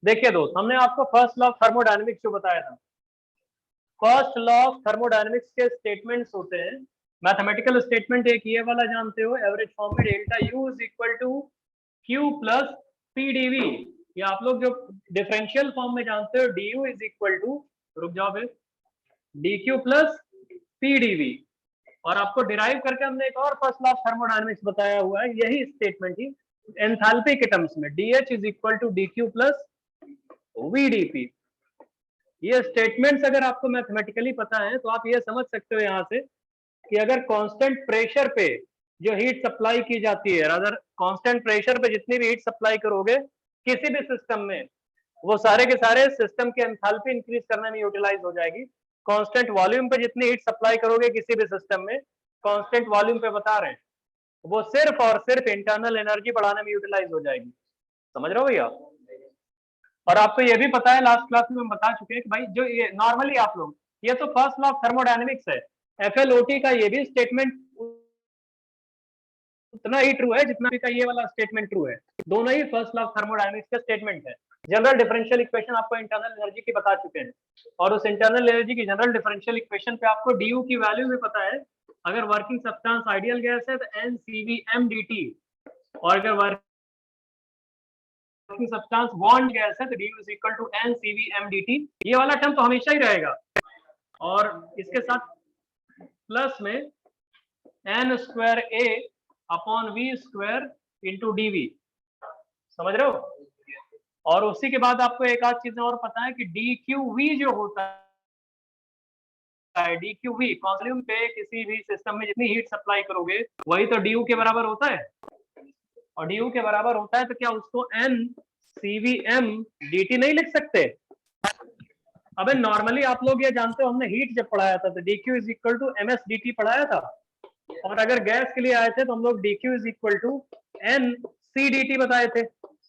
देखिए दोस्त, हमने आपको फर्स्ट लॉ ऑफ थर्मोडायनेमिक्स जो बताया था, फर्स्ट लॉ ऑफ थर्मोडायनेमिक्स के स्टेटमेंट्स होते हैं। मैथमेटिकल स्टेटमेंट एक ये वाला जानते हो, एवरेज फॉर्म में delta U is equal to Q plus P DV. या आप लोग जो डिफरेंशियल फॉर्म में जानते हो, D U is equal to, रुक जाओ फिर, D Q plus P DV. और आपको डिराइव करके हमने एक और फर्स्ट लॉ ऑफ थर्मोडायनेमिक्स बताया हुआ है, यही स्टेटमेंट ही एंथैल्पी के टर्म्स में, D H is equal to D Q plus V D P. ये स्टेटमेंट्स अगर आपको मैथमेटिकली पता है तो आप ये समझ सकते हो यहाँ से कि अगर कांस्टेंट प्रेशर पे जो हीट सप्लाई की जाती है, अगर कांस्टेंट प्रेशर पे जितनी भी हीट सप्लाई करोगे किसी भी सिस्टम में, वो सारे के सारे सिस्टम की एंथैल्पी इंक्रीज करने में यूटिलाइज हो जाएगी। कांस्टेंट वॉल्यूम पे जितनी हीट सप्लाई करोगे किसी भी सिस्टम में, कांस्टेंट वॉल्यूम पे बता रहे हैं, वो सिर्फ और सिर्फ इंटरनल एनर्जी बढ़ाने में यूटिलाइज हो जाएगी। समझ रहे हो भैया? और आपको ये भी पता है, लास्ट क्लास में हम बता चुके हैं कि भाई जो ये नॉर्मली आप लोग, ये तो फर्स्ट लॉ ऑफ थर्मोडायनेमिक्स है, एफएलओटी का ये भी स्टेटमेंट उतना ही ट्रू है जितना भी का ये वाला स्टेटमेंट ट्रू है। दोनों ही फर्स्ट लॉ ऑफ थर्मोडायनेमिक्स का स्टेटमेंट है। जनरल डिफरेंशियल इक्वेशन आपको इंटरनल एनर्जी की बता चुके हैं, और उस इंटरनल एनर्जी की जनरल डिफरेंशियल इक्वेशन पे आपको डी की वैल्यू भी पता है। अगर वर्किंग सब्सटेंस आइडियल गैस है तो N C V M D T, और अगर वर्किंग सब्सटेंस बॉन्ड गैस है तो D is equal to N C V M D T. ये वाला टर्म तो हमेशा ही रहेगा, और इसके साथ प्लस में N square A upon V square into D V. समझ रहे हो? और उसी के बाद आपको एक आध चीजें और पता है कि डी क्यू वी जो होता है, डी क्यू वी वॉल्यूम पे किसी भी सिस्टम में जितनी हीट सप्लाई करोगे वही तो डी के बराबर होता है। और डी के बराबर होता है तो क्या उसको N C V M D T नहीं लिख सकते? अबे नॉर्मली आप लोग ये जानते हो, हमने हीट जब पढ़ाया था तो D Q is equal to M S D T पढ़ाया था। और अगर गैस के लिए आए थे तो हम लोग D Q is equal to N C D T बताए थे।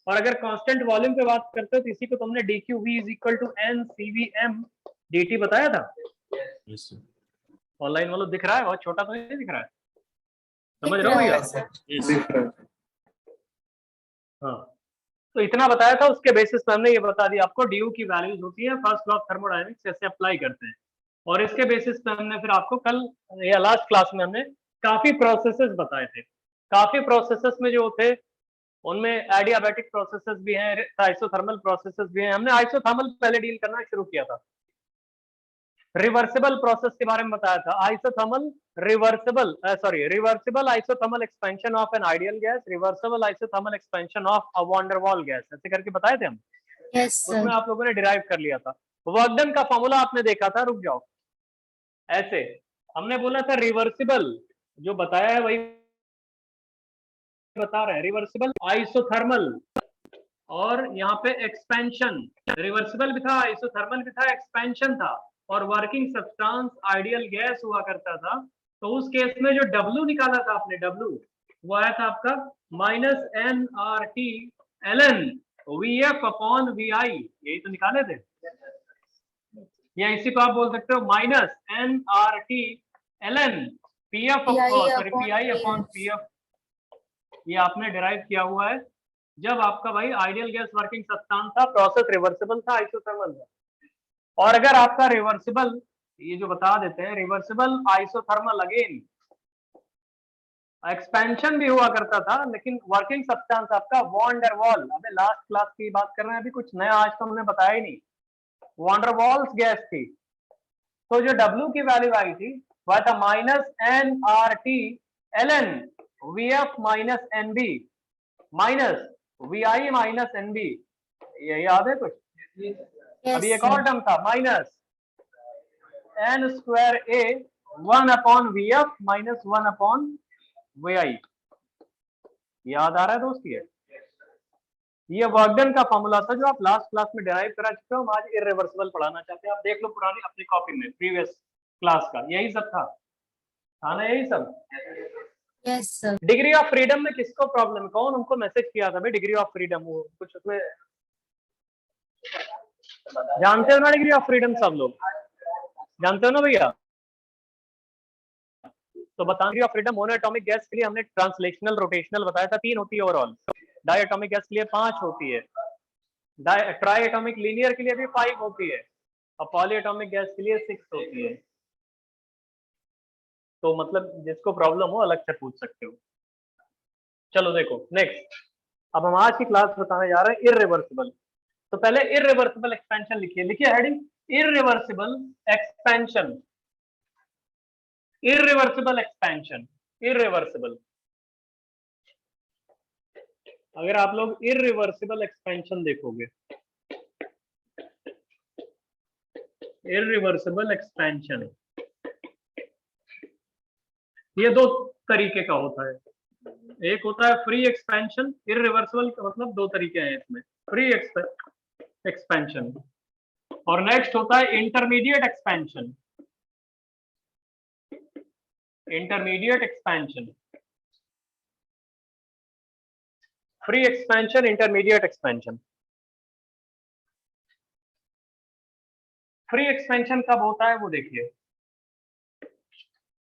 और अगर कांस्टेंट वॉल्यूम पे बात करते हो तो इसी को तुमने D Q V is equal to N C V M D T बताया था। ऑनलाइन वालों दिख रहा है? बहुत छोटा तो नहीं दिख रहा है? समझ रहे हो भैया? हाँ, तो इतना बताया था, उसके बेसिस पर हमने ये बता दिया आपको डी की वैल्यूज होती है, फर्स्ट लॉ ऑफ थर्मोडायनेमिक्स कैसे अप्लाई करते हैं। और इसके बेसिस पर हमने फिर आपको कल या लास्ट क्लास में हमने काफी प्रोसेसेस बताए थे। काफी प्रोसेसेस में जो थे उनमें एडियाबैटिक प्रोसेसेस भी हैं, आइसोथर्मल प्रोसेसेस भी हैं। हमने आइसोथर्मल पहले डील करना शुरू किया था। रिवर्सिबल प्रोसेस के बारे में बताया था, isothermal reversible isothermal expansion of an ideal gas, reversible isothermal expansion of a van der Waals gas, ऐसे करके बताए थे हम। उसमें आप लोगों ने डिराइव कर लिया था। वर्क डन का फॉर्मूला आपने देखा था, रुक जाओ, ऐसे हमने बोला था रिवर्सिबल, जो बताया है वही बता रहे हैं, रिवर्सिबल आइसोथर्मल, और यहाँ पे एक्सपेंशन, रिवर्सिबल भी था, आइसोथर्मल भी था, एक्सपेंशन था, और वर्किंग सब्सटेंस आइडियल गैस हुआ करता था। तो उस केस में जो W निकाला था आपने, W वो आया था आपका minus N R T L N V F upon V I, यही तो निकाले थे। या इसी को आप बोल सकते हो minus N R T L N P F sorry P I upon P F. ये आपने डिराइव किया हुआ है जब आपका भाई आइडियल गैस वर्किंग सब्सटेंस था, प्रोसेस रिवर्सिबल था, आइसोथर्मल था। और अगर आपका रिवर्सिबल, ये जो बता देते हैं, रिवर्सिबल आइसोथर्मल, अगेन एक्सपेंशन भी हुआ करता था, लेकिन वर्किंग सब्सटेंस आपका वॉन डर वाल। अबे लास्ट क्लास की बात कर रहे हैं, अभी कुछ नया आज तो हमने बताया ही नहीं। वॉन डर वाल्स गैस थी, तो जो W की वैल्यू आई थी वह था minus N R T L N V F minus N B minus V I minus N B. ये याद है कुछ? अभी एक और टर्म था minus N square A 1 upon V F minus 1 upon V I. याद आ रहा है दोस्त? ये वर्क डन का फॉर्मूला था जो आप लास्ट क्लास में डिराइव करा चुके हो। हम आज इररिवर्सिबल पढ़ाना चाहते हैं, आप देख लो पुरानी अपनी कॉपी में, प्रीवियस क्लास का यही सब था ना, यही सब। Yes sir. Degree of freedom में किसको प्रॉब्लम, कौन हमको मैसेज किया था भाई डिग्री ऑफ फ्रीडम? वो कुछ उसमें जानते हो ना डिग्री ऑफ फ्रीडम? सब लोग जानते हो ना भैया? तो बता, degree of freedom monoatomic gas के लिए हमने ट्रांसलेशनल रोटेशनल बताया था, 3 होती है ओवरऑल। डायटोमिक गैस के लिए 5 होती है। ट्राई एटॉमिक लीनियर के लिए भी 5 होती है और पॉली एटॉमिक गैस के लिए 6 होती है। तो मतलब जिसको प्रॉब्लम हो अलग से पूछ सकते हो। चलो देखो नेक्स्ट, अब हम आज की क्लास बताने जा रहे हैं इररिवर्सिबल। तो पहले इररिवर्सिबल एक्सपेंशन लिखिए, लिखिए heading irreversible expansion. Irreversible expansion, irreversible. अगर आप लोग इररिवर्सिबल एक्सपेंशन देखोगे, इररिवर्सिबल एक्सपेंशन ये दो तरीके का होता है। एक होता है फ्री एक्सपेंशन, इररिवर्सिबल का मतलब दो तरीके हैं इसमें, फ्री एक्सपेंशन, और नेक्स्ट होता है intermediate expansion. Intermediate expansion, free expansion, intermediate expansion. Free expansion कब होता है वो देखिए।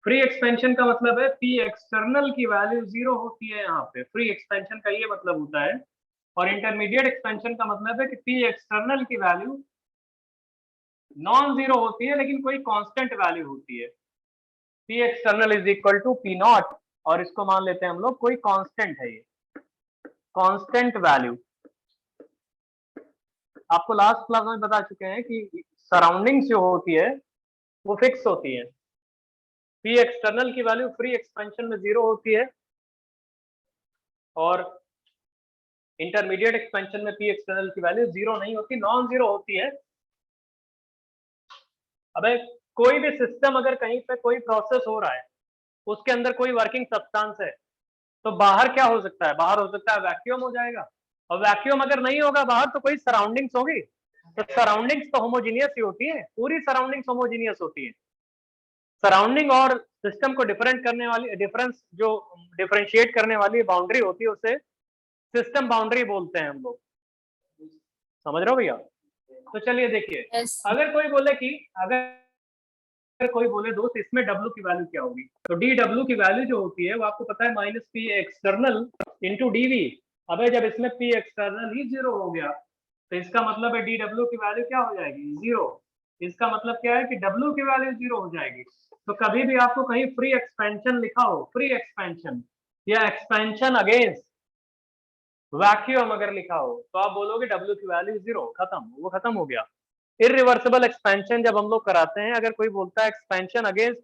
फ्री एक्सपेंशन का मतलब है पी एक्सटर्नल की वैल्यू 0 होती है यहाँ पे, फ्री एक्सपेंशन का ये मतलब होता है। और इंटरमीडिएट एक्सपेंशन का मतलब है कि पी एक्सटर्नल की वैल्यू नॉन जीरो होती है लेकिन कोई कांस्टेंट वैल्यू होती है। P external is equal to P naught, और इसको मान लेते हैं हम लोग कोई कांस्टेंट है, ये कांस्टेंट वैल्यू। आपको लास्ट क्लास में बता चुके हैं कि सराउंडिंग्स जो होती है वो फिक्स होती है। पी एक्सटर्नल की वैल्यू फ्री एक्सपेंशन में 0 होती है और इंटरमीडिएट एक्सपेंशन में पी एक्सटर्नल की वैल्यू 0 नहीं होती, नॉन जीरो होती है। अबे कोई भी सिस्टम अगर कहीं पे कोई प्रोसेस हो रहा है, उसके अंदर कोई वर्किंग सब्सटेंस है, तो बाहर क्या हो सकता है? बाहर हो सकता है वैक्यूम हो जाएगा, और वैक्यूम अगर नहीं होगा बाहर तो कोई सराउंडिंग्स होगी। तो सराउंडिंग्स तो होमोजीनियस ही होती है, पूरी सराउंडिंग्स होमोजीनियस होती है। सराउंडिंग और सिस्टम को डिफरेंट करने वाली, डिफरेंस जो डिफरेंशिएट करने वाली बाउंड्री होती है उसे सिस्टम बाउंड्री बोलते हैं हम लोग। समझ रहे हो भैया? तो चलिए देखिए, अगर कोई बोले कि अगर कोई बोले दोस्त इसमें W की वैल्यू क्या होगी, तो dW की वैल्यू जो होती है वो आपको पता है minus P external into dV। अब जब इसमें P एक्सटर्नल ही 0 हो गया तो इसका मतलब है dW की वैल्यू क्या हो जाएगी? 0। इसका मतलब क्या है कि W की वैल्यू 0 हो जाएगी। तो कभी भी आपको कहीं फ्री एक्सपेंशन लिखा हो, फ्री एक्सपेंशन या एक्सपेंशन अगेंस्ट वैक्यूम अगर लिखा हो, तो आप बोलोगे W की वैल्यू 0, खत्म, वो खत्म हो गया। इररिवर्सिबल एक्सपेंशन जब हम लोग कराते हैं, अगर कोई बोलता है एक्सपेंशन अगेंस्ट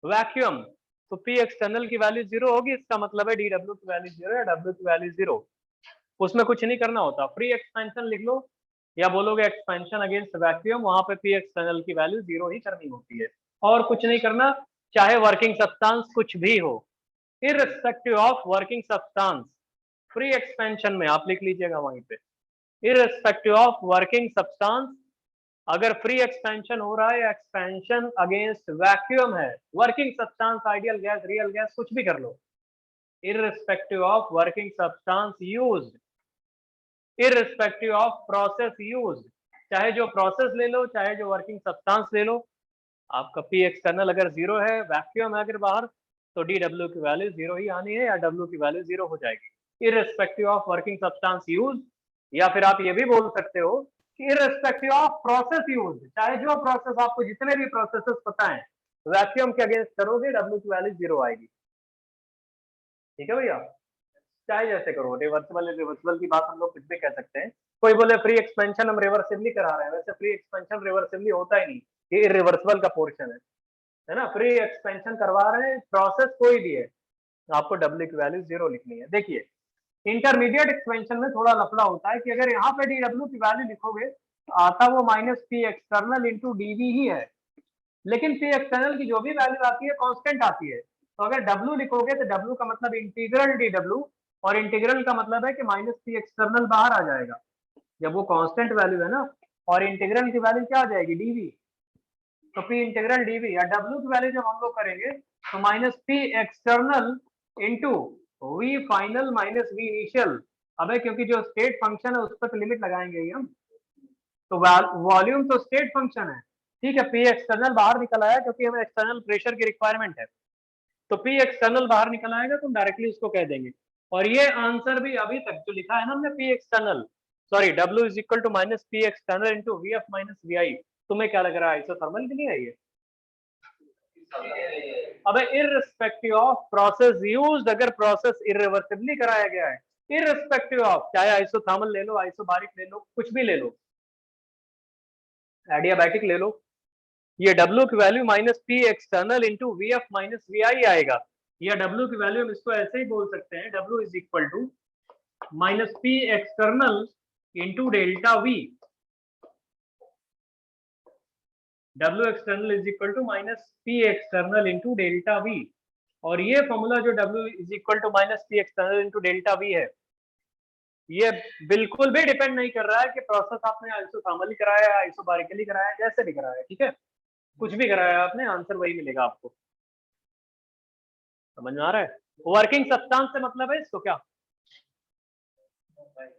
वैक्यूम, तो पी एक्सटर्नल की वैल्यू 0 होगी, इसका मतलब है dW की वैल्यू 0 या W की वैल्यू 0। उसमें कुछ नहीं करना होता, फ्री एक्सपेंशन लिख लो या बोलोगे एक्सपेंशन अगेंस्ट वैक्यूम, वहां पे पी एक्सटर्नल की वैल्यू 0 ही करनी होती है, और कुछ नहीं करना, चाहे वर्किंग सब्सटेंस कुछ भी हो, irrespective of working substance. Free expansion में आप लिख लीजिएगा वहीं पे, इररिस्पेक्टिव ऑफ वर्किंग सब्सटेंस। अगर फ्री एक्सपेंशन हो रहा है या एक्सपेंशन अगेंस्ट वैक्यूम है, working substance, ideal gas, real gas, कुछ भी कर लो, irrespective of working substance used, irrespective of process used, चाहे जो प्रोसेस ले लो चाहे जो वर्किंग सब्सटेंस ले लो, आपका पी एक्सटर्नल अगर 0 है, वैक्यूम है अगर बाहर, तो dW की वैल्यू 0 ही आनी है या W की वैल्यू 0 हो जाएगी, irrespective of working substance use. या फिर आप ये भी बोल सकते हो कि इररिस्पेक्टिव ऑफ प्रोसेस यूज, चाहे जो प्रोसेस, आपको जितने भी प्रोसेसेस पता है, वैक्यूम के अगेंस्ट करोगे W की वैल्यू 0 आएगी। ठीक है भैया? चाहे जैसे करो, रिवर्सिबल रिवर्सिबल की बात हम लोग कुछ भी कह सकते हैं। कोई बोले फ्री एक्सपेंशन हम रिवर्सिबली करा रहे हैं, वैसे फ्री एक्सपेंशन रिवर्सिबली होता ही नहीं, ये इररिवर्सिबल का पोर्शन है ना। फ्री एक्सपेंशन करवा रहे हैं, प्रोसेस कोई भी है, आपको W की वैल्यू 0 लिखनी है। देखिए इंटरमीडिएट एक्सपेंशन में थोड़ा लफड़ा होता है कि अगर यहाँ पे dW की वैल्यू लिखोगे तो आता वो minus P external into dV ही है, लेकिन पी एक्सटर्नल की जो भी वैल्यू आती है कांस्टेंट आती है। तो अगर W लिखोगे तो W का मतलब इंटीग्रल dW, और इंटीग्रल का मतलब है कि माइनस पी एक्सटर्नल बाहर आ जाएगा जब वो कांस्टेंट वैल्यू है ना, और इंटीग्रल की वैल्यू क्या आ जाएगी? dV। तो P इंटीग्रल dV या W की वैल्यू जब हम लोग करेंगे तो minus P external into V final minus V initial. अबे क्योंकि जो स्टेट फंक्शन है उस पर तो लिमिट लगाएंगे ही हम, तो वॉल्यूम तो स्टेट फंक्शन है, ठीक है। पी एक्सटर्नल बाहर निकल आया क्योंकि हमें एक्सटर्नल प्रेशर की रिक्वायरमेंट है, तो पी एक्सटर्नल बाहर निकल आएगा तो डायरेक्टली उसको कह देंगे। और ये आंसर भी अभी तक जो लिखा है ना हमने P external, sorry W is equal to minus P external into V F minus V I. तुम्हें क्या लग रहा है, आइसोथर्मल की नहीं है ये? अब इररिस्पेक्टिव ऑफ प्रोसेस यूज्ड, अगर प्रोसेस इरिवर्सिबली कराया गया है, इररिस्पेक्टिव ऑफ, चाहे आइसोथर्मल ले लो, आइसोबारिक ले लो, कुछ भी ले लो, एडियाबैटिक ले लो, ये W की value minus P external into V F minus V I आएगा। या W की वैल्यू हम इसको ऐसे ही बोल सकते हैं, W is equal to minus P external into delta V. W external is equal to minus P external into delta V. और ये फॉर्मूला जो W is equal to minus P external into delta V है, ये बिल्कुल भी depend नहीं कर रहा है कि प्रोसेस आपने आइसोथर्मली कराया है, आइसोबारिकली कराया है, जैसे भी कराया है, ठीक है, कुछ भी कराया है आपने, आंसर वही मिलेगा आपको। समझ में आ रहा है? वर्किंग सब्सटेंस से मतलब है इसको क्या,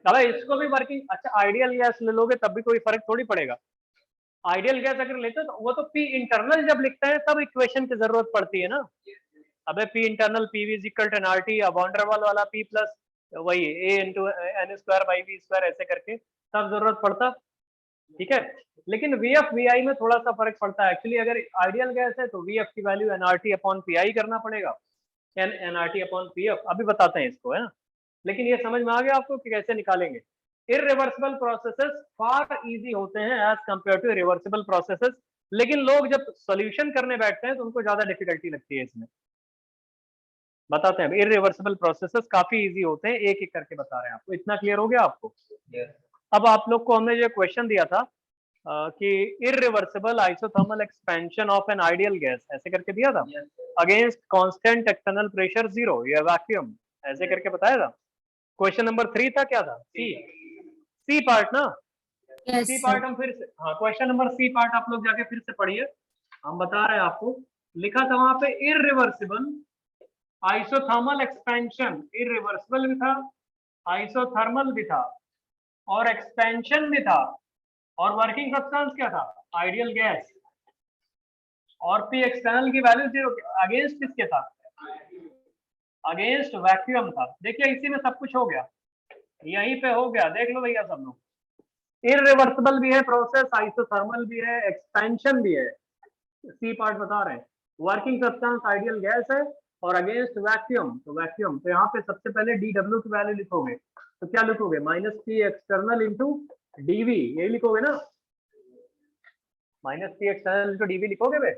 अब इसको भी वर्किंग, अच्छा आइडियल गैस ले लोगे तब भी कोई फर्क थोड़ी पड़ेगा। आइडियल गैस अगर लेते तो वो तो पी इंटरनल जब लिखते हैं तब इक्वेशन की जरूरत पड़ती है ना। अबे P internal P V is equal to NRT, अब वॉन डर वाल वाला पी प्लस वही A into N square by V square ऐसे करके तब जरूरत पड़ता, ठीक है। लेकिन वी एफ वी आई में थोड़ा सा फर्क पड़ता है एक्चुअली। अगर आइडियल गैस है तो वी एफ की value NRT upon P I करना पड़ेगा, एनआरटी अपॉन पी एफ, अभी बताते हैं इसको, है ना। लेकिन ये समझ में आ गया आपको कि कैसे निकालेंगे। इररिवर्सिबल प्रोसेसेस फार इजी होते हैं as compare to reversible processes, लेकिन लोग जब सॉल्यूशन करने बैठते हैं तो उनको ज्यादा डिफिकल्टी लगती है इसमें। बताते हैं, इररिवर्सिबल प्रोसेसेस काफी इजी होते हैं, एक एक करके बता रहे हैं आपको। इतना क्लियर हो गया आपको? अब आप लोग को हमने जो क्वेश्चन दिया था कि irreversible isothermal expansion of an ideal gas ऐसे करके दिया था, against constant external pressure zero या वैक्यूम ऐसे करके बताया था। क्वेश्चन नंबर 3 था, क्या था? सी पार्ट ना। Yes, सी sir. पार्ट हम फिर से, हाँ क्वेश्चन नंबर सी पार्ट आप लोग जाके फिर से पढ़िए, हम बता रहे हैं आपको। लिखा था वहां पे इररिवर्सिबल आइसोथर्मल एक्सपेंशन, इररिवर्सिबल भी था, आइसोथर्मल भी था, और एक्सपेंशन भी था, और वर्किंग सब्सटेंस क्या था? Ideal gas. और पी एक्सटर्नल की वैल्यू जीरो, अगेंस्ट किसके था? अगेंस्ट वैक्यूम था। देखिए इसी में सब कुछ हो गया, यहीं पे हो गया, देख लो भैया सब लोग। इररिवर्सिबल भी है प्रोसेस, आइसोथर्मल भी है, एक्सपेंशन भी है। सी पार्ट बता रहे हैं, वर्किंग सब्सटेंस आइडियल गैस है और अगेंस्ट वैक्यूम, तो वैक्यूम, तो यहाँ पे सबसे पहले डी डब्ल्यू की वैल्यू लिखोगे, तो क्या लिखोगे? Minus P external into DV, यही लिखोगे ना, minus P external into DV लिखोगे बे।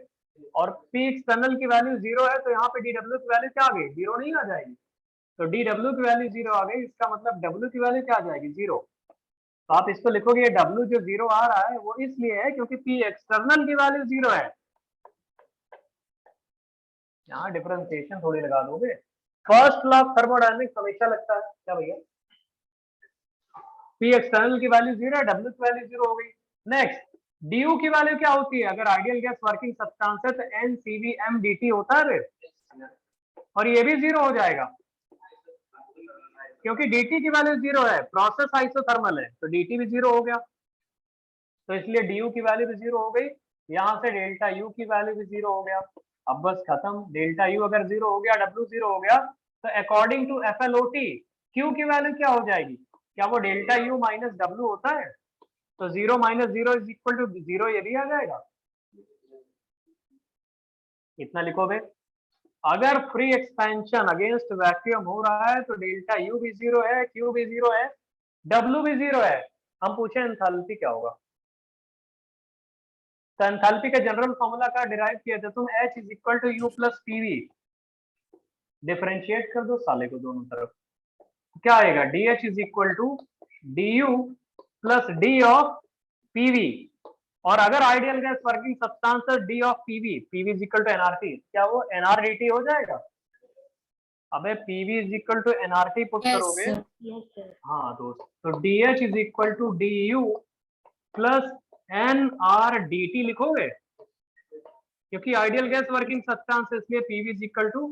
और पी एक्सटर्नल की वैल्यू जीरो है तो यहाँ पे डी डब्ल्यू की वैल्यू क्या आ गई? जीरो नहीं आ जाएगी? तो डी डब्ल्यू की वैल्यू जीरो आ गई, इसका मतलब डब्ल्यू की वैल्यू क्या आ जाएगी? जीरो। तो आप इसको लिखोगे, ये डब्ल्यू जो जीरो आ रहा है वो इसलिए है क्योंकि पी एक्सटर्नल की वैल्यू जीरो है। यहाँ डिफरेंशिएशन थोड़ी लगा दोगे। फर्स्ट लॉ ऑफ थर्मोडायनेमिक्स हमेशा लगता है क्या भैया? पी एक्सटर्नल की वैल्यू जीरो है, डब्ल्यू की वैल्यू जीरो हो गई। नेक्स्ट, डीयू की वैल्यू क्या होती है? अगर आइडियल गैस वर्किंग सब्सटेंस है तो N C V M D T होता है, और ये भी जीरो हो जाएगा क्योंकि dt की वैल्यू जीरो है, प्रोसेस आइसोथर्मल है, तो dt भी जीरो हो गया, तो इसलिए du की वैल्यू भी जीरो हो गई। यहाँ से डेल्टा u की वैल्यू भी जीरो हो गया। अब बस खत्म, डेल्टा u अगर जीरो हो गया, w जीरो हो गया, तो अकॉर्डिंग टू FLOT q की वैल्यू क्या हो जाएगी? क्या वो डेल्टा u माइनस w होता है? तो zero minus zero is equal to zero, ये भी आ जाएगा। इतना लिखोगे। अगर फ्री एक्सपेंशन अगेंस्ट वैक्यूम हो रहा है तो डेल्टा यू भी जीरो है, क्यू भी जीरो है, डब्ल्यू भी जीरो है। हम पूछे एंथैल्पी क्या होगा, तो एंथैल्पी का जनरल फॉर्मूला का डिराइव किया था तुम, H is equal to U plus PV. Differentiate कर दो साले को दोनों तरफ, क्या आएगा? DH is equal to DU plus D of PV. और अगर आइडियल गैस वर्किंग सब्सटेंस है D of PV, PV is equal to NRT, क्या वो एनआरडीटी हो जाएगा? अबे PV is equal to NRT put करोगे, हाँ दोस्त, तो DH is equal to D U plus N R D T लिखोगे, क्योंकि आइडियल गैस वर्किंग सब्सटेंस है इसलिए PV is equal to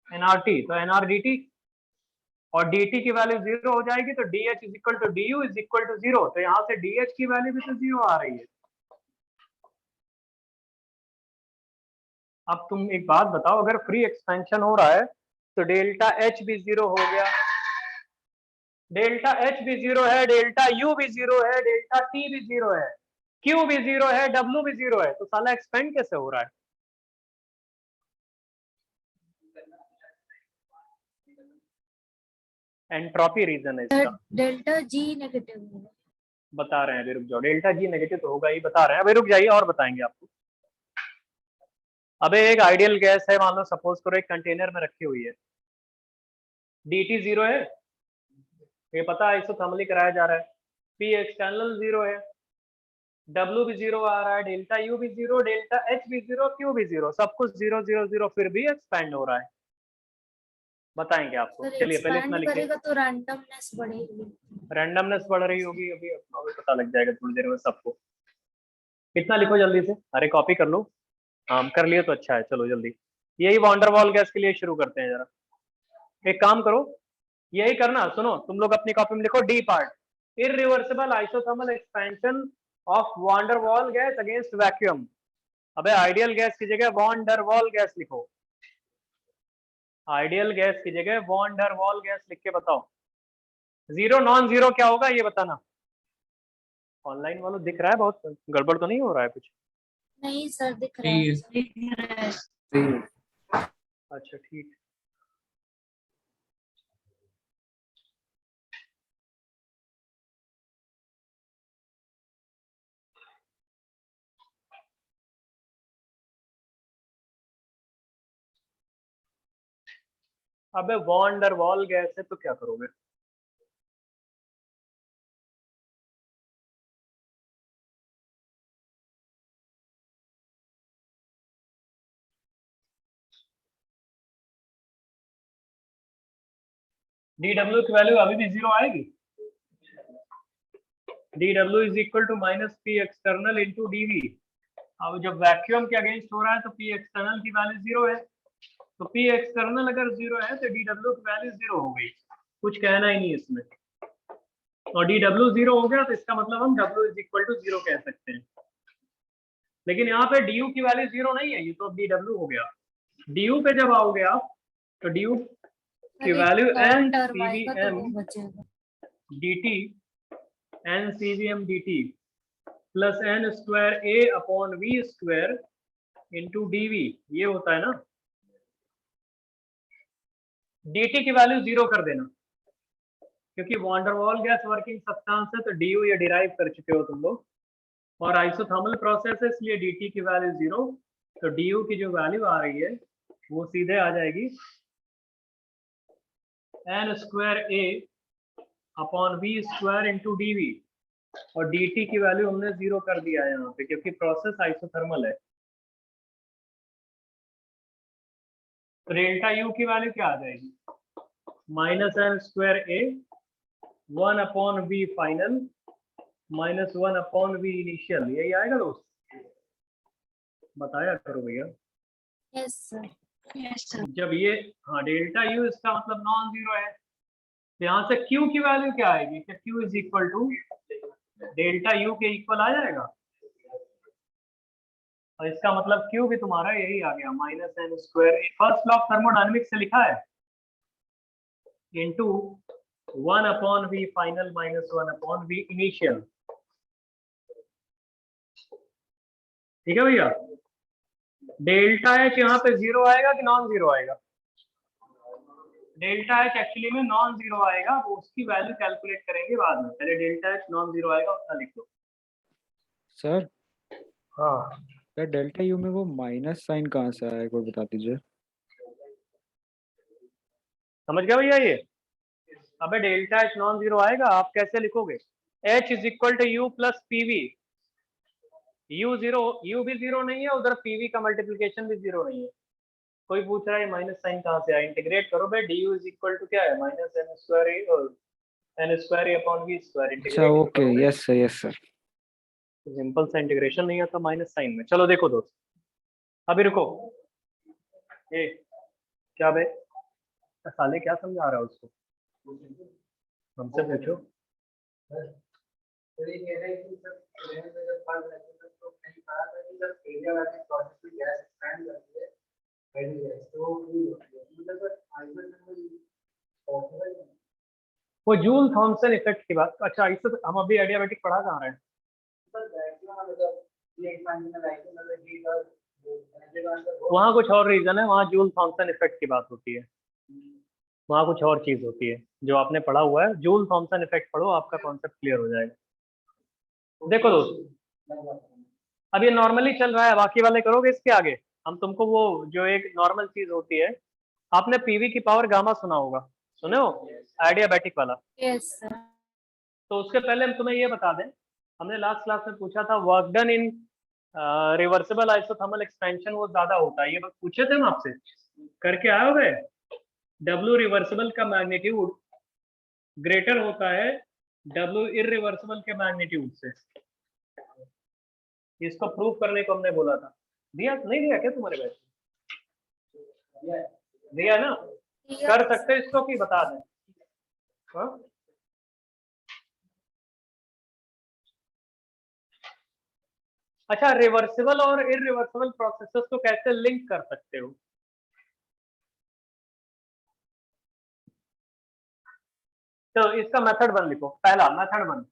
NRT, तो एनआर डी टी, और dt की वैल्यू जीरो हो जाएगी तो dh is equal to du is equal to zero, तो यहाँ से dh की वैल्यू भी तो जीरो आ रही है। अब तुम एक बात बताओ, अगर फ्री एक्सपेंशन हो रहा है तो डेल्टा h भी जीरो हो गया, डेल्टा एच भी 0 है, डेल्टा यू भी 0 है, डेल्टा टी भी 0 है, क्यू भी 0 है, डब्ल्यू भी 0 है, तो साला एक्सपेंड कैसे हो रहा है? एंट्रोपी रीजन है इसका। डेल्टा जी नेगेटिव होगा। बता रहे हैं, अभी रुक जाओ। डेल्टा जी नेगेटिव तो होगा ही, बता रहे हैं, अभी रुक जाइए और बताएंगे आपको। अबे एक आइडियल गैस है, मान लो सपोज करो एक कंटेनर में रखी हुई है, dt 0 है, ये पता है, आइसोथर्मली कराया जा रहा है, p एक्सटर्नल 0 है, w भी 0 आ रहा है, डेल्टा u भी 0, डेल्टा h भी 0, q भी 0, सब कुछ 0 0 0, फिर भी एक्सपैंड हो रहा है। बताएंगे आपको, सर चलिए पहले इतना एक्सपैंड लिखिए। करेगा तो रैंडमनेस बढ़ेगी। रैंडमनेस बढ़ रही होगी, अभी पता लग जाएगा थोड़ी देर में सबको। कितना लिखो जल्दी से, अरे कॉपी कर लो। हाँ कर लिए तो अच्छा है, चलो जल्दी। यही वॉन्डरवॉल गैस के लिए शुरू करते हैं जरा। एक काम करो, यही करना, सुनो तुम लोग अपनी कॉपी में लिखो D part, irreversible isothermal expansion of van der Waals gas against vacuum. अबे आइडियल गैस की जगह वॉन्डरवॉल गैस लिखो, आइडियल गैस की जगह वॉन्डरवॉल गैस लिख के बताओ। जीरो नॉन जीरो क्या होगा ये बताना। ऑनलाइन वालों दिख रहा है, बहुत गड़बड़ तो नहीं हो रहा है कुछ? नहीं सर दिख रहा है। अच्छा ठीक। अबे वॉन्डरवॉल गैस है तो क्या करोगे? डी डब्ल्यू की वैल्यू अभी भी जीरो आएगी। D W is equal to minus P external into D V. अब जब वैक्यूम के अगेंस्ट हो रहा है तो पी एक्सटर्नल की वैल्यू जीरो है, तो पी एक्सटर्नल अगर जीरो है तो डी डब्ल्यू की वैल्यू जीरो हो गई, कुछ कहना ही नहीं इसमें। और डी डब्ल्यू जीरो हो गया तो इसका मतलब हम W is equal to zero कह सकते हैं। लेकिन यहाँ पे डी यू की वैल्यू जीरो नहीं है, ये तो डी डब्ल्यू हो गया। डी यू पे जब आओगे आप तो डी यू की value N C V M D T, N C V M D T plus N square A upon V square into D V, ये होता है ना। डी टी की वैल्यू जीरो कर देना, क्योंकि वॉन्डरवॉल गैस वर्किंग सब्सटेंस है तो डी यू ये डिराइव कर चुके हो तुम लोग, और आइसोथर्मल प्रोसेस है इसलिए डी टी की वैल्यू जीरो, तो डी यू की जो वैल्यू आ रही है वो सीधे आ जाएगी N square A upon V square into D V, और डी टी की वैल्यू हमने जीरो कर दिया है यहाँ पे क्योंकि प्रोसेस आइसोथर्मल है। तो डेल्टा यू की वैल्यू क्या आ जाएगी? Minus N square A 1 upon V final minus 1 upon V initial, यही आएगा दोस्त? बताया करो भैया। Yes sir. Yes sir. जब ये, हाँ डेल्टा यू इसका मतलब नॉन जीरो है, तो यहाँ से क्यू की वैल्यू क्या आएगी? क्या Q is equal to delta U के इक्वल आ जाएगा, और इसका मतलब क्यू भी तुम्हारा यही आ गया, minus N square. First law of thermodynamics से लिखा है into 1 upon V final minus 1 upon V initial. ठीक है भैया। डेल्टा एच यहाँ पे जीरो आएगा कि नॉन जीरो आएगा? डेल्टा एच एक्चुअली में नॉन जीरो आएगा, वो उसकी वैल्यू कैलकुलेट करेंगे बाद में, पहले डेल्टा एच नॉन जीरो आएगा उतना लिख लो। सर हाँ यार डेल्टा यू में वो माइनस साइन कहाँ से आया, कोई बता दीजिए। समझ गया भैया ये? अबे डेल्टा एच नॉन जीरो आएगा, आप कैसे लिखोगे? H is equal to U plus PV, U zero, U भी जीरो नहीं है, उधर पीवी का मल्टीप्लीकेशन भी जीरो नहीं है। कोई पूछ रहा है माइनस साइन कहाँ से आया, इंटीग्रेट करो भाई, D U is equal to क्या है, माइनस एन स्क्वायर ए और N square A upon V square. अच्छा okay, yes sir yes sir. Simple सा इंटीग्रेशन नहीं आता माइनस साइन में। चलो देखो दोस्त, अभी रुको, ए क्या बे साले क्या समझा रहा है उसको, हमसे पूछो। वो जूल थॉमसन इफेक्ट की बात। अच्छा इससे तो हम अभी एडियाबेटिक पढ़ा कहाँ रहे हैं? वहाँ कुछ और रीजन है, वहाँ जूल थॉमसन इफेक्ट की बात होती है, वहाँ कुछ और चीज होती है। जो आपने पढ़ा हुआ है जूल थॉमसन इफेक्ट पढ़ो, आपका कॉन्सेप्ट क्लियर हो जाएगा। देखो दोस्त, अब ये नॉर्मली चल रहा है, बाकी वाले करोगे इसके आगे। हम तुमको वो जो एक नॉर्मल चीज होती है, आपने पीवी की पावर गामा सुना होगा, सुने हो एडियाबेटिक वाला? Yes sir. तो उसके पहले हम तुम्हें ये बता दें, हमने लास्ट क्लास में पूछा था work done in reversible isothermal expansion वो ज्यादा होता है, ये बात पूछे थे हम आपसे, करके आए हो गए? डब्ल्यू रिवर्सिबल का मैग्नीट्यूड ग्रेटर होता है डब्ल्यू इररिवर्सिबल के मैग्नीट्यूड से। इसको प्रूव करने को हमने बोला था, दिया नहीं दिया क्या तुम्हारे बैच? दिया ना? कर सकते इसको कि बता दें? हाँ? अच्छा, रिवर्सिबल और इररिवर्सिबल प्रोसेसेस को कैसे लिंक कर सकते हो? तो इसका मेथड वन लिखो, पहला मेथड वन।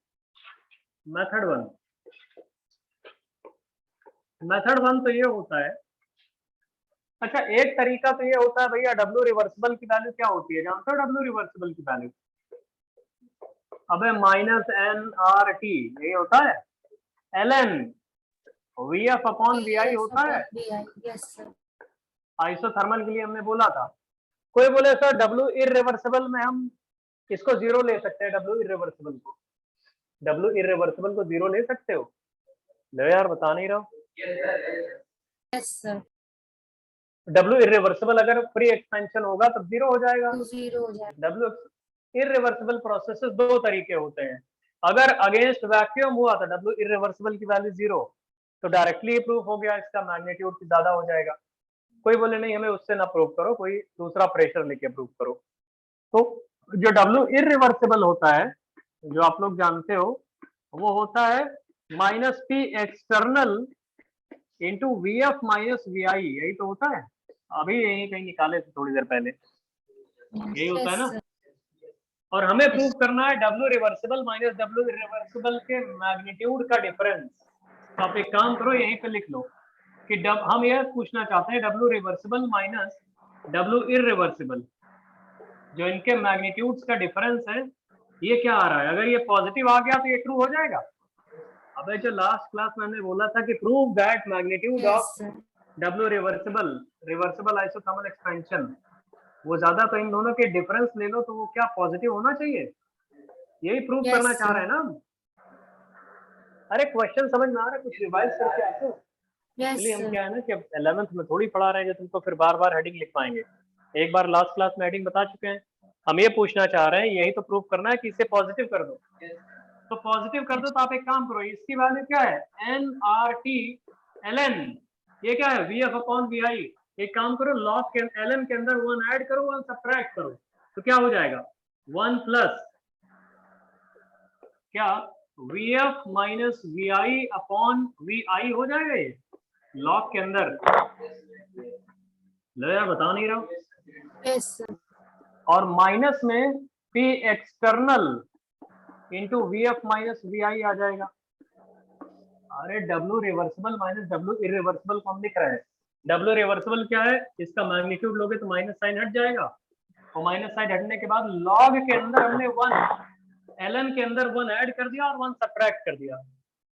मेथड वन तो ये होता है, अच्छा एक तरीका तो ये होता है भैया, डब्ल्यू रिवर्सिबल की वैल्यू क्या होती है जानते हो? डब्ल्यू रिवर्सिबल की वैल्यू अबे माइनस एन आर टी, ये होता है L N V F upon V I होता है। Yes sir. आइसोथर्मल के लिए हमने बोला था। कोई बोले सर डब्ल्यू इररिवर्सिबल में हम इसको जीरो ले सकते हैं, डब्ल्यू इररिवर्सिबल को जीरो ले सकते हो? लो यार बता नहीं रहा। Yes sir. डब्ल्यू इररिवर्सिबल अगर फ्री एक्सपेंशन होगा तब जीरो हो जाएगा। जीरो हो जाएगा। डब्ल्यू इररिवर्सिबल प्रोसेसेस दो तरीके होते हैं, अगर अगेंस्ट वैक्यूम हुआ तो डब्ल्यू इररिवर्सिबल की वैल्यू जीरो, तो डायरेक्टली प्रूफ हो गया, इसका मैग्नीट्यूड ज्यादा हो जाएगा। कोई बोले नहीं हमें उससे ना प्रूव करो, कोई दूसरा प्रेशर लेके प्रूव करो। तो जो डब्ल्यू इररिवर्सिबल होता है, जो आप लोग जानते हो, वो होता है minus P external into V F minus V I, यही तो होता है। अभी यही कहीं निकाले थे थोड़ी देर पहले, यही होता है ना। और हमें प्रूव करना है W reversible minus W irreversible के मैग्नीट्यूड का डिफरेंस। तो आप एक काम करो, यहीं पे लिख लो कि हम यह पूछना चाहते हैं W reversible minus W irreversible, जो इनके मैग्नीट्यूड्स का डिफरेंस है, ये क्या आ रहा है? अगर ये पॉजिटिव आ गया तो ये ट्रू हो जाएगा। अबे जो लास्ट क्लास में हमने बोला था कि prove that magnitude of W reversible isothermal expansion वो ज्यादा, तो इन दोनों के डिफरेंस ले लो तो वो क्या पॉजिटिव होना चाहिए, यही प्रूव करना चाह रहे हैं ना हम। अरे क्वेश्चन समझ में आ रहा है, कुछ रिवाइज करके आते हो। इसलिए हम क्या है ना कि 11th में थोड़ी पढ़ा रहे हैं जो तुमको फिर बार बार हेडिंग लिख पाएंगे। एक बार लास्ट क्लास में हेडिंग बता चुके हैं, हम ये पूछना चाह रहे हैं, यही तो प्रूव करना है कि इसे पॉजिटिव कर दो। तो पॉजिटिव कर दो तो आप एक काम करो, इसकी वैल्यू क्या है? N R T L N, ये क्या है? V F upon V I. एक काम करो, लॉग के एल एन के अंदर वन ऐड करो, वन सब्ट्रैक्ट करो, तो क्या हो जाएगा? वन प्लस क्या V F minus V I upon V I हो जाएगा ये लॉग के अंदर। लो यार बता नहीं रहा हूं। Yes sir. और माइनस में P external into V F minus V I आ जाएगा। अरे W reversible minus W irreversible को हम लिख रहे हैं। डब्ल्यू रिवर्सिबल क्या है? इसका मैग्नीट्यूड लोगे तो माइनस साइन हट जाएगा, और माइनस साइन हटने के बाद लॉग के अंदर हमने वन एल के अंदर वन ऐड कर दिया और वन सब्ट्रैक्ट कर दिया।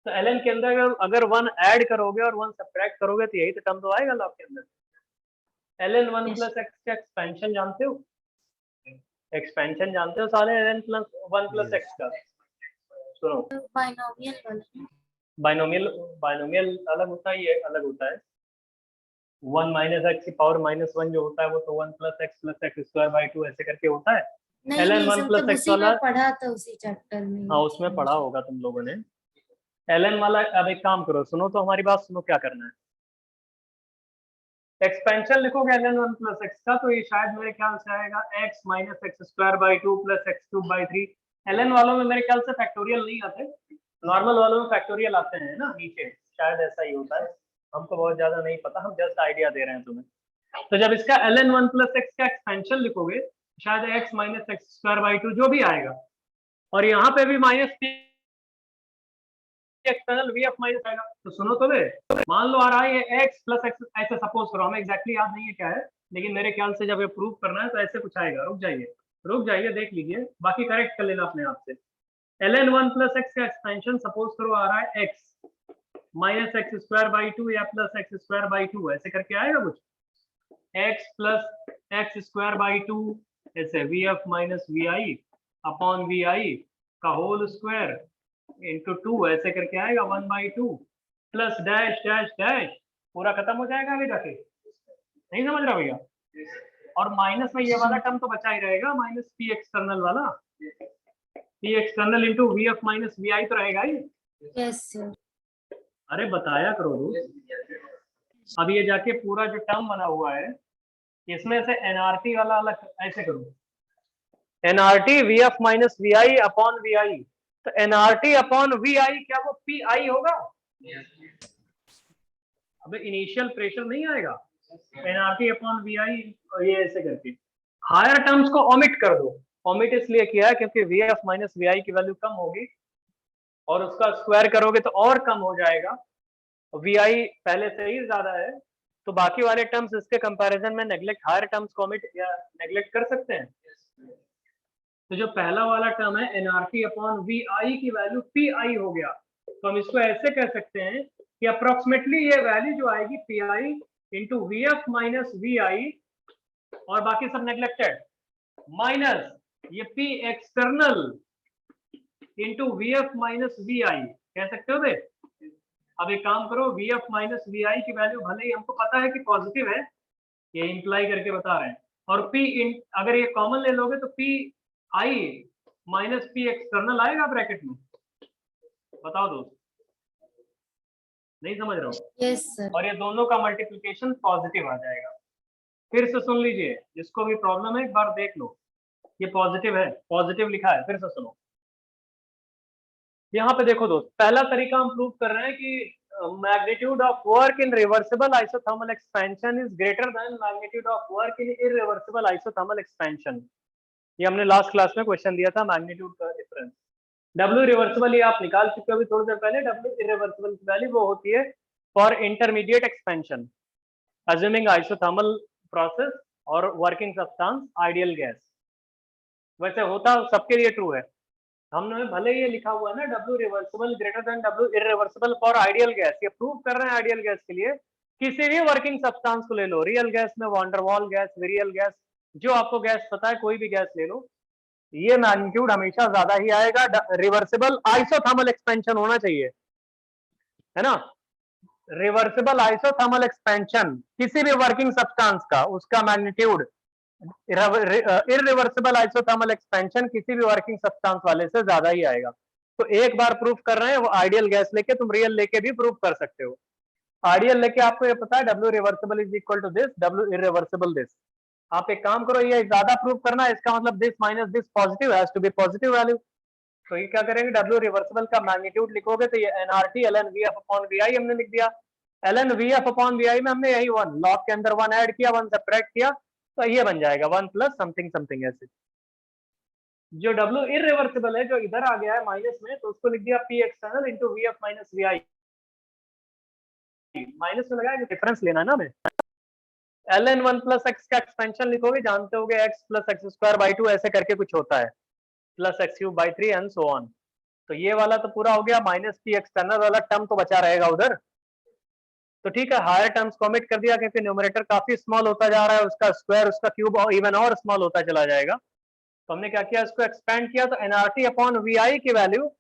तो एल के अंदर अगर वन ऐड करोगे और वन सब्ट्रैक्ट करोगे तो यही तो टर्म तो आएगा लॉग के अंदर। L N one plus x का एक्सपेंशन जानते हो? एक्सपेंशन जानते हो साले? L N plus one plus x का सुनो, बाइनोमियल वाला। बाइनोमियल अलग होता है, ये अलग होता है। वन माइनस एक्स की पावर माइनस वन जो होता है वो तो one plus x square by two ऐसे करके होता है। L N one plus X वाला पढ़ा था उसी चैप्टर में। हाँ उसमें पढ़ा होगा तुम लोगों ने। एल एन वाला, अब एक काम करो, सुनो तो हमारी बात सुनो, क्या करना है? एक्सपेंशन लिखोगे L N one plus x का, तो ये शायद मेरे ख्याल से आएगा X minus x square by two plus X cube by three. L N वालों में मेरे ख्याल से फैक्टोरियल नहीं आते, नॉर्मल वालों में फैक्टोरियल आते हैं ना नीचे, शायद ऐसा ही होता है, हमको बहुत ज्यादा नहीं पता, हम जस्ट आइडिया दे रहे हैं तुम्हें। तो जब इसका L N one plus x का एक्सपेंशन लिखोगे, शायद x minus x square by two जो भी आएगा, और यहाँ पे भी minus P external V F minus आएगा। तो सुनो तो बे, मान लो आ रहा है ये x प्लस एक्स, ऐसे सपोज करो, हमें एग्जैक्टली याद नहीं है क्या है, लेकिन मेरे ख्याल से जब ये प्रूव करना है तो ऐसे कुछ आएगा। रुक जाइए देख लीजिए, बाकी करेक्ट कर लेना अपने आप से। ln 1 प्लस एक्स का एक्सपेंशन सपोज करो आ रहा है x minus x square by two या plus x square by two, ऐसे करके आएगा कुछ, x plus x square by two, ऐसे V F minus V I upon V I का होल स्क्वायर इंटू टू, ऐसे करके आएगा 1/2 प्लस डैश डैश डैश, पूरा खत्म हो जाएगा आगे जाके। नहीं समझ रहा भैया? और माइनस में ये वाला टर्म तो बचा ही रहेगा, माइनस पी एक्सटर्नल वाला, P external into V F minus V I तो रहेगा ही। Yes sir. अरे बताया करो दोस्त। अब ये जाके पूरा जो टर्म बना हुआ है इसमें से एनआरटी वाला अलग ऐसे करो, N R T V F minus V I upon V I, तो एनआरटी अपॉन वी आई क्या वो पी आई होगा? अबे इनिशियल प्रेशर नहीं आएगा, एनआरटी अपॉन वी आई, ये ऐसे करके हायर टर्म्स को ओमिट कर दो। ओमिट इसलिए किया है क्योंकि we F minus V I की वैल्यू कम होगी और उसका स्क्वायर करोगे तो और कम हो जाएगा, वी आई पहले से ही ज्यादा है, तो बाकी वाले टर्म्स इसके कंपैरिजन में नेग्लेक्ट, हायर टर्म्स को ओमिट या नेग्लेक्ट कर सकते हैं। तो जो पहला वाला टर्म है एनआरटी अपॉन वी आई की वैल्यू पी आई हो गया, तो हम इसको ऐसे कह सकते हैं कि अप्रोक्सीमेटली ये वैल्यू जो आएगी P I into V F minus V I, और बाकी सब नेग्लेक्टेड, माइनस ये P external into V F minus V I, कह सकते हो बे। अब एक काम करो, V F minus V I की वैल्यू भले ही हमको पता है कि पॉजिटिव है, ये इंप्लाई करके बता रहे हैं, और पी अगर ये कॉमन ले लोगे तो P I minus P external आएगा ब्रैकेट में, बताओ दोस्त, नहीं समझ रहा हूँ? Yes sir. और ये दोनों का मल्टीप्लिकेशन पॉजिटिव आ जाएगा। फिर से सुन लीजिए, जिसको भी प्रॉब्लम है एक बार देख लो, ये पॉजिटिव है, पॉजिटिव लिखा है, फिर से सुनो। यहाँ पे देखो दोस्त, पहला तरीका हम प्रूव कर रहे हैं कि magnitude of work in reversible isothermal expansion is greater than magnitude of work in irreversible isothermal expansion. ये हमने लास्ट क्लास में क्वेश्चन दिया था, मैग्नीट्यूड का डिफरेंस। डब्ल्यू रिवर्सिबल ये आप निकाल चुके हो अभी थोड़ी देर पहले, डब्ल्यू इररिवर्सिबल की वैल्यू वो होती है for intermediate expansion assuming isothermal process और वर्किंग सब्सटेंस आइडियल गैस। वैसे होता सबके लिए ट्रू है, हमने भले ये लिखा हुआ है ना W reversible greater than W irreversible for ideal gas, ये प्रूव कर रहे हैं आइडियल गैस के लिए। किसी भी वर्किंग सब्सटेंस को ले लो, रियल गैस में वॉन डेर वाल गैस, वेरियल गैस, जो आपको गैस पता है कोई भी गैस ले लो, ये मैग्नीट्यूड हमेशा ज्यादा ही आएगा। रिवर्सिबल आइसोथर्मल एक्सपेंशन होना चाहिए, है ना, रिवर्सिबल आइसोथर्मल एक्सपेंशन किसी भी वर्किंग सब्सटेंस का, उसका मैग्नीट्यूड इररिवर्सिबल आइसोथर्मल एक्सपेंशन किसी भी वर्किंग सब्सटेंस वाले से ज्यादा ही आएगा। तो एक बार प्रूफ कर रहे हैं, वो आइडियल गैस लेके तुम रियल लेके भी प्रूफ कर सकते हो। आइडियल लेके आपको ये पता है W reversible is equal to this, W irreversible this. आप एक काम करो, ये ज्यादा प्रूफ करना है, इसका मतलब this minus this positive has to be positive value. तो ये क्या करेंगे, डब्ल्यू रिवर्सिबल का मैग्नीट्यूड लिखोगे तो ये N R T L N V F upon V I हमने लिख दिया। L N V F upon V I में हमने यही वन लॉग के अंदर वन ऐड किया, वन सब्ट्रैक्ट किया, तो ये बन जाएगा वन प्लस समथिंग समथिंग ऐसे। जो डब्ल्यू इररिवर्सिबल है जो इधर आ गया है माइनस में, तो उसको लिख दिया P external into V F minus V I, minus में लगाया डिफरेंस लेना है ना हमें। L N one plus x का एक्सपेंशन लिखोगे, जानते होगे X plus x square by two ऐसे करके कुछ होता है, plus X cube by three and so on. तो ये वाला तो पूरा हो गया, माइनस पी एक्सटर्नल वाला टर्म तो बचा रहेगा उधर। तो ठीक है, हायर टर्म्स को ओमिट कर दिया क्योंकि न्यूमरेटर काफी स्मॉल होता जा रहा है, उसका स्क्वायर उसका क्यूब और इवन और स्मॉल होता चला जाएगा। तो हमने क्या किया, इसको एक्सपेंड किया, तो एनआरटी अपॉन वी आई की वैल्यू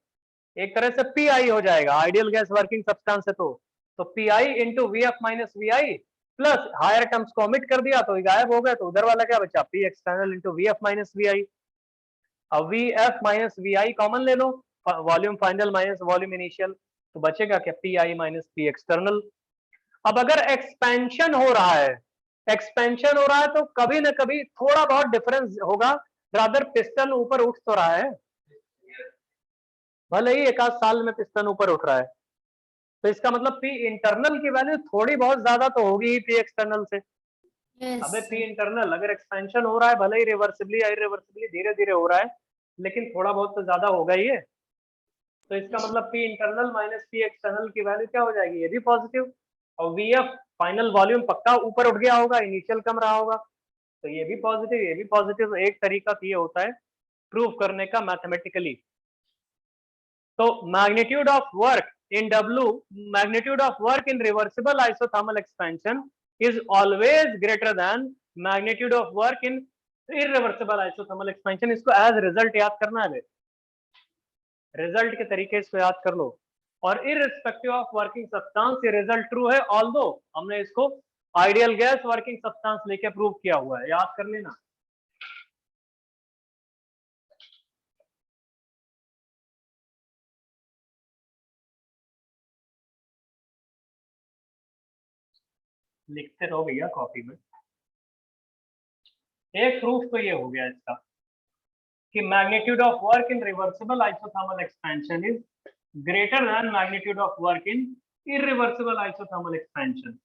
एक तरह से पी आई हो जाएगा, आइडियल गैस वर्किंग सब्सटेंस है तो P I into V F minus V I plus higher terms को ओमिट कर दिया तो गायब हो गया, तो उधर वाला क्या बचा, P external into V F minus V I. अब V F minus V I common ले लो, volume final minus volume initial, तो बचेगा क्या, P I minus P external. अब अगर एक्सपेंशन हो रहा है, एक्सपेंशन हो रहा है तो कभी ना कभी थोड़ा बहुत डिफरेंस होगा, रादर पिस्टन ऊपर उठ तो रहा है, भले ही एक आध साल में पिस्टन ऊपर उठ रहा है, तो इसका मतलब पी इंटरनल की वैल्यू थोड़ी बहुत ज्यादा तो होगी ही पी एक्सटर्नल से। Yes, अबे पी sir. इंटरनल अगर एक्सपेंशन हो रहा है, भले ही रिवर्सिबली या इरिवर्सिबली धीरे धीरे हो रहा है, लेकिन थोड़ा बहुत तो ज्यादा होगा ही है, तो इसका मतलब P internal minus P external की वैल्यू क्या हो जाएगी, ये भी पॉजिटिव। और वी एफ फाइनल वॉल्यूम पक्का ऊपर उठ गया होगा, इनिशियल कम रहा होगा, तो ये भी पॉजिटिव, ये भी पॉजिटिव। एक तरीका तो ये होता है प्रूव करने का मैथमेटिकली। तो magnitude of work in W, magnitude of work in reversible isothermal expansion is always greater than magnitude of work in irreversible isothermal expansion। इसको as result याद करना है, रिजल्ट के तरीके इसको याद कर लो। और irrespective of working substance ये रिजल्ट ट्रू है, ऑल्दो हमने इसको आइडियल गैस वर्किंग सब्सटेंस लेके प्रूव किया हुआ है, याद कर लेना। लिखते रहो भैया कॉपी में। एक प्रूफ तो ये हो गया इसका कि magnitude of work in reversible isothermal expansion is greater than magnitude of work in irreversible isothermal expansion.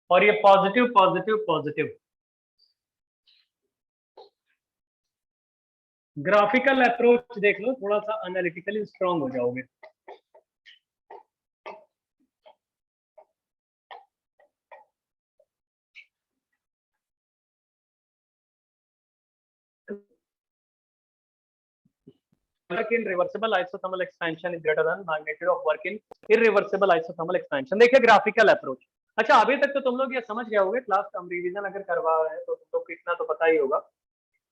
और ये positive positive positive. Graphical approach देख लो, थोड़ा सा एनालिटिकली स्ट्रांग हो जाओगे। work in reversible isothermal expansion is greater than magnitude of work in irreversible isothermal expansion। देखिए graphical approach. अच्छा अभी तक तो तुम लोग ये समझ गए होगे, क्लास का हम रिवीजन अगर करवा रहे हैं तो तुम लोग इतना तो पता ही होगा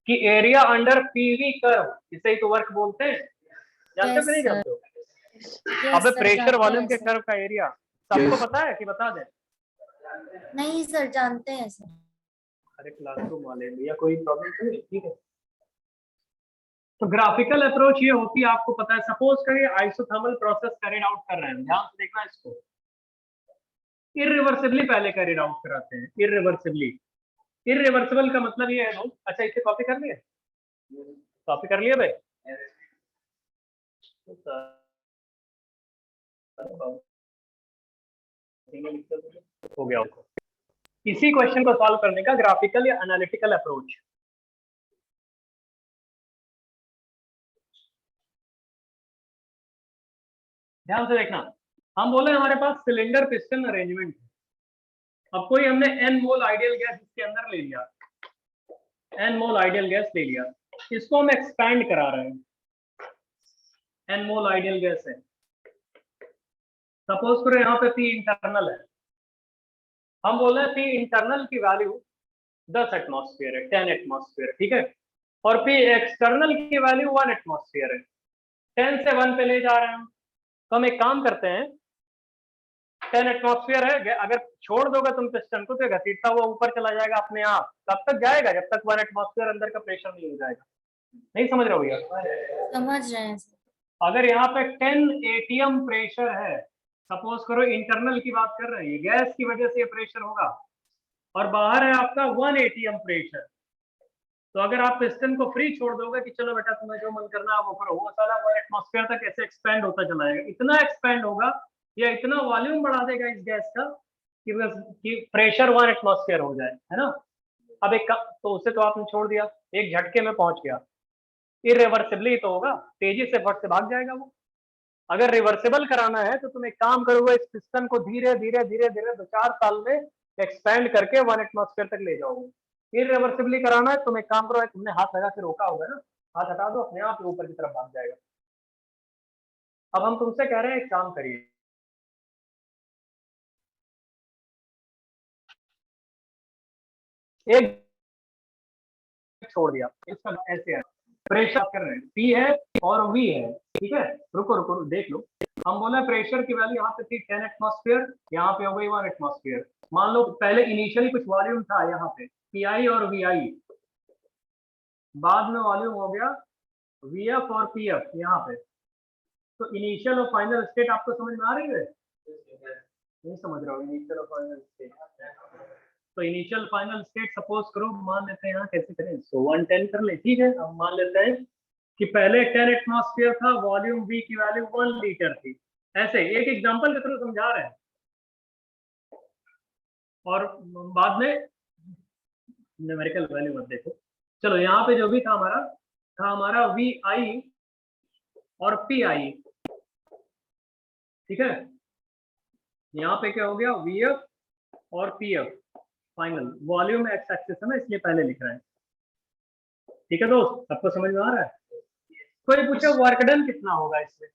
कि एरिया अंडर पीवी कर्व, इसे ही तो वर्क बोलते हैं, जानते हो कि नहीं जानते हो? अबे प्रेशर वॉल्यूम के कर्व का एरिया सबको पता है कि बता दें? नहीं सर, जानते हैं सर। अरे क्लासरूम वाले भैया कोई प्रॉब्लम नहीं, ठीक है। तो ग्राफिकल अप्रोच ये होती है, आपको पता है, सपोज करिए आइसोथर्मल प्रोसेस कैरिड आउट कर रहे हैं, ध्यान से देखना इसको, इरिवर्सिबली पहले कैरिड आउट कराते हैं, इरिवर्सिबली। इरिवर्सिबल का मतलब ये है लोग, अच्छा इसे कॉपी कर लिए, कॉपी कर लिए भाई, हो गया। इसी क्वेश्चन को सॉल्व करने का ग्राफिकल या एनालिटिकल अप्रोच। ध्यान से देखना, हम बोले हमारे पास सिलेंडर पिस्टन अरेंजमेंट है। अब कोई हमने n मोल आइडियल गैस इसके अंदर ले लिया, n मोल आइडियल गैस ले लिया, इसको हम एक्सपैंड करा रहे हैं, n मोल आइडियल गैस है, सपोज करो यहाँ पे P इंटरनल है, हम बोल रहे हैं P इंटरनल की वैल्यू 10 एटमॉस्फेयर है, 10 एटमॉस्फेयर, ठीक है, और P एक्सटर्नल की वैल्यू 1 एटमॉस्फेयर है, 10 से 1 पे ले जा रहे हैं हम। तो हम एक काम करते हैं, 10 एटमॉस्फेयर है, अगर छोड़ दोगे तुम पिस्टन को तो घसीटता हुआ ऊपर चला जाएगा अपने आप, तब तक जाएगा जब तक 1 एटमॉस्फेयर अंदर का प्रेशर नहीं हो जाएगा। नहीं समझ रहे हो भैया? समझ रहे हैं सर। अगर यहाँ पे 10 एटीएम प्रेशर है, सपोज करो इंटरनल की बात कर रहे हैं, गैस की वजह से ये प्रेशर होगा, और बाहर है आपका 1 एटीएम प्रेशर, तो अगर आप पिस्टन को फ्री छोड़ दोगे कि चलो बेटा तुम्हें जो मन करना है वो करो, वो सारा 1 एटमॉस्फेयर तक ऐसे एक्सपेंड होता चला जाएगा, इतना एक्सपेंड होगा या इतना वॉल्यूम बढ़ा देगा इस गैस का कि बस कि प्रेशर 1 एटमॉस्फेयर हो जाए, है ना। अब एक तो उसे तो आपने छोड़ दिया, एक झटके में पहुंच गया, इरिवर्सिबली तो होगा, तेजी से फट से भाग जाएगा वो। अगर रिवर्सिबल कराना है तो तुम एक काम करोगे, इस पिस्टन को धीरे धीरे धीरे धीरे 2-4 साल में एक्सपेंड करके 1 एटमॉस्फेयर तक ले जाओगे। इरिवर्सिबली कराना है तुम एक काम करो, तुमने हाथ लगा के रोका होगा ना, हाथ हटा दो, अपने आप ऊपर की तरफ भाग जाएगा। अब हम तुमसे कह रहे हैं एक काम करिए, एक छोड़ दिया, इसका ऐसे है, प्रेशर कर रहे हैं, पी है और वी है, ठीक है, रुको रुको देख लो, हम बोले प्रेशर की वैल्यू यहाँ पे थी 10 एटमॉस्फेयर, यहाँ पे हो गई 1 एटमॉस्फेयर। मान लो पहले इनिशियली कुछ वॉल्यूम था यहाँ पे पी और वी, बाद में वॉल्यूम हो गया वी और पी यहाँ पे। तो इनिशियल और फाइनल स्टेट आपको समझ में आ रही है? नहीं समझ रहा हो इनिशियल और फाइनल स्टेट? तो इनिशियल फाइनल स्टेट सपोज करो, मान लेते हैं यहाँ कैसे करें, तो 110 कर ले, ठीक है, हम मान लेते हैं कि पहले 10 एटमॉस्फेयर था, वॉल्यूम वी की वैल्यू 1 लीटर थी। ऐसे एक एग्जांपल के थ्रू समझा रहे हैं, और बाद में न्यूमेरिकल वैल्यू मत देखो। चलो यहाँ पे जो भी था हमारा वी आई और पी आई, ठीक है। यहाँ पे क्या हो गया, वी एफ और P F final, volume x axis है ना, इसलिए पहले लिख रहे हैं। ठीक है दोस्त, सबको समझ में आ रहा है? कोई पूछे वर्क डन कितना होगा इसमें?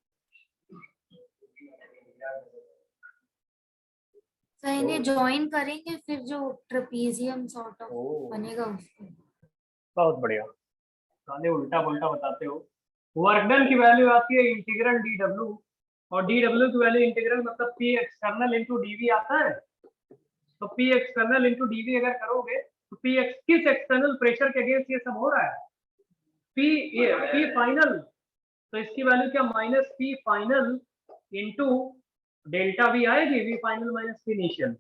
सर इन्हें ज्वाइन करेंगे फिर जो ट्रेपीजियम सॉर्ट ऑफ ओह। बनेगा उसको। बहुत बढ़िया, साले उल्टा पुल्टा बताते हो। वर्क डन की वैल्यू आती है इंटीग्रल डी डब्ल्यू, और डी डब्ल्यू की वैल्यू इंटीग्रल मतलब पी एक्सटर्नल इंटू डीवी आता है। तो पी एक्सटर्नल इंटू डीवी अगर करोगे तो पी एक्स किस एक्सटर्नल प्रेशर के अगेंस्ट ये सब हो रहा है, पी फाइनल, तो इसकी वैल्यू क्या, minus P final into delta V आएगी, V final minus P initial.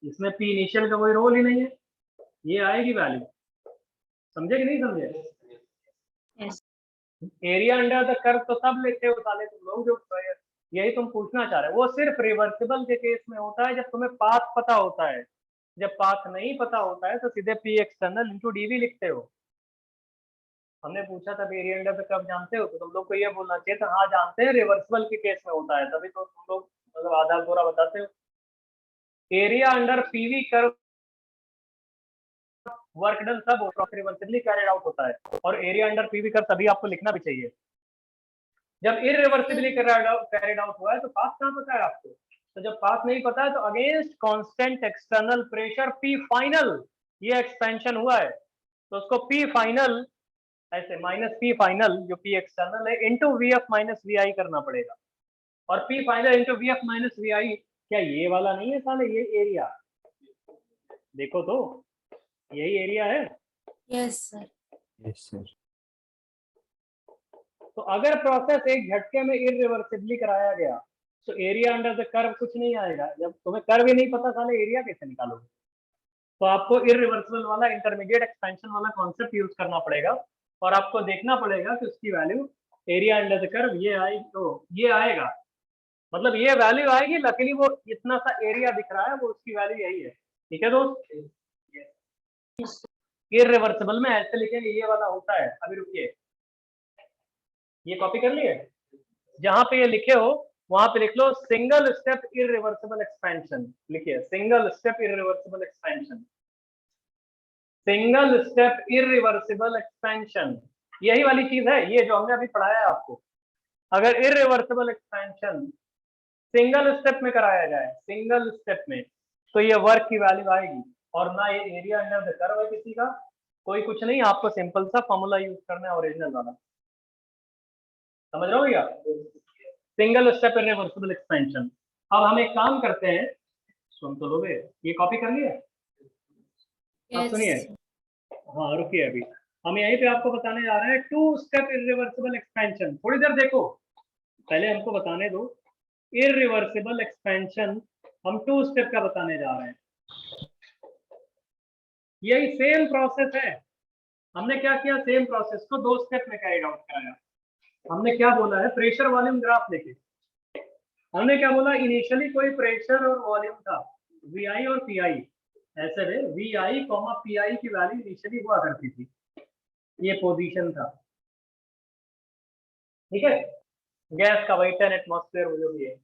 इसमें पी इनिशियल का कोई रोल ही नहीं है, ये आएगी वैल्यू। समझे कि नहीं समझे? Yes. Area under the curve तो सब लेते हो साले तुम लोग, जो यही तुम पूछना चाह रहे हो। वो सिर्फ रिवर्सिबल के केस में होता है, जब तुम्हें पाथ पता होता है। जब पाथ नहीं पता होता है तो सीधे पी एक्सटर्नल इंटू डीवी लिखते हो। हमने पूछा था एरिया अंडर द कर्व जानते हो, तो तुम लोग को ये बोलना चाहिए था हाँ जानते हैं, रिवर्सिबल के केस में होता है, तभी तो तुम लोग मतलब आधा पूरा बताते हो। Area under PV curve work done सब रिवर्सिबली कैरिड आउट होता है, और एरिया अंडर पीवी कर्व तभी आपको लिखना भी चाहिए जब इरिवर्सिबली कैरिड आउट हुआ है। तो पाथ कहाँ पता है आपको? तो जब पाथ नहीं पता है तो against constant external pressure P final ये एक्सपेंशन हुआ है, तो उसको पी फाइनल ऐसे माइनस पी फाइनल जो पी एक्सटर्नल है into V F minus V I करना पड़ेगा। और P final into V F minus V I क्या ये वाला नहीं है साले, ये एरिया देखो तो यही एरिया है। Yes sir. Yes sir. तो अगर प्रोसेस एक झटके में इरिवर्सिबली कराया गया तो एरिया अंडर द कर्व कुछ नहीं आएगा। जब तुम्हें कर्व ही नहीं पता साले एरिया कैसे निकालोगे? तो आपको इरिवर्सिबल वाला इंटरमीडिएट एक्सपेंशन वाला कॉन्सेप्ट यूज करना पड़ेगा, और आपको देखना पड़ेगा कि उसकी value area under the curve ये आएगी, तो ये आएगा मतलब ये वैल्यू आएगी। लकीली वो इतना सा एरिया दिख रहा है, वो उसकी वैल्यू यही है। ठीक है दोस्त, इरिवर्सिबल में ऐसे लिखेंगे ये वाला होता है। अभी रुकिए, ये कॉपी कर लिए, जहां पे ये लिखे हो वहां पे लिख लो सिंगल स्टेप इरिवर्सिबल एक्सपेंशन। लिखिए single step irreversible expansion, single step irreversible expansion, यही वाली चीज है ये जो हमने अभी पढ़ाया है आपको। अगर इरिवर्सिबल एक्सपेंशन सिंगल स्टेप में कराया जाए, सिंगल स्टेप में, तो ये वर्क की वैल्यू आएगी, और ना ये एरिया अंडर द कर्व है किसी का, कोई कुछ नहीं। आपको सिंपल सा फॉर्मूला यूज करना है ओरिजिनल वाला, समझ रहे हो भैया? Single step irreversible expansion. अब हम एक काम करते हैं, सुन तो लोगे, ये कॉपी कर लिए? अब सुनिए, यस। हाँ रुकिए, अभी हम यहीं पे आपको बताने जा रहे हैं टू स्टेप इरिवर्सिबल एक्सपेंशन। थोड़ी देर देखो, पहले हमको बताने दो इरिवर्सिबल एक्सपेंशन, हम टू स्टेप का बताने जा रहे हैं। यही सेम प्रोसेस है। हमने क्या किया, सेम प्रोसेस को दो स्टेप में कैरिड आउट कराया। हमने क्या बोला है, प्रेशर वॉल्यूम ग्राफ लेके हमने क्या बोला, इनिशियली कोई प्रेशर और वॉल्यूम था वी आई और पी आई, ऐसे में V I comma P I की वैल्यू इनिशियली हुआ करती थी, ये पोजीशन था। ठीक है, गैस का वही 10 एटमॉस्फेयर वो जो भी है।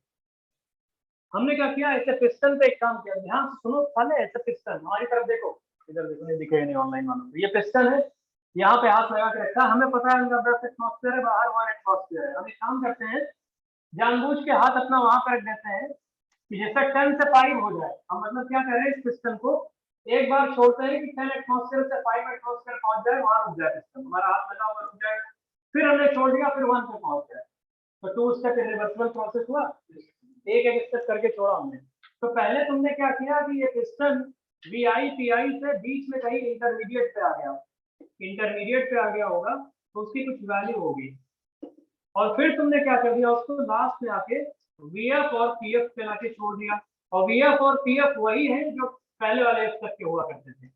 हमने क्या किया, ऐसे पिस्टन पे एक काम किया, ध्यान से सुनो साले, ऐसे पिस्टन हमारी तरफ देखो, इधर देखो, नहीं दिखेगा नहीं ऑनलाइन वालों को। ये पिस्टन है, यहाँ पे हाथ लगा के रखा, हमें पता है अंदर 10 एटमॉस्फेयर है, बाहर 1 एटमॉस्फेयर है। हम एक काम करते हैं, जानबूझ के हाथ अपना वहां पर रख देते हैं कि जैसे 10 से 5 हो जाए। हम मतलब क्या करें, इस पिस्टन को एक बार छोड़ते हैं कि 10 एटमॉस्फेयर से 5 एटमॉस्फेयर पहुंच जाए, वहां रुक जाए पिस्टन, हमारा हाथ लगा हुआ रुक जाए, फिर हमने छोड़ दिया, फिर 1 पे पहुंच जाए। तो 2 स्टेप इरिवर्सिबल प्रोसेस हुआ, एक एक स्टेप करके छोड़ा हमने। तो पहले तुमने क्या किया कि ये piston V I P I से बीच में कहीं इंटरमीडिएट पे आ गया, इंटरमीडिएट पे आ गया होगा, तो उसकी कुछ वैल्यू होगी, और फिर तुमने क्या कर दिया, उसको लास्ट में आके वी एफ और पी एफ पे लाके छोड़ दिया। और वी एफ और पी एफ वही है जो पहले वाले स्टेप के हुआ करते थे।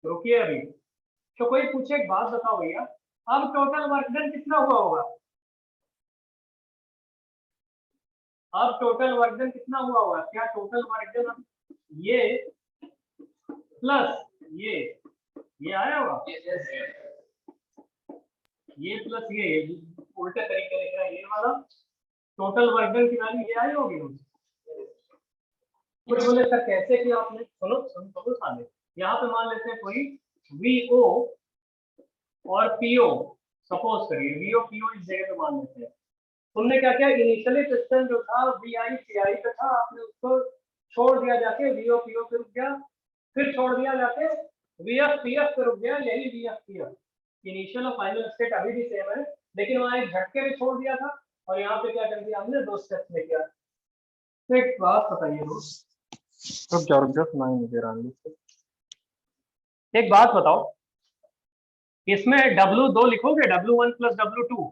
रुकिए अभी, तो कोई पूछे एक बात बताओ भैया, अब टोटल वर्क डन कितना हुआ होगा? अब टोटल वर्क डन कितना हुआ होगा? क्या टोटल वर्क डन ये प्लस ये आया होगा? ये प्लस ये उल्टे तरीके लिख रहा है, ये वाला टोटल वर्क डन की वैल्यू ये आई होगी। कुछ बोले सर कैसे किया आपने? सुनो सुनो सामने, यहाँ पे मान लेते हैं कोई वीओ और पीओ, सपोज करिए वीओ पीओ इस जगह पे मान लेते हैं। तुमने क्या किया, इनिशियली सिस्टम जो था वीआई सीआई का था, आपने उसको छोड़ दिया जाके वीओ पीओ पे रुक गया, फिर छोड़ दिया जाके वीएफ पीएफ पे रुक गया, यही वीएफ पीएफ। इनिशियल और फाइनल स्टेट अभी भी सेम है, लेकिन वहां एक झटके में छोड़ दिया था और यहाँ पे क्या कर दिया हमने, 2 स्टेप्स में किया। तो एक बात बताइए दोस्त, रुक जाओ सुनाएंगे मुझे रानी। एक बात बताओ, इसमें W2 लिखोगे, W1 प्लस W2,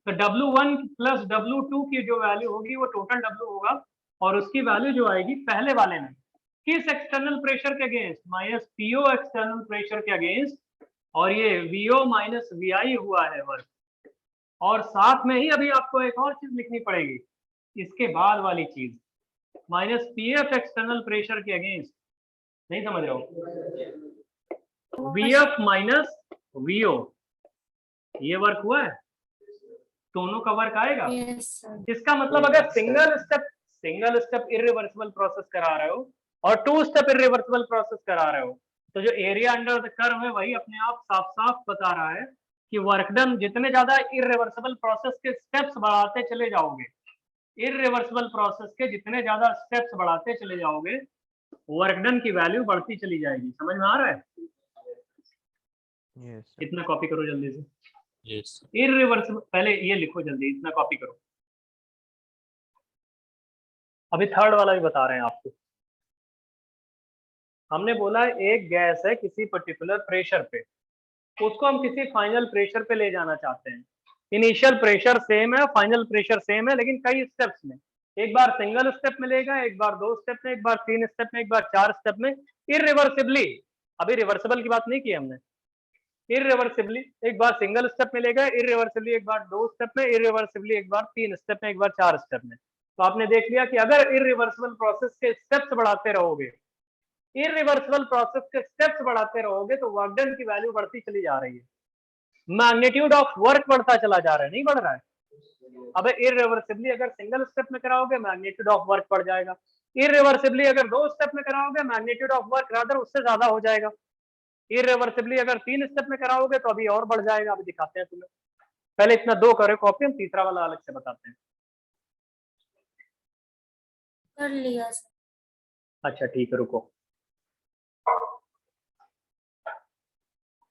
तो W1 प्लस W2 की जो वैल्यू होगी वो टोटल W होगा, और उसकी वैल्यू जो आएगी पहले वाले में किस एक्सटर्नल प्रेशर के against, minus PO external pressure के अगेंस्ट, और ये वीओ माइनस वीआई हुआ है वर्क। और साथ में ही अभी आपको एक और चीज लिखनी पड़ेगी इसके बाद वाली चीज, माइनस पीएफ एक्सटर्नल प्रेशर के अगेंस्ट। नहीं समझ रहे हो? वीएफ माइनस वीओ, ये वर्क हुआ है, दोनों का वर्क आएगा। इसका मतलब अगर सिंगल स्टेप इरिवर्सिबल प्रोसेस करा रहे हो और 2 स्टेप इरिवर्सिबल प्रोसेस करा रहे हो, तो जो एरिया अंडर द कर्व है वही अपने आप साफ साफ बता रहा है कि वर्क डन जितने ज्यादा इरिवर्सिबल प्रोसेस के स्टेप्स बढ़ाते चले जाओगे, इरिवर्सिबल प्रोसेस के जितने ज्यादा स्टेप्स बढ़ाते चले जाओगे, वर्क डन की वैल्यू बढ़ती चली जाएगी। समझ में आ रहा है? Yes, sir. इतना कॉपी करो जल्दी से। Yes. इरिवर्सिबल, पहले ये लिखो जल्दी, इतना कॉपी करो। अभी थर्ड वाला भी बता रहे हैं आपको। हमने बोला एक गैस है किसी पर्टिकुलर प्रेशर पे, उसको हम किसी फाइनल प्रेशर पे ले जाना चाहते हैं। इनिशियल प्रेशर सेम है, फाइनल प्रेशर सेम है, लेकिन कई स्टेप्स में, एक बार सिंगल स्टेप में लेगा, एक बार 2 स्टेप में, एक बार 3 स्टेप में, एक बार 4 स्टेप में, इरिवर्सिबली। अभी रिवर्सिबल की बात नहीं की हमने, इरिवर्सिबली एक बार सिंगल स्टेप में लेगा, इरिवर्सिबली एक बार 2 स्टेप में, इरिवर्सिबली एक बार 3 स्टेप में, एक बार 4 स्टेप में। तो आपने देख लिया कि अगर इरिवर्सिबल प्रोसेस के स्टेप्स बढ़ाते रहोगे, इरिवर्सिबल प्रोसेस के स्टेप्स बढ़ाते रहोगे, तो वर्क डन की वैल्यू बढ़ती चली जा रही है, मैग्नीट्यूड ऑफ वर्क बढ़ता चला जा रहा है, नहीं बढ़ रहा है। अब इरिवर्सिबली अगर सिंगल स्टेप में कराओगे, मैग्नीट्यूड ऑफ वर्क बढ़ जाएगा। इरिवर्सिबली अगर 2 स्टेप में कराओगे, मैग्नीट्यूड ऑफ वर्क रादर उससे ज्यादा हो जाएगा। इरिवर्सिबली अगर 3 स्टेप में कराओगे तो अभी और बढ़ जाएगा। अभी दिखाते हैं तुम्हें, पहले इतना 2 करे कॉपी, हम तीसरा वाला अलग से बताते हैं। कर लिया सर। अच्छा ठीक है, रुको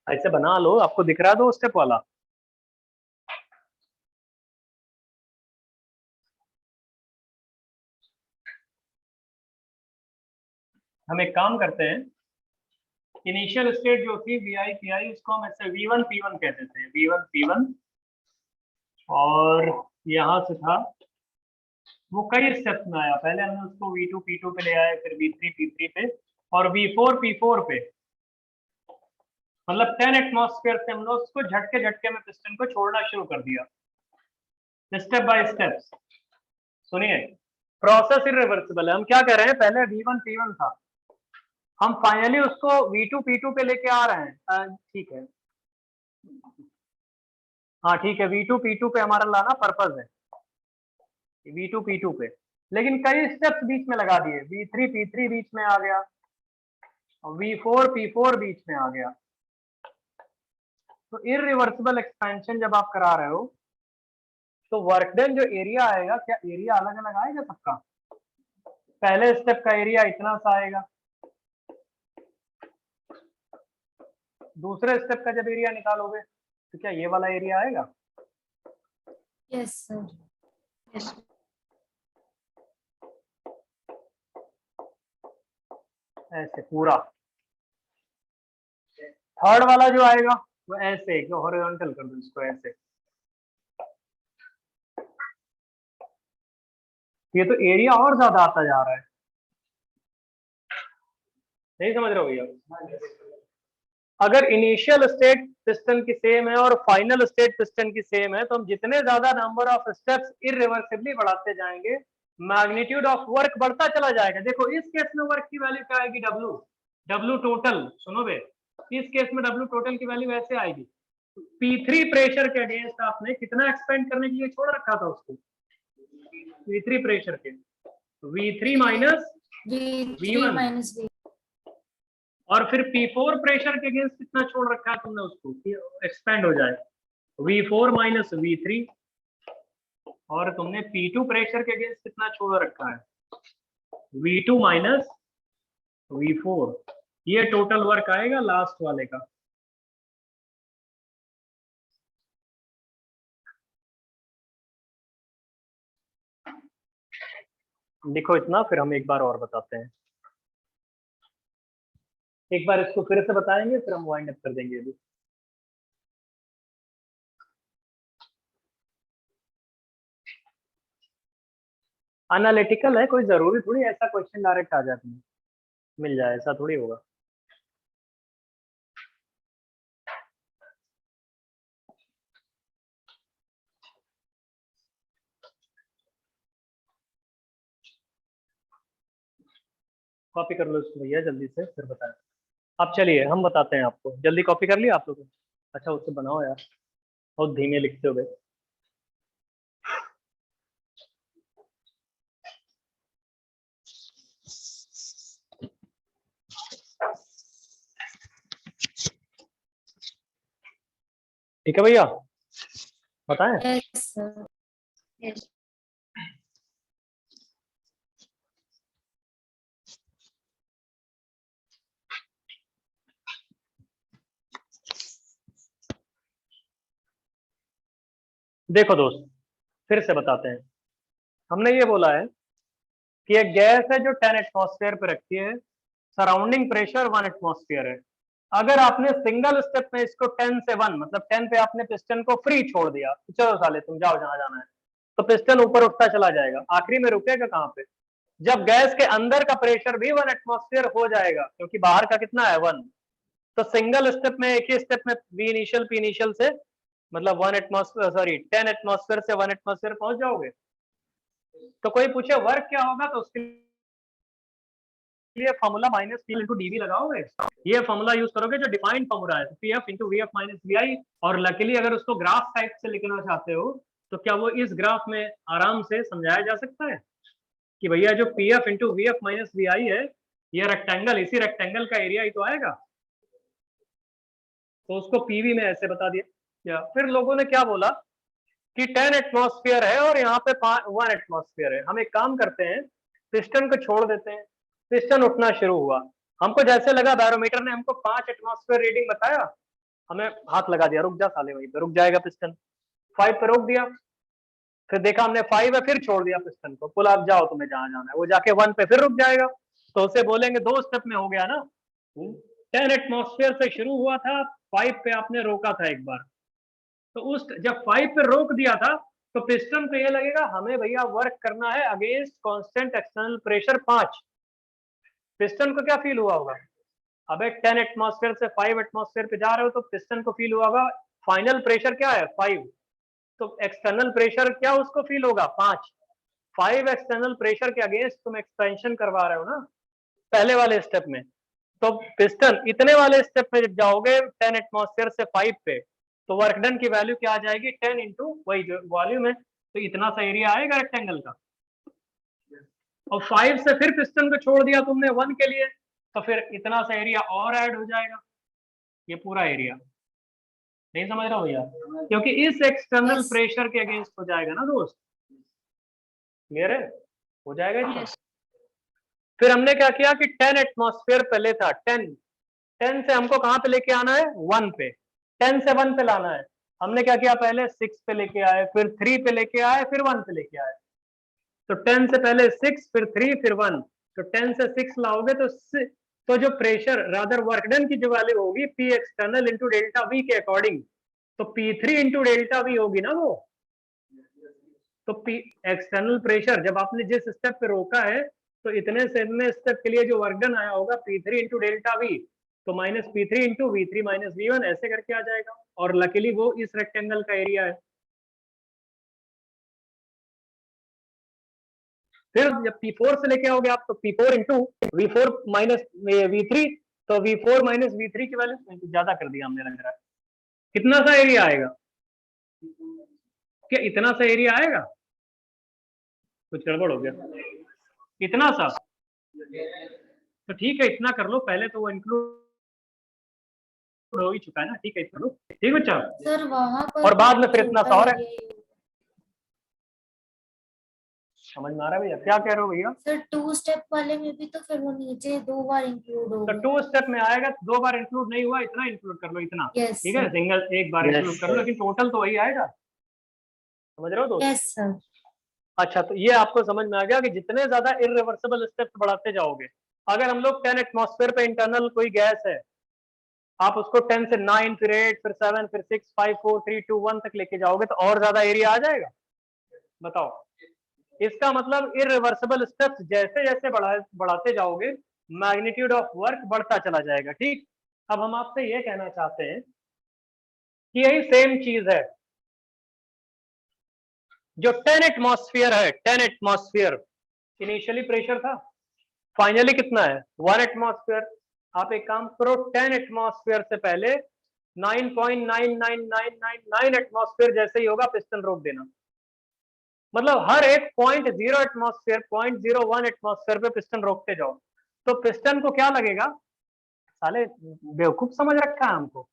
ऐसे बना लो, आपको दिख रहा है 2 स्टेप वाला। हम एक काम करते हैं, इनिशियल स्टेट जो थी वी आई पी आई, उसको हम ऐसे V1 P1 कहते थे, V1 P1, और यहाँ से था वो कई स्टेप्स में आया। पहले हमने उसको V2 P2 पे ले आए, फिर V3 P3 पे, और V4 P4 पे, मतलब 10 एटमॉस्फेयर से हमने उसको झटके झटके में पिस्टन को छोड़ना शुरू कर दिया, स्टेप बाय स्टेप्स। सुनिए, प्रोसेस इरिवर्सिबल है। हम क्या कर रहे हैं, पहले V1 P1 था, हम फाइनली उसको V2 P2 पे लेके आ रहे हैं। ठीक है, हाँ ठीक है, V2 P2 पे हमारा लाना पर्पस है, V2 P2 पे, लेकिन कई स्टेप्स बीच में लगा दिए, V3 P3 बीच में आ गया, V4 P4 बीच में आ गया। तो इरिवर्सिबल एक्सपेंशन जब आप करा रहे हो, तो वर्क डन जो एरिया आएगा, क्या एरिया अलग अलग आएगा सबका? पहले स्टेप का एरिया इतना सा आएगा, दूसरे स्टेप का जब एरिया निकालोगे तो क्या ये वाला एरिया आएगा? Yes sir. यस। ऐसे पूरा। थर्ड वाला जो आएगा वो ऐसे, जो हॉरिजॉन्टल कर दो इसको ऐसे, ये तो एरिया और ज्यादा आता जा रहा है। नहीं समझ रहे हो भैया? अगर इनिशियल स्टेट पिस्टन की सेम है और फाइनल स्टेट पिस्टन की सेम है, तो हम जितने ज्यादा नंबर ऑफ स्टेप्स इरिवर्सिबली बढ़ाते जाएंगे मैग्नीट्यूड ऑफ वर्क बढ़ता चला जाएगा। देखो इस केस में वर्क की वैल्यू क्या आएगी, डब्ल्यू टोटल, सुनो बे, इस केस में डब्ल्यू टोटल की वैल्यू ऐसे आएगी, P3 प्रेशर के अगेंस्ट आपने कितना एक्सपेंड करने के लिए छोड़ रखा था उसको, P3 प्रेशर के, V3 minus V3 minus V। और फिर P4 प्रेशर के अगेंस्ट कितना छोड़ रखा है तुमने उसको एक्सपेंड हो जाए, V4 माइनस V3, और तुमने P2 प्रेशर के अगेंस्ट कितना छोड़ रखा है, V2 माइनस V4। ये टोटल वर्क आएगा लास्ट वाले का। लिखो इतना, फिर हम एक बार और बताते हैं, एक बार इसको फिर से बताएंगे, फिर हम वाइंड अप कर देंगे अभी। एनालिटिकल है, कोई जरूरी थोड़ी ऐसा क्वेश्चन डायरेक्ट आ जाए तुम्हें मिल जाए, ऐसा थोड़ी होगा। कॉपी कर लो इसको भैया जल्दी से, फिर बताएं। अब चलिए हम बताते हैं आपको, जल्दी कॉपी कर लिया आप लोगों ने? अच्छा उससे बनाओ यार, बहुत धीमे लिखते हो भाई। ठीक है भैया, बताएं। Yes sir। Yes। देखो दोस्त, फिर से बताते हैं। हमने ये बोला है कि एक गैस है जो 10 एटमॉस्फेयर पे रखती है, सराउंडिंग प्रेशर 1 एटमॉस्फेयर है। अगर आपने सिंगल स्टेप में इसको 10 से 1 मतलब 10 पे आपने पिस्टन को फ्री छोड़ दिया, चलो साले तुम जाओ जहां जाना है, तो पिस्टन ऊपर उठता चला जाएगा, आखिरी में रुकेगा कहां पे, जब गैस के अंदर का प्रेशर भी 1 एटमॉस्फेयर हो जाएगा, क्योंकि बाहर का कितना है 1। तो सिंगल स्टेप में, एक ही स्टेप में बी इनिशियल पी इनिशियल से मतलब 1 एटमॉस्फेयर, सॉरी 10 एटमॉस्फेयर से 1 एटमॉस्फेयर पहुंच जाओगे। तो कोई पूछे वर्क क्या होगा, तो उसके लिए formula minus P into D V लगाओगे, ये फॉर्मूला यूज करोगे जो डिफाइंड फॉर्मूला है, P F into V F minus V I. और लकीली अगर उसको ग्राफ टाइप से लिखना चाहते हो तो क्या वो इस ग्राफ में आराम से समझाया जा सकता है कि भैया जो P F into V F minus V I है, ये रेक्टेंगल, इसी रेक्टेंगल का एरिया ही तो आएगा, तो उसको पीवी में ऐसे बता दिया। फिर लोगों ने क्या बोला कि 10 एटमॉस्फेयर है और यहाँ पे 1 एटमॉस्फेयर है, हम एक काम करते हैं, पिस्टन को छोड़ देते हैं, पिस्टन उठना शुरू हुआ, हमको जैसे लगा बैरोमीटर ने हमको 5 एटमॉस्फेयर रीडिंग बताया, हमें हाथ लगा दिया, रुक जा साले, वहीं पे रुक जाएगा पिस्टन, 5 पे रोक दिया, फिर देखा हमने 5 है, फिर छोड़ दिया पिस्टन को, बोला अब जाओ तुम्हें जहां जाना है, वो जाके 1 पे फिर रुक जाएगा, तो उसे बोलेंगे 2 स्टेप में हो गया ना। 10 एटमॉस्फेयर से शुरू हुआ था, 5 पे आपने रोका था एक बार, तो उस जब 5 पे रोक दिया था तो पिस्टन को ये लगेगा हमें भैया वर्क करना है against constant external pressure 5। Piston को क्या फील हुआ होगा, अबे 10 एटमॉस्फेयर से 5 एटमॉस्फेयर पे जा रहे हो, तो पिस्टन को फील हुआ होगा फाइनल प्रेशर क्या है 5, तो एक्सटर्नल प्रेशर क्या उसको फील होगा 5। 5 एक्सटर्नल प्रेशर के अगेंस्ट तुम एक्सपेंशन करवा रहे हो ना पहले वाले स्टेप में, तो पिस्टन इतने वाले स्टेप में जब जाओगे 10 एटमॉस्फेयर से 5 पे, तो वर्क डन की वैल्यू क्या आ जाएगी 10 इंटू वही जो वॉल्यूम है, तो इतना सा एरिया आएगा रेक्टेंगल का। और 5 से फिर पिस्टन को छोड़ दिया तुमने 1 के लिए, तो फिर इतना सा एरिया और ऐड हो जाएगा, ये पूरा एरिया। नहीं समझ रहा हो भैया, क्योंकि इस एक्सटर्नल Yes। प्रेशर के अगेंस्ट हो जाएगा ना दोस्त, क्लियर है, हो जाएगा इतना। Yes। फिर हमने क्या किया कि 10 एटमॉस्फेयर पहले था, 10 से हमको कहां पे लेके आना है 1 पे, 10 से 1 पे लाना है, हमने क्या किया पहले 6 पे लेके आए, फिर 3 पे लेके आए, फिर 1 पे लेके आए, तो 10 से पहले 6 फिर 3 फिर 1, तो 10 से 6 लाओगे तो जो प्रेशर रादर वर्क डन की जो वैल्यू होगी P external into delta we के अकॉर्डिंग, तो P3 इंटू डेल्टा वी होगी ना वो, तो पी एक्सटर्नल प्रेशर जब आपने जिस स्टेप पे रोका है, तो इतने से इतने स्टेप के लिए जो वर्क डन आया होगा P3 इंटू डेल्टा वी, तो -P3 into V3 minus V1 ऐसे करके आ जाएगा, और लकीली वो इस रेक्टेंगल का एरिया है। फिर जब P4 से लेके आओगे आप, तो P4 into V4 minus V3, तो V4 माइनस V3 की वैल्यू ज्यादा कर दिया हमने लग रहा है। कितना सा एरिया आएगा? क्या इतना सा एरिया आएगा? कुछ गड़बड़ हो गया, इतना सा? तो ठीक है, इतना कर लो पहले, तो वो इंक्लूड हो ही चुका है ना। ठीक है, इतना लो, ठीक बच्चा। सर वहाँ पर और बाद में फिर इतना सा और है। area ही होगा। समझ में आ रहा है भैया? क्या कह रहे हो भैया? सर 2 स्टेप वाले में भी तो फिर वो नीचे 2 बार इंक्लूड तो होगा। 2 स्टेप में आएगा, 2 बार इंक्लूड नहीं हुआ, इतना इंक्लूड कर लो, इतना। यस ठीक है, सिंगल एक बार इंक्लूड कर लो, लेकिन टोटल तो वही आएगा। समझ रहे हो दोस्त? Yes sir. अच्छा, तो ये आपको समझ में आ गया कि जितने ज्यादा इररिवर्सिबल स्टेप्स बढ़ाते जाओगे, अगर हम लोग 10 एटमॉस्फेयर पे इंटरनल कोई गैस है, आप उसको 10 से 9 फिर 8 फिर 7 फिर 6 5 4 3 2 1 तक लेके जाओगे, तो और ज्यादा एरिया आ जाएगा। बताओ, इसका मतलब इररिवर्सिबल स्टेप्स जैसे जैसे बढ़ाते जाओगे, मैग्नीट्यूड ऑफ वर्क बढ़ता चला जाएगा। ठीक, अब हम आपसे ये कहना चाहते हैं कि यही सेम चीज है जो 10 एटमॉस्फेयर है। 10 एटमॉस्फेयर इनिशियली प्रेशर था, फाइनली कितना है? 1 एटमॉस्फेयर। आप एक काम करो, 10 एटमॉस्फेयर से पहले 9.99999 एटमॉस्फेयर जैसे ही होगा, पिस्टन रोक देना। मतलब हर एक 0.0 एटमॉस्फेयर 0.01 एटमॉस्फेयर पे पिस्टन रोकते जाओ, तो पिस्टन को क्या लगेगा? साले बेवकूफ समझ रखा है हमको,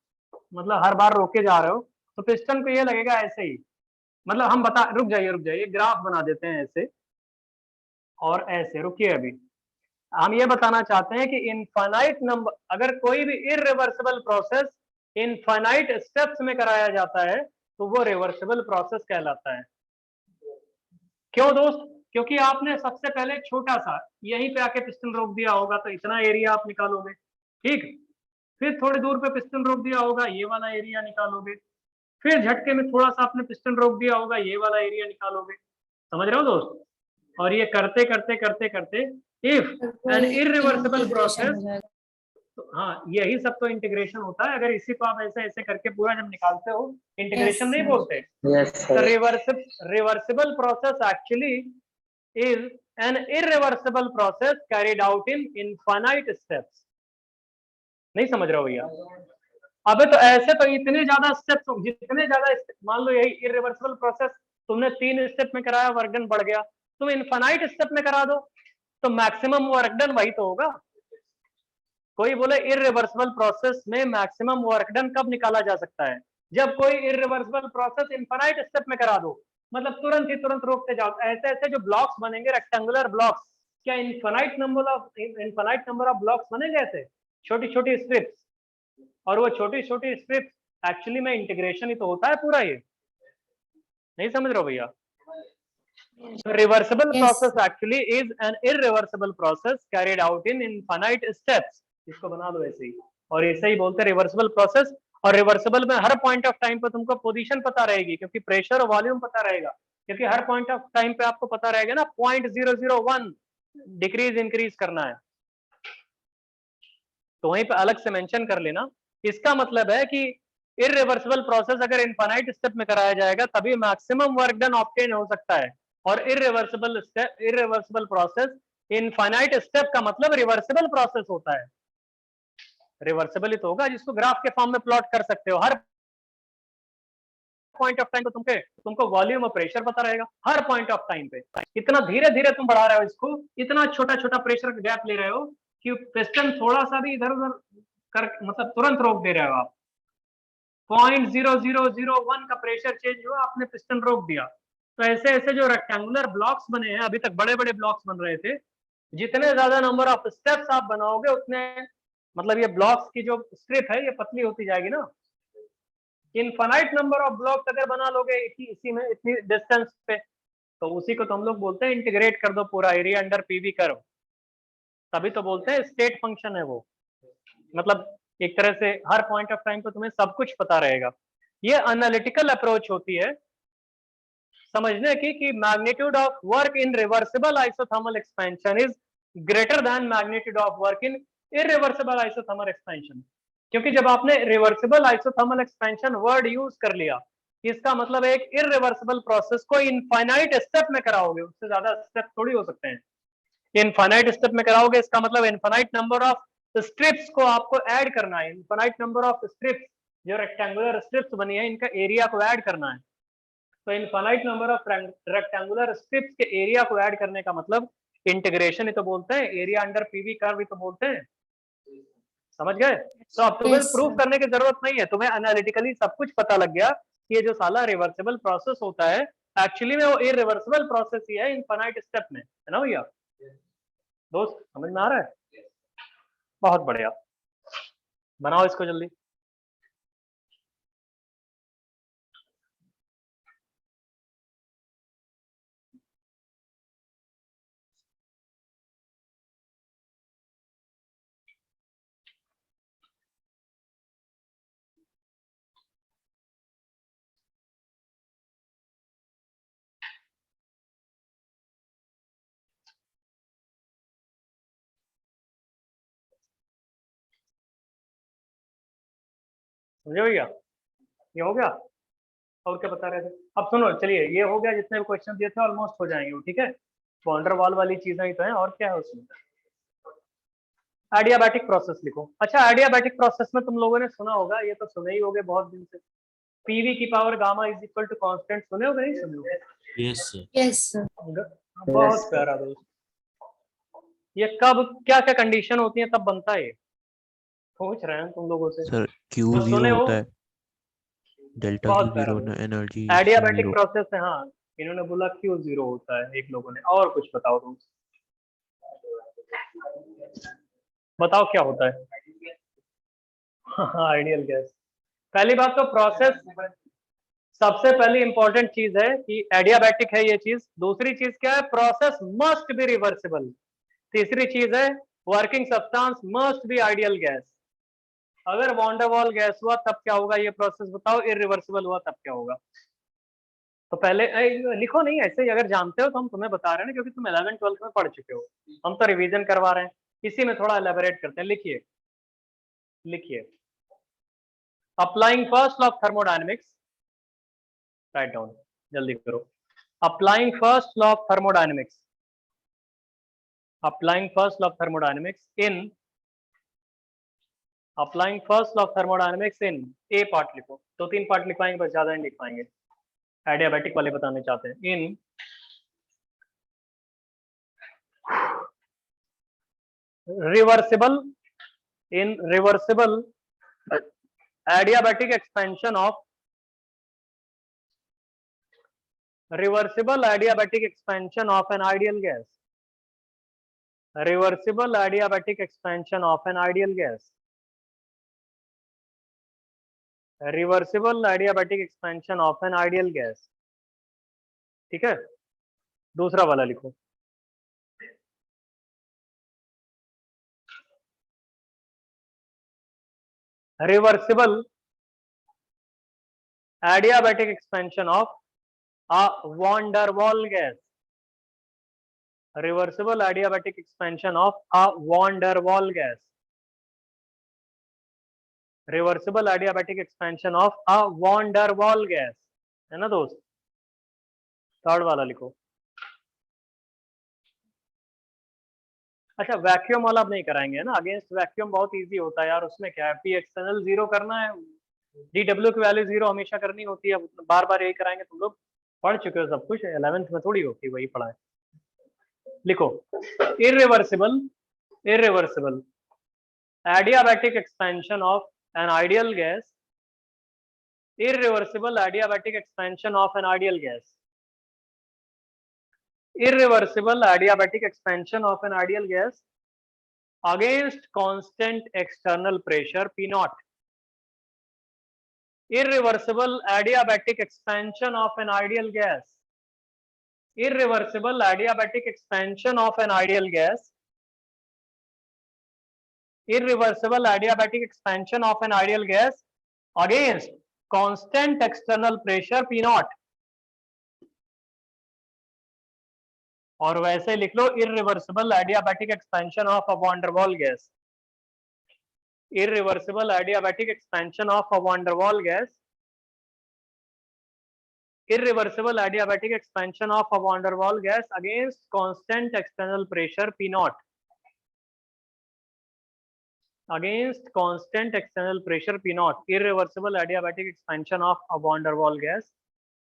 मतलब हर बार रोके जा रहे हो, तो पिस्टन को ये लगेगा ऐसे ही। मतलब हम बता, रुक जाइए, ग्राफ बना देते हैं ऐसे और ऐसे। रुकिए, अभी हम ये बताना चाहते हैं कि इनफाइनाइट नंबर, अगर कोई भी इररिवर्सिबल प्रोसेस इनफाइनाइट स्टेप्स में कराया जाता है, तो वो रिवर्सिबल प्रोसेस कहलाता है। क्यों दोस्त? क्योंकि आपने सबसे पहले छोटा सा यहीं पे आके पिस्टन रोक दिया होगा, तो इतना एरिया आप निकालोगे। ठीक, फिर थोड़ी दूर पे पिस्टन रोक दिया होगा, ये वाला एरिया निकालोगे। फिर झटके में थोड़ा सा आपने पिस्टन रोक दिया होगा, ये वाला एरिया निकालोगे। समझ रहे हो दोस्त? और ये करते करते करते करते इफ एन इररिवर्सिबल प्रोसेस, तो हाँ, यही सब तो इंटीग्रेशन होता है। अगर इसी को आप ऐसे ऐसे करके पूरा जब निकालते हो, इंटीग्रेशन नहीं बोलते। Reversible process actually is an irreversible process carried out in infinite steps. नहीं समझ रहे हो भैया? अबे तो ऐसे तो इतने ज्यादा स्टेप्स, जितने ज्यादा मान लो यही इररिवर्सिबल प्रोसेस तुमने 3 स्टेप में कराया, वर्क डन बढ़ गया, तुम इनफाइनाइट स्टेप में करा दो तो मैक्सिमम वर्क डन वही तो होगा। कोई बोले इररिवर्सिबल प्रोसेस में मैक्सिमम वर्क डन कब निकाला जा सकता है? जब कोई इररिवर्सिबल प्रोसेस इनफाइनाइट स्टेप में करा दो, मतलब तुरंत ही तुरंत रोकते जाओ। ऐसे ऐसे जो ब्लॉक्स बनेंगे, रेक्टेंगुलर ब्लॉक्स, क्या इनफाइनाइट नंबर ऑफ ब्लॉक्स बनेंगे ऐसे छोटी छोटी स्ट्रिप्स? और वो छोटी छोटी स्ट्रिप्स एक्चुअली में इंटीग्रेशन ही तो होता है पूरा। ये नहीं समझ रहे हो भैया? Reversible process actually is an irreversible process carried out in infinite steps. इसको बना दो ऐसे ही, और ऐसे ही बोलते हैं रिवर्सिबल प्रोसेस। और रिवर्सिबल में हर पॉइंट ऑफ टाइम पे तुमको पोजीशन पता रहेगी, क्योंकि प्रेशर और वॉल्यूम पता रहेगा। क्योंकि हर पॉइंट ऑफ टाइम पे आपको पता रहेगा ना 0.001 डिक्रीज इंक्रीज करना है, तो वहीं पे अलग से मेंशन कर लेना। इसका मतलब है कि इररिवर्सिबल प्रोसेस अगर इनफाइनाइट स्टेप में कराया जाएगा, तभी मैक्सिमम वर्क डन ऑब्टेन हो सकता है। और इररिवर्सिबल प्रोसेस इनफाइनाइट स्टेप का मतलब रिवर्सिबल प्रोसेस होता है। रिवर्सिबल ही तो होगा जिसको ग्राफ के फॉर्म में प्लॉट कर सकते हो। हर पॉइंट ऑफ टाइम पे तुमको वॉल्यूम और प्रेशर पता रहेगा, हर पॉइंट ऑफ टाइम पे। इतना धीरे धीरे तुम बढ़ा रहे हो इसको, इतना छोटा छोटा प्रेशर का गैप ले रहे हो कि पिस्टन थोड़ा सा भी इधर उधर कर, मतलब तुरंत रोक दे रहे हो आप। 0.0001 का प्रेशर चेंज हुआ, आपने पिस्टन रोक दिया। तो ऐसे ऐसे जो रेक्टेंगुलर ब्लॉक्स बने हैं, अभी तक बड़े बड़े ब्लॉक्स बन रहे थे, जितने ज्यादा नंबर ऑफ स्टेप्स आप बनाओगे, उतने मतलब ये ब्लॉक्स की जो स्ट्रिप है ये पतली होती जाएगी ना। इनफाइनाइट नंबर ऑफ ब्लॉक्स अगर बना लोगे इसी में इतनी डिस्टेंस पे, तो उसी को तो हम लोग बोलते हैं इंटीग्रेट कर दो पूरा एरिया अंडर पीवी कर्व। तभी तो बोलते हैं स्टेट फंक्शन है वो। मतलब एक तरह से हर पॉइंट ऑफ टाइम पे तुम्हें सब कुछ पता रहेगा। ये एनालिटिकल अप्रोच होती है समझने की कि magnitude of work in reversible isothermal expansion is greater than magnitude of work in irreversible isothermal expansion, क्योंकि जब आपने reversible isothermal expansion word use कर लिया, इसका मतलब एक इररिवर्सिबल प्रोसेस को इनफाइनाइट स्टेप में कराओगे, उससे ज्यादा स्टेप थोड़ी हो सकते हैं, इनफाइनाइट स्टेप में कराओगे, इसका मतलब इनफाइनाइट नंबर ऑफ स्ट्रिप्स को आपको ऐड करना है, इनफाइनाइट नंबर ऑफ स्ट्रिप्स, जो रेक्टेंगुलर स्ट्रिप्स बनी है इनका एरिया को ऐड करना है, तो infinite number of rectangular strips के एरिया को ऐड करने का मतलब इंटीग्रेशन ही तो बोलते हैं, एरिया अंडर पीवी कर्व ही तो बोलते हैं, समझ गए? तो अब तुम्हें Yes, प्रूफ sir. करने की जरूरत नहीं है, तुम्हें एनालिटिकली सब कुछ पता लग गया कि ये जो साला रिवर्सिबल प्रोसेस होता है एक्चुअली में वो इररिवर्सिबल प्रोसेस ही है इनफाइनाइट स्टेप में, है ना भैया? दोस्त समझ में आ रहा है? बहुत बढ़िया, बनाओ इसको जल्दी। समझे भैया? ये हो गया? और क्या बता रहे थे? अब सुनो, चलिए ये हो गया, जितने भी क्वेश्चन दिए थे ऑलमोस्ट हो जाएंगे वो, ठीक है? वॉन्डर वॉल वाली चीजें ही तो हैं, और क्या है उसमें? एडियाबैटिक प्रोसेस लिखो। अच्छा, एडियाबैटिक प्रोसेस में तुम लोगों ने सुना होगा, ये तो सुने ही होगे बहुत दिन से, पीवी की power gamma is equal to constant, सुने होगे नहीं सुने होगे? Yes sir. Yes, sir. बहुत प्यारा दोस्त। ये कब क्या क्या कंडीशन होती है तब बनता है ये? पूछ रहे हैं तुम लोगों से। सर क्यू तो जीरो सुने हो? होता है, डेल्टा बहुत क्यू प्यारा जीरो दोस्त। ना, एनर्जी एडियाबैटिक जीरो। प्रोसेस है, हाँ इन्होंने बोला क्यू जीरो होता है एक लोगों ने, और कुछ बताओ तुम, बताओ क्या होता है? Ideal gas. पहली बात तो प्रोसेस सबसे पहली इंपॉर्टेंट चीज है कि एडियाबैटिक है ये चीज। दूसरी चीज क्या है? Process must be reversible. तीसरी चीज है working substance must be ideal gas. अगर वॉन डेर वाल गैस हुआ तब क्या होगा ये प्रोसेस बताओ, इरिवर्सिबल हुआ तब क्या होगा? तो पहले लिखो नहीं, ऐसे ही अगर जानते हो तो हम तुम्हें बता रहे हैं ना, क्योंकि तुम 11 12 में पढ़ चुके हो, हम तो रिवीजन करवा रहे हैं, इसी में थोड़ा एलेबोरेट करते हैं। लिखिए लिखिए, applying first law of thermodynamics, write down, जल्दी करो। Applying first law of thermodynamics, applying first law of thermodynamics in, applying first law of thermodynamics in, A part लिखो, 2-3 पार्ट लिखवाएंगे बस, ज्यादा नहीं लिख पाएंगे, एडियाबैटिक वाले बताने चाहते हैं। इन reversible, in reversible adiabatic expansion of, reversible adiabatic expansion of an ideal gas, reversible adiabatic expansion of an ideal gas, reversible adiabatic expansion of an ideal gas, ठीक है? दूसरा वाला लिखो, reversible adiabatic expansion of a van der Waal gas, reversible adiabatic expansion of a van der Waal gas, reversible adiabatic expansion of a van der Waals gas, है ना दोस्त? Third वाला लिखो। अच्छा, वैक्यूम वाला अब नहीं कराएंगे, है ना? अगेंस्ट वैक्यूम बहुत इजी होता है यार, उसमें क्या है, पी एक्सटर्नल 0 करना है, डी डब्ल्यू की वैल्यू 0 हमेशा करनी होती है, बार बार यही कराएंगे, तुम लोग पढ़ चुके हो सब कुछ, 11th में थोड़ी होती वही पढ़ा है। लिखो, irreversible, irreversible adiabatic expansion of an ideal gas, irreversible adiabatic expansion of an ideal gas, irreversible adiabatic expansion of an ideal gas against constant external pressure P naught, irreversible adiabatic expansion of an ideal gas, irreversible adiabatic expansion of an ideal gas, irreversible adiabatic expansion of an ideal gas against constant external pressure P naught, और वैसे लिख लो irreversible adiabatic expansion of a van der Waals gas, irreversible adiabatic expansion of a van der Waal gas, irreversible adiabatic expansion of a van der Waal gas against constant external pressure P naught, against constant external pressure P naught, irreversible adiabatic expansion of a van der Waal gas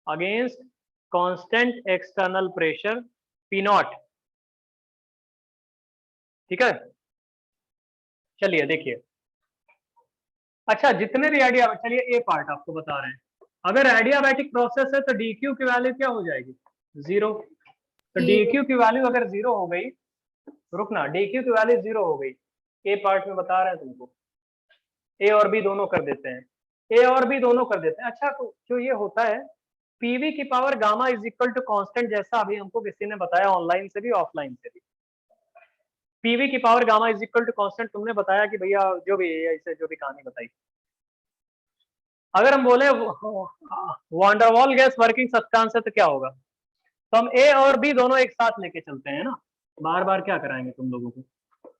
against constant external pressure P naught। ठीक है, चलिए देखिए। अच्छा, जितने भी adiabatic, चलिए ए part आपको बता रहे हैं। अगर एडियाबैटिक प्रोसेस है तो डी क्यू की वैल्यू क्या हो जाएगी, 0। तो डी क्यू की वैल्यू अगर 0 हो गई, रुकना, डी क्यू की वैल्यू 0 हो गई, ए पार्ट में बता रहे हैं तुमको, ए और बी दोनों कर देते हैं, ए और बी दोनों कर देते हैं। अच्छा, तो जो ये होता है पीवी की power gamma is equal to constant, जैसा अभी हमको किसी ने बताया ऑनलाइन से भी ऑफलाइन से भी, पीवी की power gamma is equal to constant तुमने बताया कि भैया जो भी ऐसे जो भी कहानी बताई। अगर हम बोले वान डर वाल गैस वर्किंग सब्सटेंस है तो क्या होगा, तो हम ए और बी दोनों एक साथ लेके चलते हैं ना, बार बार क्या कराएंगे तुम लोगों को,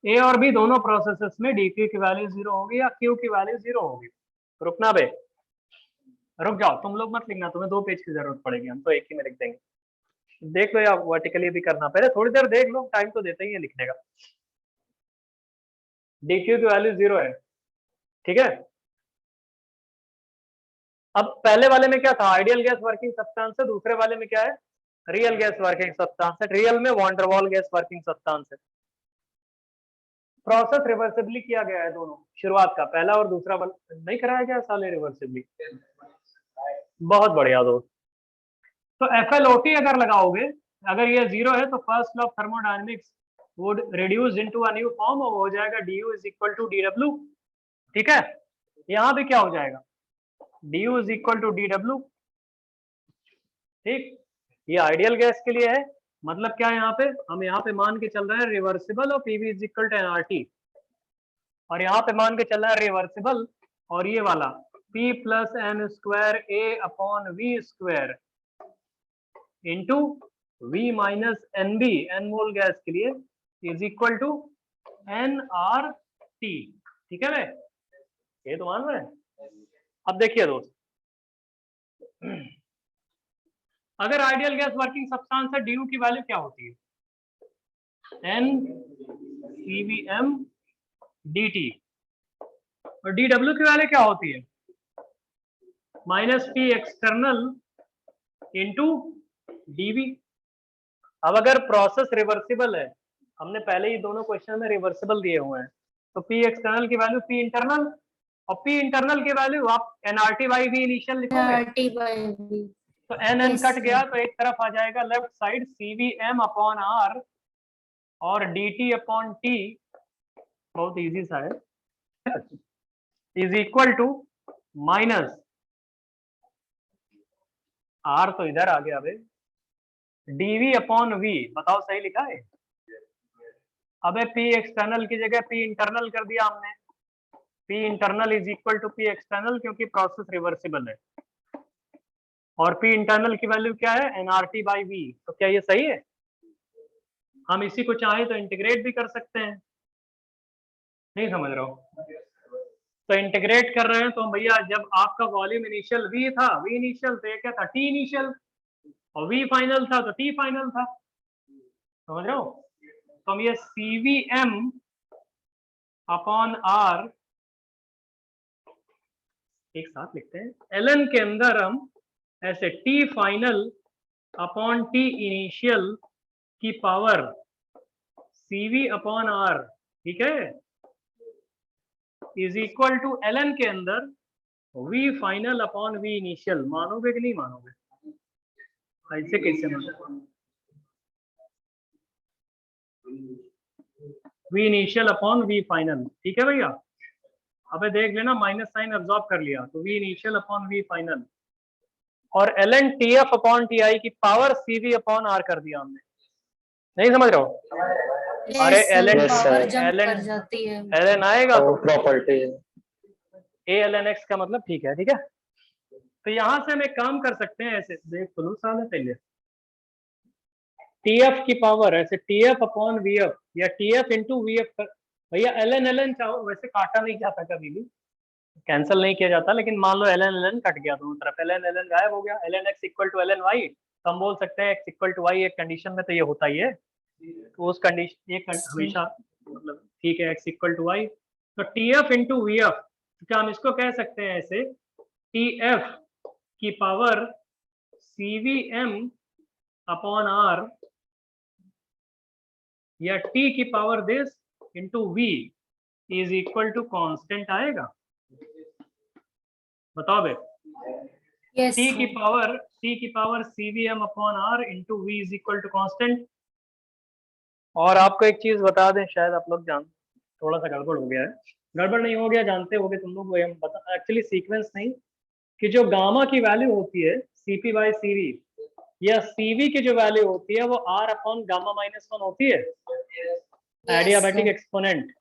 ए और बी दोनों प्रोसेसेस में डी क्यू की वैल्यू 0 होगी या क्यू की वैल्यू 0 होगी। रुकना बे, रुक जाओ, तुम लोग मत लिखना, तुम्हें 2 पेज की जरूरत पड़ेगी, हम तो एक ही में लिख देंगे। देख लो या वर्टिकली भी करना, पहले थोड़ी देर देख लो, टाइम तो देते ही है लिखने का। डी क्यू की वैल्यू 0 है, ठीक है। अब पहले वाले में क्या था, आइडियल गैस वर्किंग सब्सटेंस है, दूसरे वाले में क्या है, रियल गैस वर्किंग सब्सटेंस है। रियल में वान डर वाल गैस वर्किंग सब्सटेंस है। प्रोसेस रिवर्सिबली किया गया है दोनों, शुरुआत का पहला और दूसरा वाला नहीं कराया गया साले रिवर्सिबली। बहुत बढ़िया दोस्त। तो FLOT अगर लगाओगे, अगर ये 0 है तो first law of thermodynamics would reduce into a new form, और हो जाएगा du is equal to dw। ठीक है, यहां भी क्या हो जाएगा, du is equal to dw। ठीक, ये आइडियल गैस के लिए है, मतलब क्या है, यहाँ पे हम यहाँ पे मान के चल रहे हैं रिवर्सिबल और PV is equal to nRT, और यहाँ पे मान के चल रहा है रिवर्सिबल और ये वाला P plus n square A upon V square into V minus NB, n mole gas के लिए, इज इक्वल टू nRT। ठीक है भाई, ये तो मान रहे हैं। अब देखिए दोस्त, अगर आइडियल गैस वर्किंग सब्सटेंस है, du की वैल्यू क्या होती है, n CVm dt, और dw की वैल्यू क्या होती है, minus P external into dv। अब अगर प्रोसेस रिवर्सिबल है, हमने पहले ही दोनों क्वेश्चन में रिवर्सिबल दिए हुए हैं, तो P एक्सटर्नल की वैल्यू P इंटरनल, और P इंटरनल की वैल्यू आप nRT बाई V इनिशियल लिखोगे, तो n कट गया तो एक तरफ आ जाएगा left side CVm upon R और dt अपॉन T, बहुत इजी सा है, is equal to minus R तो इधर आ गया भाई, dv अपॉन V, बताओ सही लिखा है। अबे P एक्सटर्नल की जगह P इंटरनल कर दिया हमने, P internal is equal to P external, क्योंकि प्रोसेस रिवर्सिबल है, और P इंटरनल की वैल्यू क्या है, nRT बाई V। तो क्या ये सही है, हम इसी को चाहे तो इंटीग्रेट भी कर सकते हैं, नहीं समझ रहे हो, तो इंटीग्रेट कर रहे हैं तो भैया जब आपका वॉल्यूम इनिशियल V था, V इनिशियल तो ये क्या था, T इनिशियल, और V फाइनल था तो T फाइनल था, समझ रहे हो। तो हम ये CVm अपॉन R एक साथ लिखते हैं, ln के अंदर हम ऐसे T final upon T initial की पावर CV अपॉन R, ठीक है, इज इक्वल टू ln के अंदर V final upon V initial. मानोगे कि नहीं मानोगे, ऐसे कैसे मानोगे, V initial upon V final, ठीक है भैया। अबे देख लेना, माइनस साइन अब्सॉर्ब कर लिया, तो V initial upon V final, और ln TF अपॉन TI की पावर CV अपॉन R कर दिया हमने, नहीं समझ रहे हो। अरे ln आएगा तो प्रॉपर्टी A ln x का मतलब ठीक है, ठीक है। तो यहां से हम एक काम कर सकते हैं, ऐसे देख तो लो साले पहले, TF की पावर ऐसे TF अपॉन VF या TF इंटू VF भैया ln ln चाहो वैसे काटा नहीं जाता कभी भी, कैंसिल नहीं किया जाता, लेकिन मान लो ln ln कट गया दोनों तरफ, ln ln गायब हो गया, ln x equal to ln y, तो हम बोल सकते हैं x इक्वल टू y एक कंडीशन में तो ये होता ही है, तो उस कंडीशन ये हमेशा मतलब ठीक है x इक्वल टू y, तो tf इंटू vf, तो क्या हम इसको कह सकते हैं ऐसे tf की पावर cvm अपॉन r या t की power this into v is equal to constant आएगा, बताओ बे। यस t की power cvm upon r into v is equal to constant. और आपको एक चीज बता दें, शायद आप लोग जान, थोड़ा सा गड़बड़ हो गया है, गड़बड़ नहीं हो गया, जानते होगे तुम लोग, हम बता एक्चुअली सीक्वेंस नहीं, कि जो गामा की वैल्यू होती है cp बाई cv या cv की जो वैल्यू होती है वो r अपॉन गामा माइनस 1 होती है, एडियाबैटिक एक्सपोनेंट,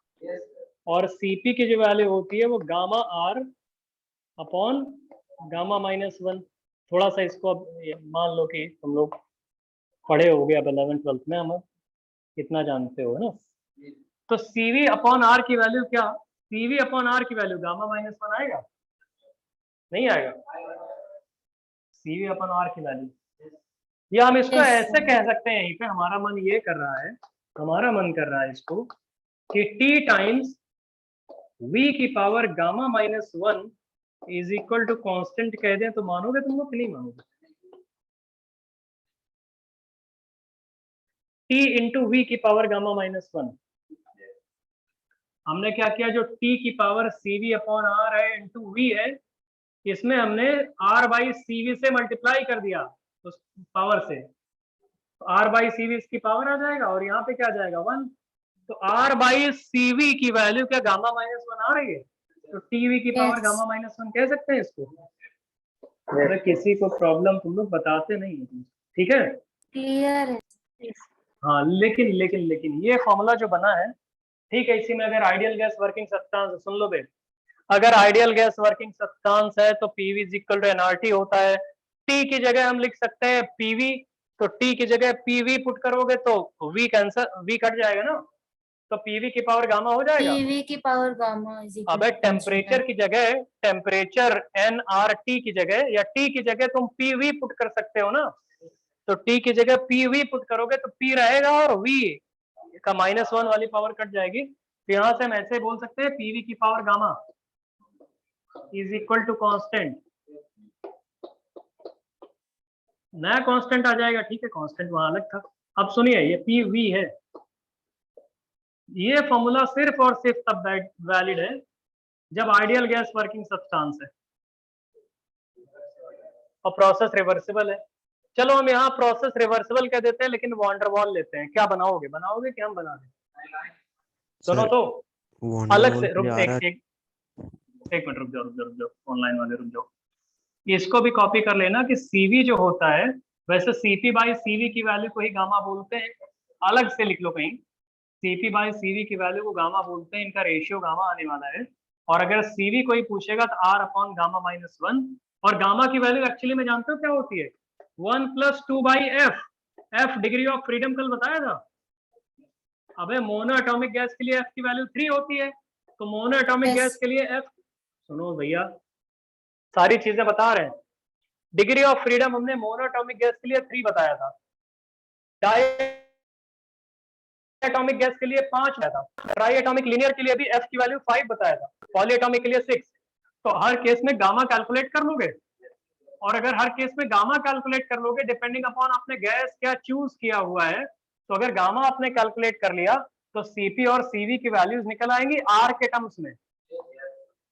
और cp की जो वैल्यू होती है वो gamma r upon gamma minus 1। थोड़ा सा इसको अब मान लो कि तुम लोग पढ़े हो गए अब 11th 12th में, हम कितना जानते हो ना, तो cv अपॉन r की वैल्यू क्या, cv अपॉन r की वैल्यू गामा माइनस 1 आएगा, नहीं आएगा, cv अपॉन r की वैल्यू, या हम इसको Yes, ऐसे sir. कह सकते हैं, यहीं पे हमारा मन ये कर रहा है, हमारा मन कर रहा है इसको कि t टाइम्स v की power gamma minus 1 is equal to constant कह दें, तो मानोगे तुम लोग कि नहीं मानोगे, t इंटू वी की पावर गामा माइनस 1, हमने क्या किया, जो t की पावर cv अपॉन r है इंटू वी है, इसमें हमने r बाई cv से मल्टीप्लाई कर दिया उस पावर से, तो r बाई cv इसकी पावर आ जाएगा, और यहाँ पे क्या आ जाएगा 1, तो r बाई cv की वैल्यू क्या गामा माइनस 1 आ रही है, तो tv की पावर Yes. गामा माइनस 1 कह सकते हैं इसको। अगर किसी को प्रॉब्लम तुम लोग बताते नहीं हो, ठीक है, क्लियर है। हाँ, लेकिन लेकिन लेकिन ये फॉर्मूला जो बना है, ठीक है, इसी में अगर आइडियल गैस वर्किंग सब्सटेंस, सुन लो बे, अगर आइडियल गैस वर्किंग सब्सटेंस है तो PV is equal to NRT होता है, टी की जगह हम लिख सकते हैं पीवी, तो टी की जगह पीवी पुट करोगे तो वी कैंसर, वी कट जाएगा ना, तो पीवी की पावर गामा हो जाएगा। पीवी की पावर गामा इज इक्वल अबे टू टेम्परेचर की जगह, टेम्परेचर एनआरटी की जगह या टी की जगह तुम पीवी पुट कर सकते हो ना, तो टी की जगह पीवी पुट करोगे तो पी रहेगा और वी का -1 वाली पावर कट जाएगी, तो यहाँ से हम ऐसे बोल सकते हैं पीवी की power gamma is equal to constant, नया कांस्टेंट आ जाएगा, ठीक है, कांस्टेंट वहां अलग था। अब सुनिए, ये पी वी है, ये फॉर्मूला सिर्फ और सिर्फ तब वैलिड है जब आइडियल गैस वर्किंग सब्सटेंस है और प्रोसेस रिवर्सिबल है। चलो हम यहाँ प्रोसेस रिवर्सिबल कह देते हैं, लेकिन वॉन्डरवॉल लेते हैं, क्या बनाओगे, बनाओगे कि हम बना दें, सुनो तो अलग से, रुक एक मिनट, रुक जाओ ऑनलाइन वाले, रुक जाओ, इसको भी कॉपी कर लेना कि सीवी जो होता है, वैसे सीपी बाई सीवी की वैल्यू को ही गामा बोलते हैं, अलग से लिख लो कहीं, सीपी बाई सीवी की वैल्यू को गामा बोलते हैं, इनका रेशियो गामा आने वाला है, और अगर सीवी कोई पूछेगा तो आर अपॉन गामा माइनस 1, और गामा की वैल्यू एक्चुअली में जानते हो क्या होती है, 1 + 2 by F, F degree of freedom कल बताया था। अबे मोनो एटॉमिक गैस के लिए एफ की वैल्यू 3 होती है, तो मोनो एटॉमिक गैस के लिए एफ, सुनो भैया सारी चीजें बता रहे हैं, डिग्री ऑफ फ्रीडम हमने मोनो एटॉमिक गैस के लिए 3 बताया था, डाई एटॉमिक गैस के लिए 5 बताया था, ट्राई एटॉमिक लीनियर के लिए भी एफ की वैल्यू 5 बताया था, पॉली एटॉमिक के लिए 6, तो हर केस में गामा कैलकुलेट कर लोगे, और अगर हर केस में गामा कैलकुलेट कर लोगे डिपेंडिंग अपॉन आपने गैस क्या चूज किया हुआ है, तो अगर गामा आपने कैलकुलेट कर लिया तो सीपी और सीवी की वैल्यूज निकल आएंगी आर के टर्म्स में,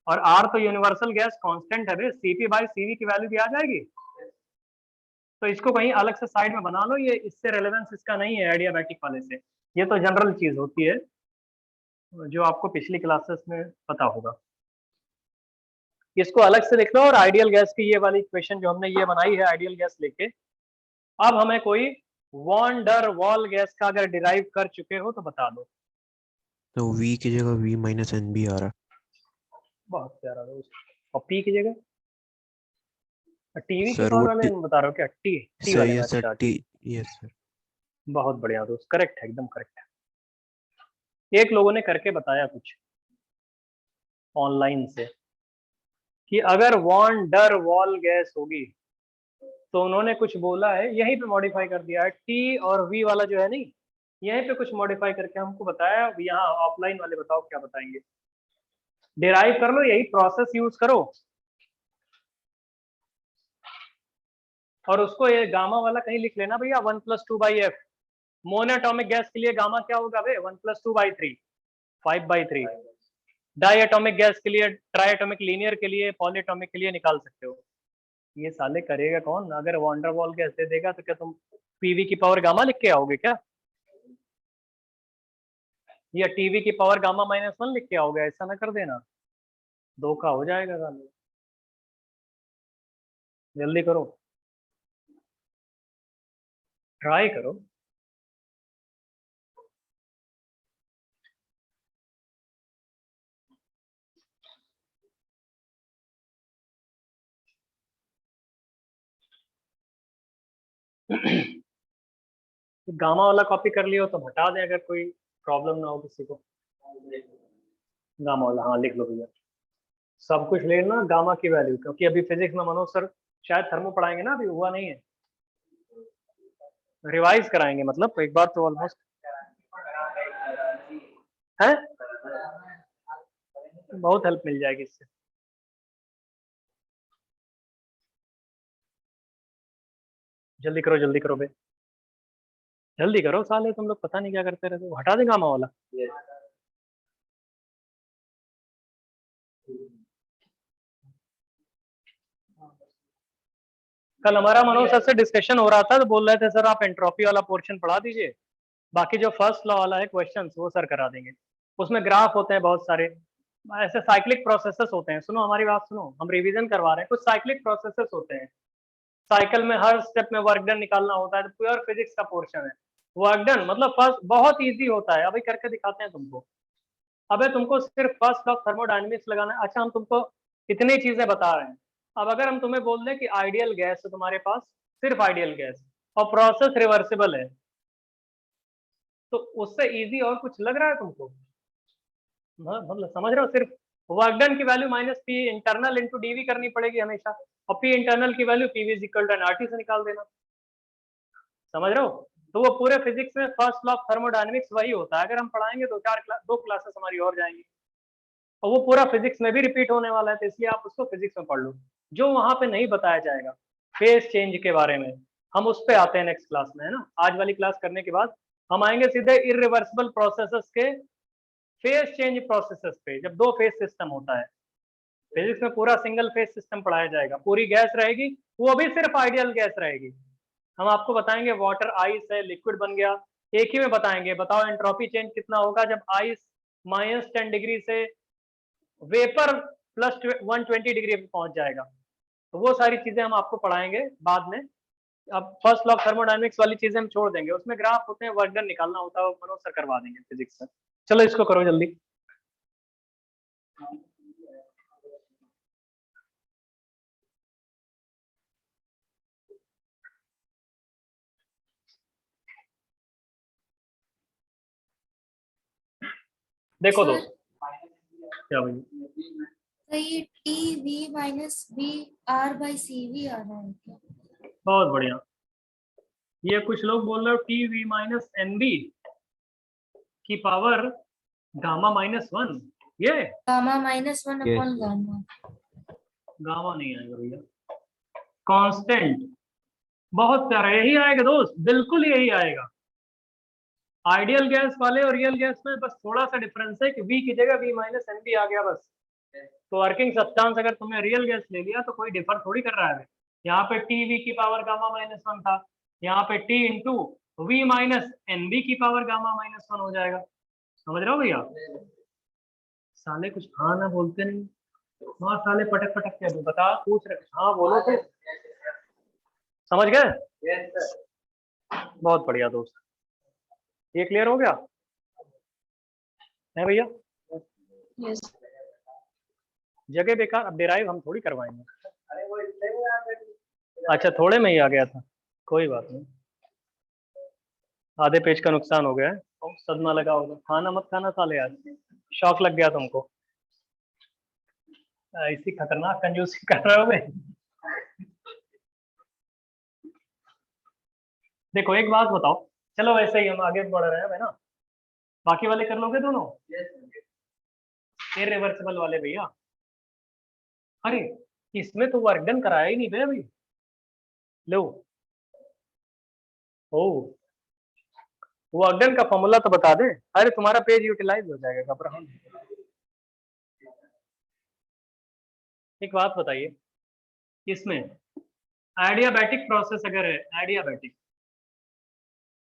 और आर तो यूनिवर्सल गैस कांस्टेंट है, सीपी बाई सीवी की वैल्यू भी आ जाएगी, तो इसको कहीं अलग से साइड में बना लो, ये इससे रेलेवेंस इसका नहीं है एडियाबैटिक वाले से, ये तो जनरल चीज होती है जो आपको पिछली क्लासेस में पता होगा, इसको अलग से लिख लो, और आइडियल गैस की ये वाली इक्वेशन जो हमने ये बनाई है आइडियल गैस लेके, अब हमें कोई वॉन डर वॉल गैस का अगर डिराइव कर चुके हो तो बता दो। तो v की जगह v माइनस एन बी आ रहा, बहुत प्यारा दोस्त, और पी की जगह टीवी की सर पावर वो वाले बता रहे हो क्या, टी वाले सही में, है सर, अच्छा टी, यस सर, बहुत बढ़िया दोस्त, करेक्ट है, एकदम करेक्ट है। एक लोगों ने करके बताया कुछ ऑनलाइन से कि अगर वॉन डर वॉल गैस होगी तो उन्होंने कुछ बोला है, यहीं पे मॉडिफाई कर दिया है, टी और वी वाला जो है नहीं, यहीं पे कुछ मॉडिफाई करके हमको बताया। यहाँ ऑफलाइन वाले बताओ क्या बताएंगे, डिराइव कर लो, यही प्रोसेस यूज करो और उसको ये गामा वाला कहीं लिख लेना भैया, 1+2/f। मोनोएटॉमिक गैस के लिए गामा क्या होगा भाई, 1+2/3, 5/3। डाइएटॉमिक गैस के लिए, ट्राइएटॉमिक लीनियर के लिए, पॉलीएटॉमिक के लिए निकाल सकते हो। ये साले करेगा कौन? अगर वॉन्डरवॉल गैस दे देगा तो क्या तुम पीवी की पावर गामा लिख के आओगे क्या, या टीवी की पावर गामा -1 लिख के आओगे? ऐसा ना कर देना, धोखा हो जाएगा साले। जल्दी करो, ट्राई करो। गामा वाला कॉपी कर लियो तो हटा दें, अगर कोई प्रॉब्लम ना हो किसी को। गामा वाला हाँ लिख लो भैया, सब कुछ ले लेना गामा की वैल्यू, क्योंकि अभी फिजिक्स में मनोज सर शायद थर्मो पढ़ाएंगे ना, अभी हुआ नहीं है, रिवाइज कराएंगे, मतलब एक बार तो ऑलमोस्ट है, बहुत हेल्प मिल जाएगी इससे। जल्दी करो बे, जल्दी करो साले, तुम लोग पता नहीं क्या करते रहते हो। हटा दे गामा वाला। कल हमारा मनोज सर से डिस्कशन हो रहा था तो बोल रहे थे सर आप एंट्रोपी वाला पोर्शन पढ़ा दीजिए, बाकी जो फर्स्ट लॉ वाला है क्वेश्चन वो सर करा देंगे। उसमें ग्राफ होते हैं बहुत सारे, ऐसे साइक्लिक प्रोसेसेस होते हैं। सुनो हमारी बात सुनो, हम रिवीजन करवा रहे हैं, कुछ साइक्लिक प्रोसेसेस होते हैं। साइकिल में हर स्टेप में वर्क डन निकालना होता है, तो प्योर फिजिक्स का पोर्शन है। वर्क डन मतलब फर्स्ट बहुत इजी होता है, अभी करके दिखाते हैं तुमको। अबे तुमको सिर्फ फर्स्ट लॉ थर्मोडायनेमिक्स लगाना है। अच्छा हम तुमको इतनी चीजें बता रहे हैं, अब अगर हम तुम्हें बोल दें कि आइडियल गैस है तुम्हारे पास, सिर्फ आइडियल गैस, और प्रोसेस रिवर्सिबल है, तो उससे इजी और कुछ लग रहा है तुमको? मतलब समझ रहे हो, सिर्फ वर्क डन की value -P internal into DV करनी पड़ेगी हमेशा, और P इंटरनल की वैल्यू PV = nRT से निकाल देना। समझ रहे हो? तो वो पूरे फिजिक्स में फर्स्ट लॉ ऑफ थर्मोडायनेमिक्स वही होता है। अगर हम पढ़ाएंगे दो क्लासेस हमारी और जाएंगी, और वो पूरा फिजिक्स में भी रिपीट होने वाला है, तो इसलिए आप उसको फिजिक्स में पढ़ लो। जो वहां पे नहीं बताया जाएगा फेज चेंज के बारे में, हम उस पे आते हैं नेक्स्ट क्लास में, है ना। आज वाली क्लास करने के बाद हम आएंगे सीधे इरिवर्सिबल प्रोसेसेस के फेज चेंज प्रोसेसेस पे, जब दो फेज सिस्टम होता है। फिजिक्स में पूरा सिंगल फेज सिस्टम पढ़ाया जाएगा, पूरी गैस रहेगी, वो भी सिर्फ आइडियल गैस रहेगी। हम आपको बताएंगे वाटर आइस है, लिक्विड बन गया, एक ही में बताएंगे। बताओ एंट्रोपी चेंज कितना होगा जब आइस -10 डिग्री से वेपर +120 डिग्री पे पहुंच जाएगा। तो वो सारी चीजें हम आपको पढ़ाएंगे बाद में। अब फर्स्ट लॉ थर्मोडायनेमिक्स वाली चीजें हम छोड़ देंगे, उसमें ग्राफ होते हैं, वर्क डन निकालना होता है, वो मनोज सर करवा देंगे फिजिक्स में। चलो इसको करो जल्दी। देखो सर दोस्त क्या भाई, तो ये TV-VR/CV आ रहा है क्या? बहुत बढ़िया। ये कुछ लोग बोल रहे हो TV-NB की पावर गामा -1, ये गामा -1 अपॉन गामा। गामा नहीं आएगा भैया, कांस्टेंट। बहुत प्यारा, यही आएगा दोस्त, बिल्कुल यही आएगा। आइडियल गैस वाले और रियल गैस में बस थोड़ा सा डिफरेंस है कि V की जगह V-NB आ गया बस। तो वर्किंग सब्सटेंस अगर तुमने रियल गैस ले लिया तो कोई डिफर थोड़ी कर रहा है। यहाँ पे TV की पावर गामा -1 था, यहाँ पे T इंटू V-NB की पावर गामा -1 हो जाएगा। समझ रहे हो भैया? साले कुछ हाँ ना बोलते नहीं, हाँ साले पटक पटक के बता, पूछ रहे हाँ बोलो तो। समझ गए? बहुत बढ़िया दोस्त, ये क्लियर हो गया है भैया? यस। जगह बेकार, अब डिराइव हम थोड़ी करवाएंगे। अच्छा थोड़े में ही आ गया था, कोई बात नहीं, आधे पेज का नुकसान हो गया है। तुमको, सदमा लगा होगा। खाना मत खाना साले, आज शौक लग गया तुमको। ऐसी खतरनाक कंजूसी कर रहे हो बे। देखो एक बात बताओ, चलो वैसे ही हम आगे बढ़ रहे हैं ना, बाकी वाले कर लोगे दोनों? इररिवर्सिबल वाले भैया। अरे इसमें तो वर्क डन कराया ही नहीं बे अभी। लो ओ, वर्क डन का फॉर्मूला तो बता दे। अरे तुम्हारा पेज यूटिलाइज हो जाएगा, घबराओ नहीं। एक बात बताइए, इसमें एडियाबैटिक प्रोसेस अगर है, adiabatic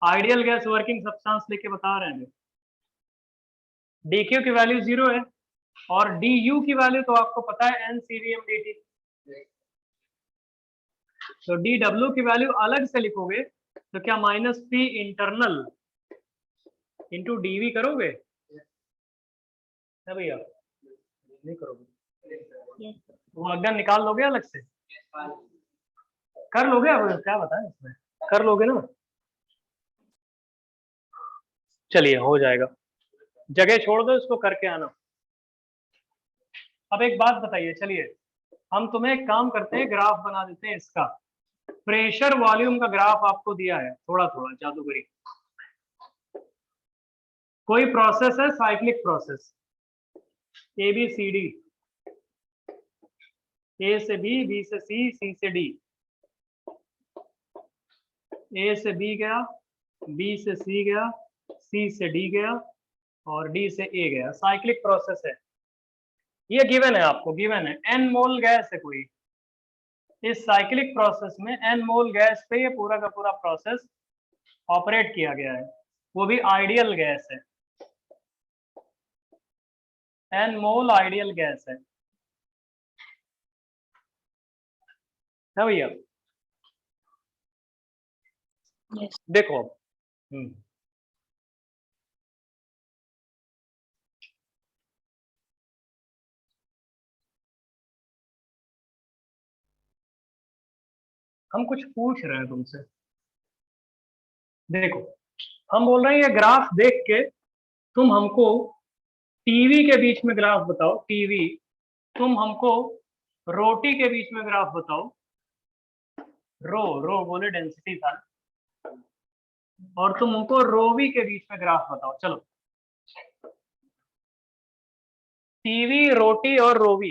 ideal gas working substance लेके बता रहे हैं, डीक्यू की वैल्यू 0 है और डी की वैल्यू तो आपको पता है NCVM dt। तो DW की वैल्यू अलग से लिखोगे तो क्या -P इंटरनल इंटू DV करोगे? है भैया, नहीं करोगे? वो अगर निकाल लोगे अलग से, कर लोगे? अब क्या बताएं इसमें, कर लोगे ना? चलिए हो जाएगा, जगह छोड़ दो, इसको करके आना। अब एक बात बताइए, चलिए हम तुम्हें एक काम करते हैं, ग्राफ बना देते हैं इसका। प्रेशर वॉल्यूम का ग्राफ आपको दिया है, थोड़ा थोड़ा जादूगरी। कोई प्रोसेस है, साइक्लिक प्रोसेस, ABCD, A से B, B से C, C से D, A से B गया, B से C गया, C से D गया और D से A गया। साइक्लिक प्रोसेस है, ये गिवन है आपको, गिवन है। N मोल गैस है कोई, इस साइक्लिक प्रोसेस में N मोल गैस पे ये पूरा का पूरा प्रोसेस ऑपरेट किया गया है, वो भी आइडियल गैस है। N मोल आइडियल गैस है भैया? देखो हम कुछ पूछ रहे हैं तुमसे। देखो हम बोल रहे हैं ये ग्राफ देख के तुम हमको टीवी के बीच में ग्राफ बताओ, टीवी, तुम हमको रोटी के बीच में ग्राफ बताओ, रो बोले डेंसिटी था, और तुम हमको रोवी के बीच में ग्राफ बताओ। चलो टीवी, रोटी और रोवी,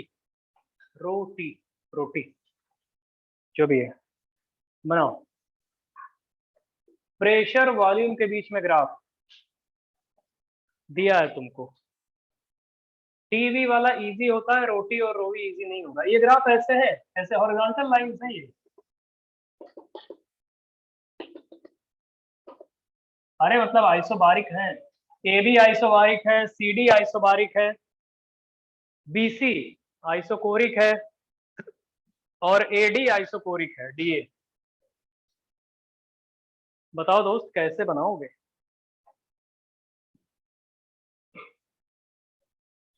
रोटी रोटी जो भी है बनाओ। प्रेशर वॉल्यूम के बीच में ग्राफ दिया है तुमको। टीवी वाला इजी होता है, रोटी और रोवी इजी नहीं होगा। ये ग्राफ ऐसे है, ऐसे हॉरिजॉन्टल लाइन है ये। अरे मतलब आइसोबारिक है, AB आइसोबारिक है, CD आइसोबारिक है, BC आइसोकोरिक है और AD आइसोकोरिक है, DA। बताओ दोस्त कैसे बनाओगे?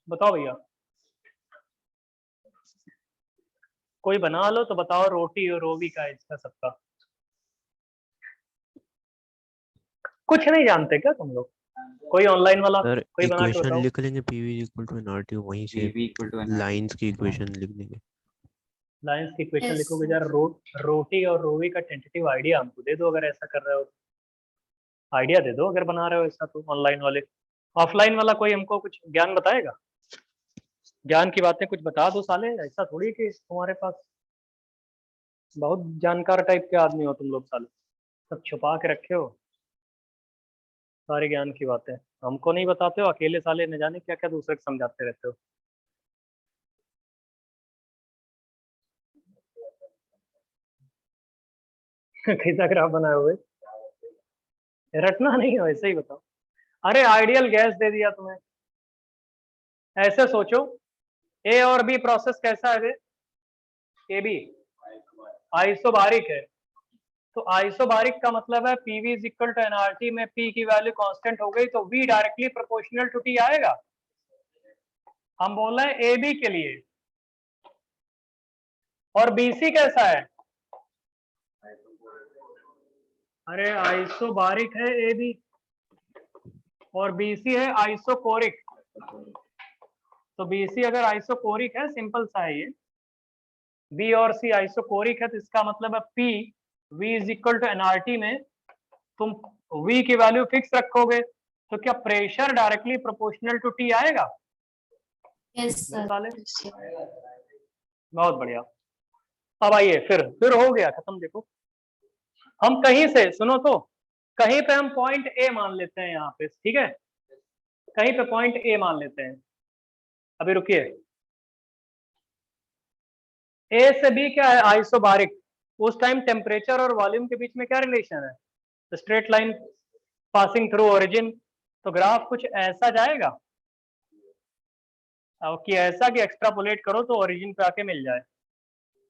बताओ भैया, कोई बना लो तो बताओ, रोटी और रोवी का इसका सबका। कुछ नहीं जानते क्या तुम लोग? कोई ऑनलाइन वाला सर कोई बना के इक्वेशन बताओ। लिख लेंगे, PV इक्वल टू NRT, वहीं से लाइंस की इक्वेशन लिख देंगे। लाइंस की इक्वेशन Yes, लिखोगे sir. यार। रोटी और रोवी का टेंटेटिव आइडिया हमको दे दो, अगर ऐसा कर रहे हो। आइडिया दे दो अगर बना रहे हो ऐसा तो, ऑनलाइन वाले। ऑफलाइन वाला कोई हमको कुछ ज्ञान बताएगा? ज्ञान की बातें कुछ बता दो साले, ऐसा थोड़ी कि तुम्हारे पास बहुत जानकार टाइप के आदमी हो तुम लोग साले, सब छुपा के रखे हो सारे ज्ञान की बातें। हमको नहीं बताते हो, अकेले साले न जाने क्या क्या दूसरे को समझाते रहते हो। कैसा ग्राफ बनाए हुए? रटना नहीं हो, ऐसे ही बताओ। अरे आइडियल गैस दे दिया तुम्हें, ऐसे सोचो A और B प्रोसेस कैसा है? AB आइसोबारिक है, तो आइसोबारिक का मतलब है PV is equal to NRT में P की वैल्यू कांस्टेंट हो गई तो V directly proportional to T आएगा। हम बोल रहे हैं AB के लिए। और BC कैसा है? अरे आइसोबारिक है AB, और बीसी है आइसोकोरिक। तो बीसी अगर आइसोकोरिक है, सिंपल सा है ये, बी और सी आइसोकोरिक है, तो इसका मतलब है P V is equal to NRT में तुम वी की वैल्यू फिक्स रखोगे, तो क्या pressure directly proportional to T आएगा? Yes sir. साले बहुत बढ़िया। अब आइए फिर हो गया खत्म। देखो हम कहीं से, सुनो तो, कहीं पे हम पॉइंट ए मान लेते हैं यहाँ पे, ठीक है, कहीं पे पॉइंट ए मान लेते हैं। अभी रुकिए, ए से बी क्या है? आइसोबारिक। उस टाइम टेम्परेचर और वॉल्यूम के बीच में क्या रिलेशन है? Straight line passing through origin. तो ग्राफ कुछ ऐसा जाएगा, अब कि ऐसा कि एक्सट्रापोलेट करो तो ओरिजिन पे आके मिल जाए,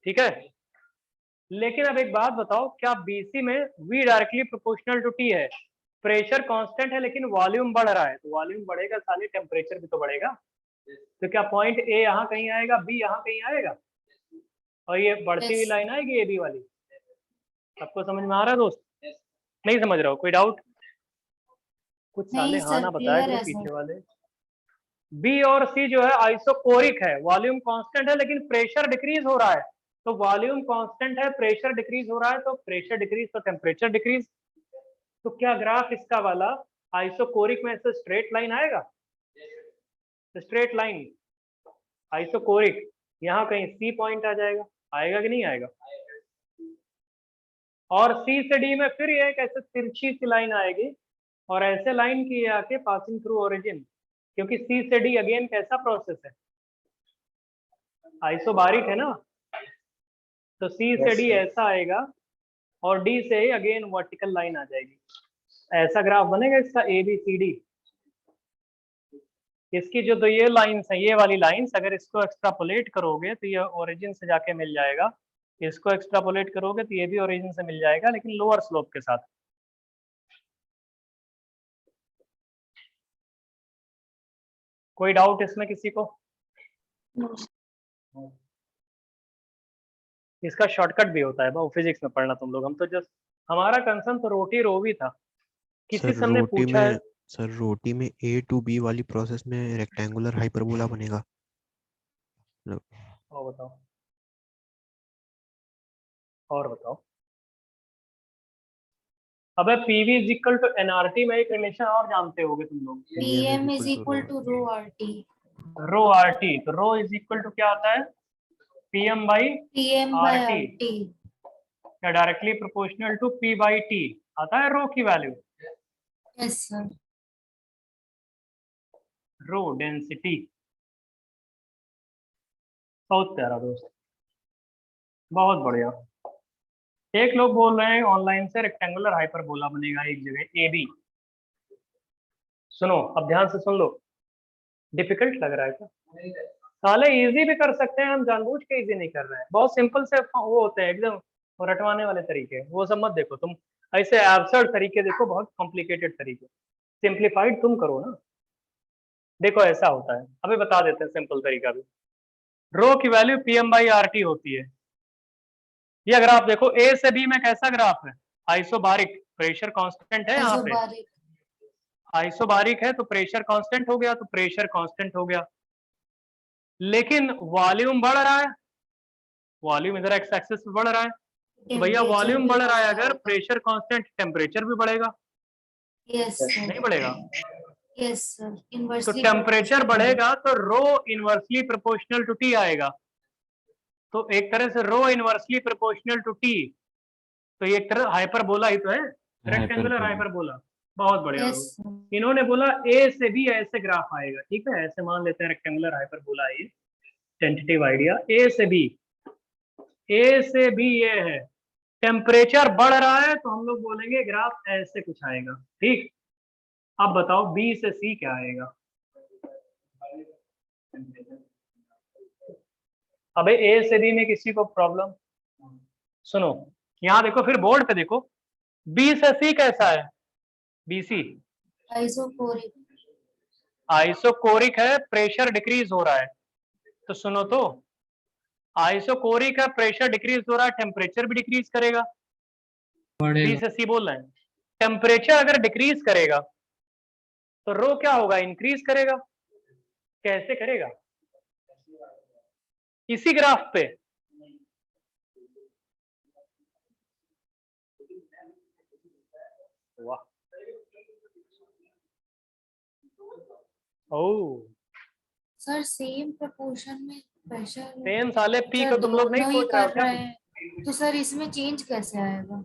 ठीक है। लेकिन अब एक बात बताओ, क्या बीसी में v directly proportional to T है, प्रेशर कांस्टेंट है लेकिन वॉल्यूम बढ़ रहा है, तो वॉल्यूम बढ़ेगा साले टेम्परेचर भी तो बढ़ेगा। तो क्या पॉइंट ए यहाँ कहीं आएगा, बी यहाँ कहीं आएगा, और ये बढ़ती हुई Yes. लाइन आएगी ए बी वाली? सबको समझ में आ रहा है दोस्त? नहीं समझ रहा हो? कोई डाउट? कुछ साले नहीं हाँ सर, ना बताया क्लियर करो है पीछे सर। वाले। बी और सी जो है आइसोकोरिक है, वॉल्यूम कांस्टेंट है लेकिन प्रेशर डिक्रीज हो रहा है, तो वॉल्यूम कांस्टेंट है, प्रेशर डिक्रीज हो रहा है, तो प्रेशर डिक्रीज तो टेम्परेचर डिक्रीज। तो क्या ग्राफ इसका वाला आइसोकोरिक में से स्ट्रेट लाइन आएगा? स्ट्रेट लाइन आइसोकोरिक, यहाँ कहीं सी पॉइंट आ जाएगा, आएगा कि नहीं आएगा? और सी से डी में फिर ये एक ऐसे तिरछी सी लाइन आएगी, और ऐसे लाइन की आके पासिंग थ्रू ओरिजिन, क्योंकि सी से डी अगेन कैसा प्रोसेस है? आइसोबारिक है ना, तो सी से डी ऐसा आएगा, और डी से ही अगेन वर्टिकल लाइन आ जाएगी। ऐसा ग्राफ बनेगा इसका ए बी सी डी। इसकी जो तो ये लाइंस है, ये वाली लाइंस, अगर इसको एक्सट्रापोलेट करोगे तो ये ओरिजिन से जाके मिल जाएगा, इसको एक्सट्रापोलेट करोगे तो ये भी ओरिजिन से मिल जाएगा, लेकिन लोअर स्लोप के साथ। कोई डाउट इसमें किसी को? इसका शॉर्टकट भी होता है, फिजिक्स में पढ़ना तुम लोग, हम तो जस्ट, हमारा कंसर्न तो रोटी रो भी था। किसी से हमने पूछा है सर रोटी में ए टू बी वाली प्रोसेस में रेक्टेंगुलर हाइपरबोला बनेगा। और बताओ, और बताओ। अबे PV is equal to NRT में एक रिलेशन और जानते होगे तुम लोग, PM is equal to rho RT. Rho RT. तो रो इज इक्वल टू क्या आता है? PM by PM by RT, RT. या directly proportional to P by T आता है रो की वैल्यू। Yes sir. Rho density. बहुत प्यारा दोस्त, बहुत बढ़िया। एक लोग बोल रहे हैं ऑनलाइन से रेक्टेंगुलर हाइपरबोला बनेगा एक जगह ए बी। सुनो, अब ध्यान से सुन लो। डिफिकल्ट लग रहा है क्या? साले इजी भी कर सकते हैं, हम जानबूझ के इजी नहीं कर रहे हैं। बहुत सिंपल से वो होते हैं एकदम रटवाने वाले तरीके, वो सब मत देखो तुम। ऐसे एब्सर्ड तरीके देखो, बहुत कॉम्प्लिकेटेड तरीके। सिंप्लीफाइड तुम करो ना। देखो ऐसा होता है, अभी बता देते हैं सिंपल तरीका भी। रो की value PM by R T होती है। ये ग्राफ देखो, ए से बी में कैसा ग्राफ है? आइसोबारिक, प्रेशर कांस्टेंट है यहाँ पे। Isobaric. आइसोबारिक है तो प्रेशर कांस्टेंट हो गया, तो प्रेशर कांस्टेंट हो गया, लेकिन वॉल्यूम बढ़ रहा है, वॉल्यूम इधर एक्स एक्सिस पे बढ़ रहा है। तो भैया Temperature वॉल्यूम भी बढ़ रहा है, बढ़ अगर जाएगा। प्रेशर कांस्टेंट, टेम्परेचर भी बढ़ेगा, Yes sir. नहीं बढ़ेगा? Yes sir. तो Inversely टेम्परेचर proportional. बढ़ेगा तो रो इनवर्सली प्रोपोर्शनल टू टी आएगा। तो एक तरह से रो इनवर्सली प्रोपोर्शनल टू टी, तो ये एक तरह हाइपरबोला ही तो है, रेक्टेंगुलर हाइपरबोला। बहुत बढ़िया। Yes sir. इन्होंने बोला ए से बी ऐसे ग्राफ आएगा, ठीक है, ऐसे मान लेते हैं रेक्टेंगुलर हाइपरबोला है, टेंटेटिव आइडिया। ए से बी, ए से बी ये है, टेम्परेचर बढ़ रहा है तो हम लोग बोलेंगे ग्राफ ऐसे कुछ आएगा, ठीक। अब बताओ बी से सी क्या आएगा? अबे ए से बी में किसी को प्रॉब्लम? सुनो यहाँ देखो, फिर बोर्ड पे देखो, बी से सी कैसा है? BC Isoporic. आइसोकोरिक है, प्रेशर डिक्रीज हो रहा है। तो सुनो तो, आइसोकोरिक है, प्रेशर डिक्रीज हो रहा है, टेम्परेचर भी डिक्रीज करेगा। बी से सी बोल रहे हैं, टेम्परेचर अगर डिक्रीज करेगा तो रो क्या होगा, इंक्रीज करेगा। कैसे करेगा, इसी ग्राफ पे। वाह, ओह सर सेम प्रोपोर्शन में प्रेशर सेम साले पी को तुम लोग नहीं दोनों ही सोच रहे हो कर क्या? रहे हैं, तो सर इसमें चेंज कैसे आएगा?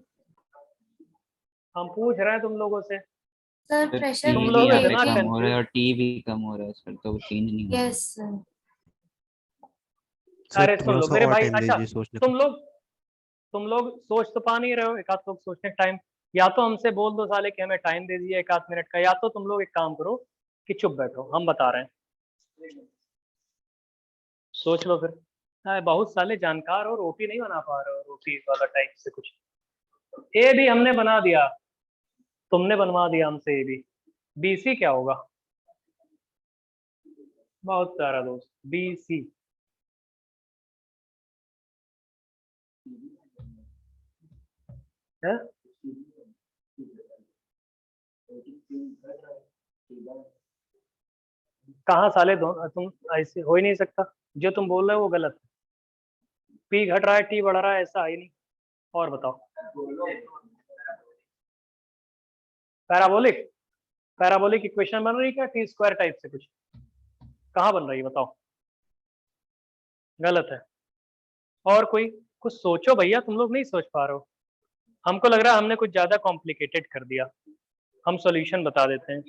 हम पूछ रहे हैं तुम लोगों से। सर तो प्रेशर तुम टी लोग भी यहाँ पे इतना कम हो रहा है और कंफ्यूज। टी भी कम हो रहा है सर, तो चेंज नहीं हो रहा। Yes sir. सर अरे सुन थोड़ा लो सा मेरे और भाई, टाइम अच्छा दीजिए सोचने को। तुम लोग सोच तो पा नहीं रहे हो, एक आध लोग सोचने का टाइम, या तो हमसे बोल दो साले कि हमें टाइम दे दीजिए एक आध मिनट का, या तो तुम लोग एक काम करो कि चुप बैठो, हम बता रहे हैं, सोच लो फिर। बहुत साले जानकार हो, रोटी नहीं बना पा रहे हो, रोटी वाला टाइप से कुछ। ए भी हमने बना दिया, तुमने बनवा दिया हमसे ए भी। बीसी क्या होगा, बहुत प्यारा दोस्त, बीसी है। कहाँ साले तुम ऐसे हो ही नहीं सकता, जो तुम बोल रहे हो वो गलत है। पी घट रहा है टी बढ़ रहा है, ऐसा है ही नहीं। और बताओ, पैराबोलिक पैराबोलिक इक्वेशन बन रही है क्या, टी स्क्वायर टाइप से कुछ? कहाँ बन रही है बताओ, गलत है। और कोई कुछ सोचो भैया, तुम लोग नहीं सोच पा रहे हो। हमको लग रहा है हमने कुछ ज्यादा कॉम्प्लिकेटेड कर दिया, हम सॉल्यूशन बता देते हैं।